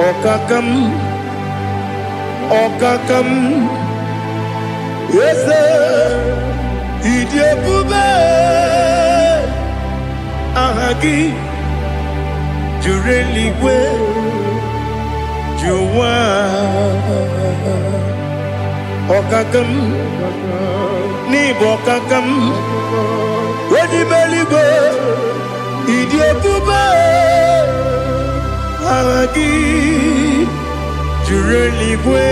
Okakam, Okakam, yes, Idiabube, Ahagi, Jureligwe, Juwa, Okakam, Nibokakam, Wadibeligwe, Idiabube. Ahagi, Jureligwe,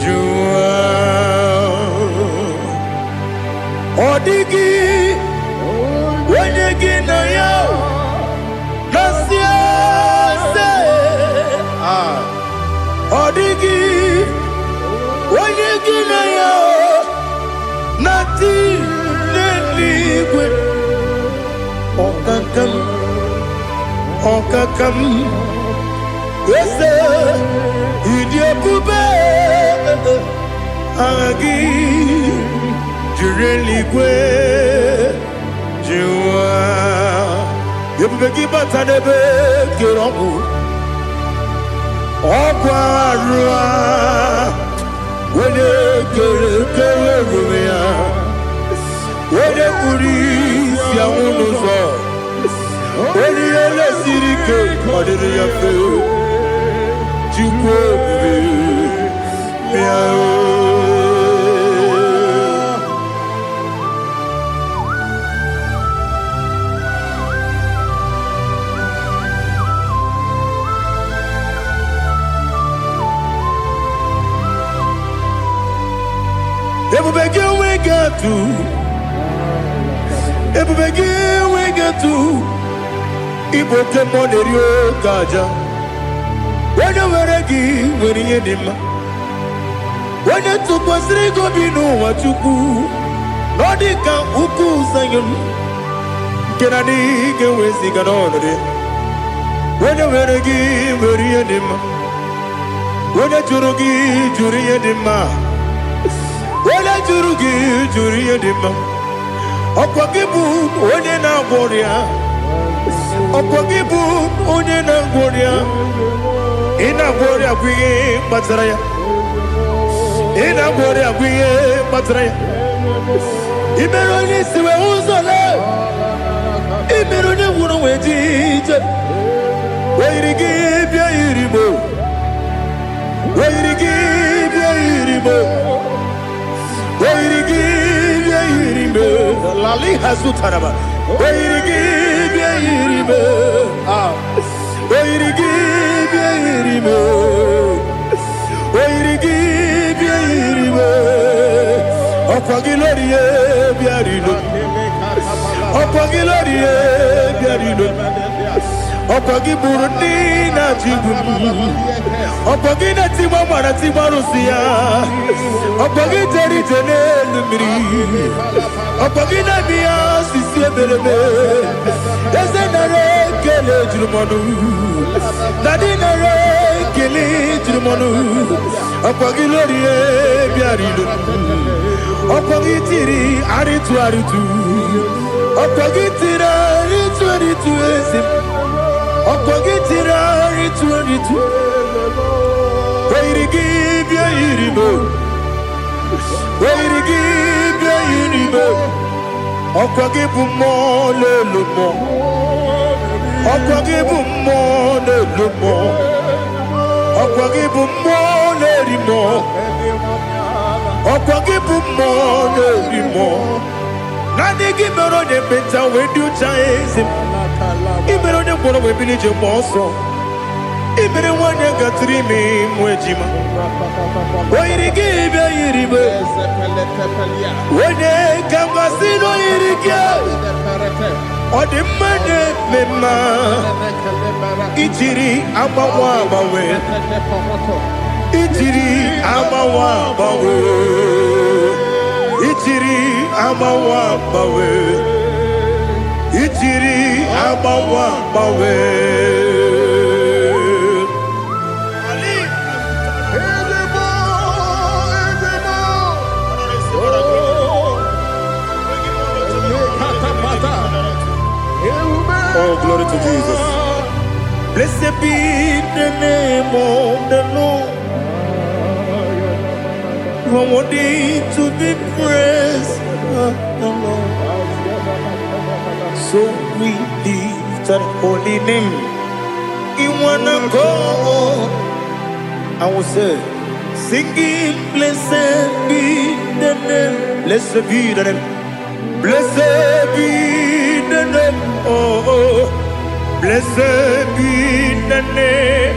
Jua, Odigi, Wanyegi na yo, Nasia se, Odigi, Wanyegi na yo, Nati Neligwe, Okakam. Okakam, yes, Idiabube, Agi, Jureligwe, Jua, Yabegi Batanebe, Kiroku, Okwarua, when you when you Uri, Yamuno. When you let Sirike, what did you feel? You begin we get to. If we begin we get to. Igbo temonerio kaja. When you were a gi, when you did ma. When you took was Rico Bino, what you do. Nodika Uku Sayon. Kennedy, get with Siganone. When you were a gi, when you did ma. When you Jurugi, Juria de ma. When you Jurugi, Juria de ma. Okwakibu, when you now warrior. Opogibu onye na ngworia ina ngworia kwiye matraya ina ngworia kwiye matraya imero ni siwe uzole imero ni wunu wejije weirigi bia irimo weirigi bia irimo weirigi bia irimo lali hasutaraba weirigi bia irimo weirigi bia irimo weirigi bia irimo okwagilorie bia rilo okwagilorie bia rilo okwagiburu na jibu okwagina timama na timarusia okwagiteri tenelu miri okwagina biya sisi ebelebe ezenare kele jirumonu nadinare kele jirumonu okwagilorie bia rilo okwagitiri aritu aritu okwagitiri aritu aritu esim Okogitira ritu Weirigi bia irimo Weirigi bia irimo Okogibu mo lelo mo Okwagibu mone lumo. Okwagibu mone limo. Okwagibu mone limo. Nani gimero de beta we do chaizim. Imero de kono we bilije moso. Imere wanya gatrimi mwejima. Oirigibe iribe. Wene kamasino irigia. Odimane mema. Ijiri amawa bawe. Ijiri amawa bawe. Ijiri amawa bawe. Ijiri amawa bawe. Oh, glory to Jesus. Blessed be the name of the Lord. You are worthy to be praised, the Lord. So we lift that holy name. You wanna go? I will say, singing, blessed be the name. Blessed be the name. Blessed be the name. Oh, blessed be the name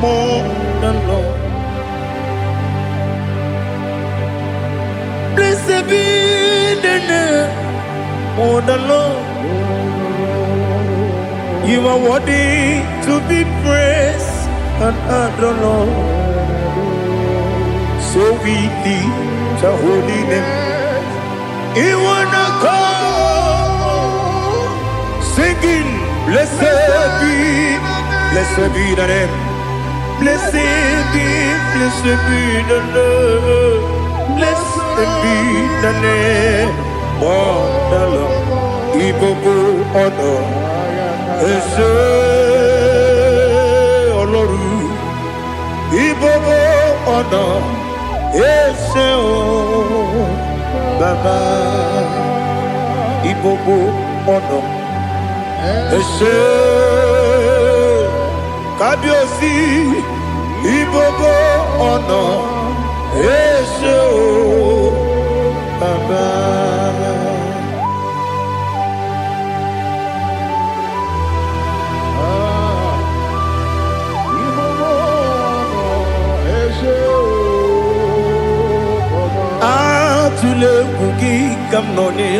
of the Lord. Blessed be the name of the Lord. You are worthy to be praised and adored, Lord. So we lift the holy name. You wanna call, singing, blessed be the name. Blessed be the Lord. Blessed be the name of the Lord. Igbo honor, Ese Oloru. Igbo honor, Ese Baba. Igbo honor, Ese Kabiosi. Igbo honor, Ese Baba. Atule kuki kamnone.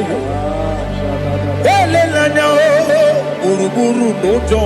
Ele lanya o uruburu nojo.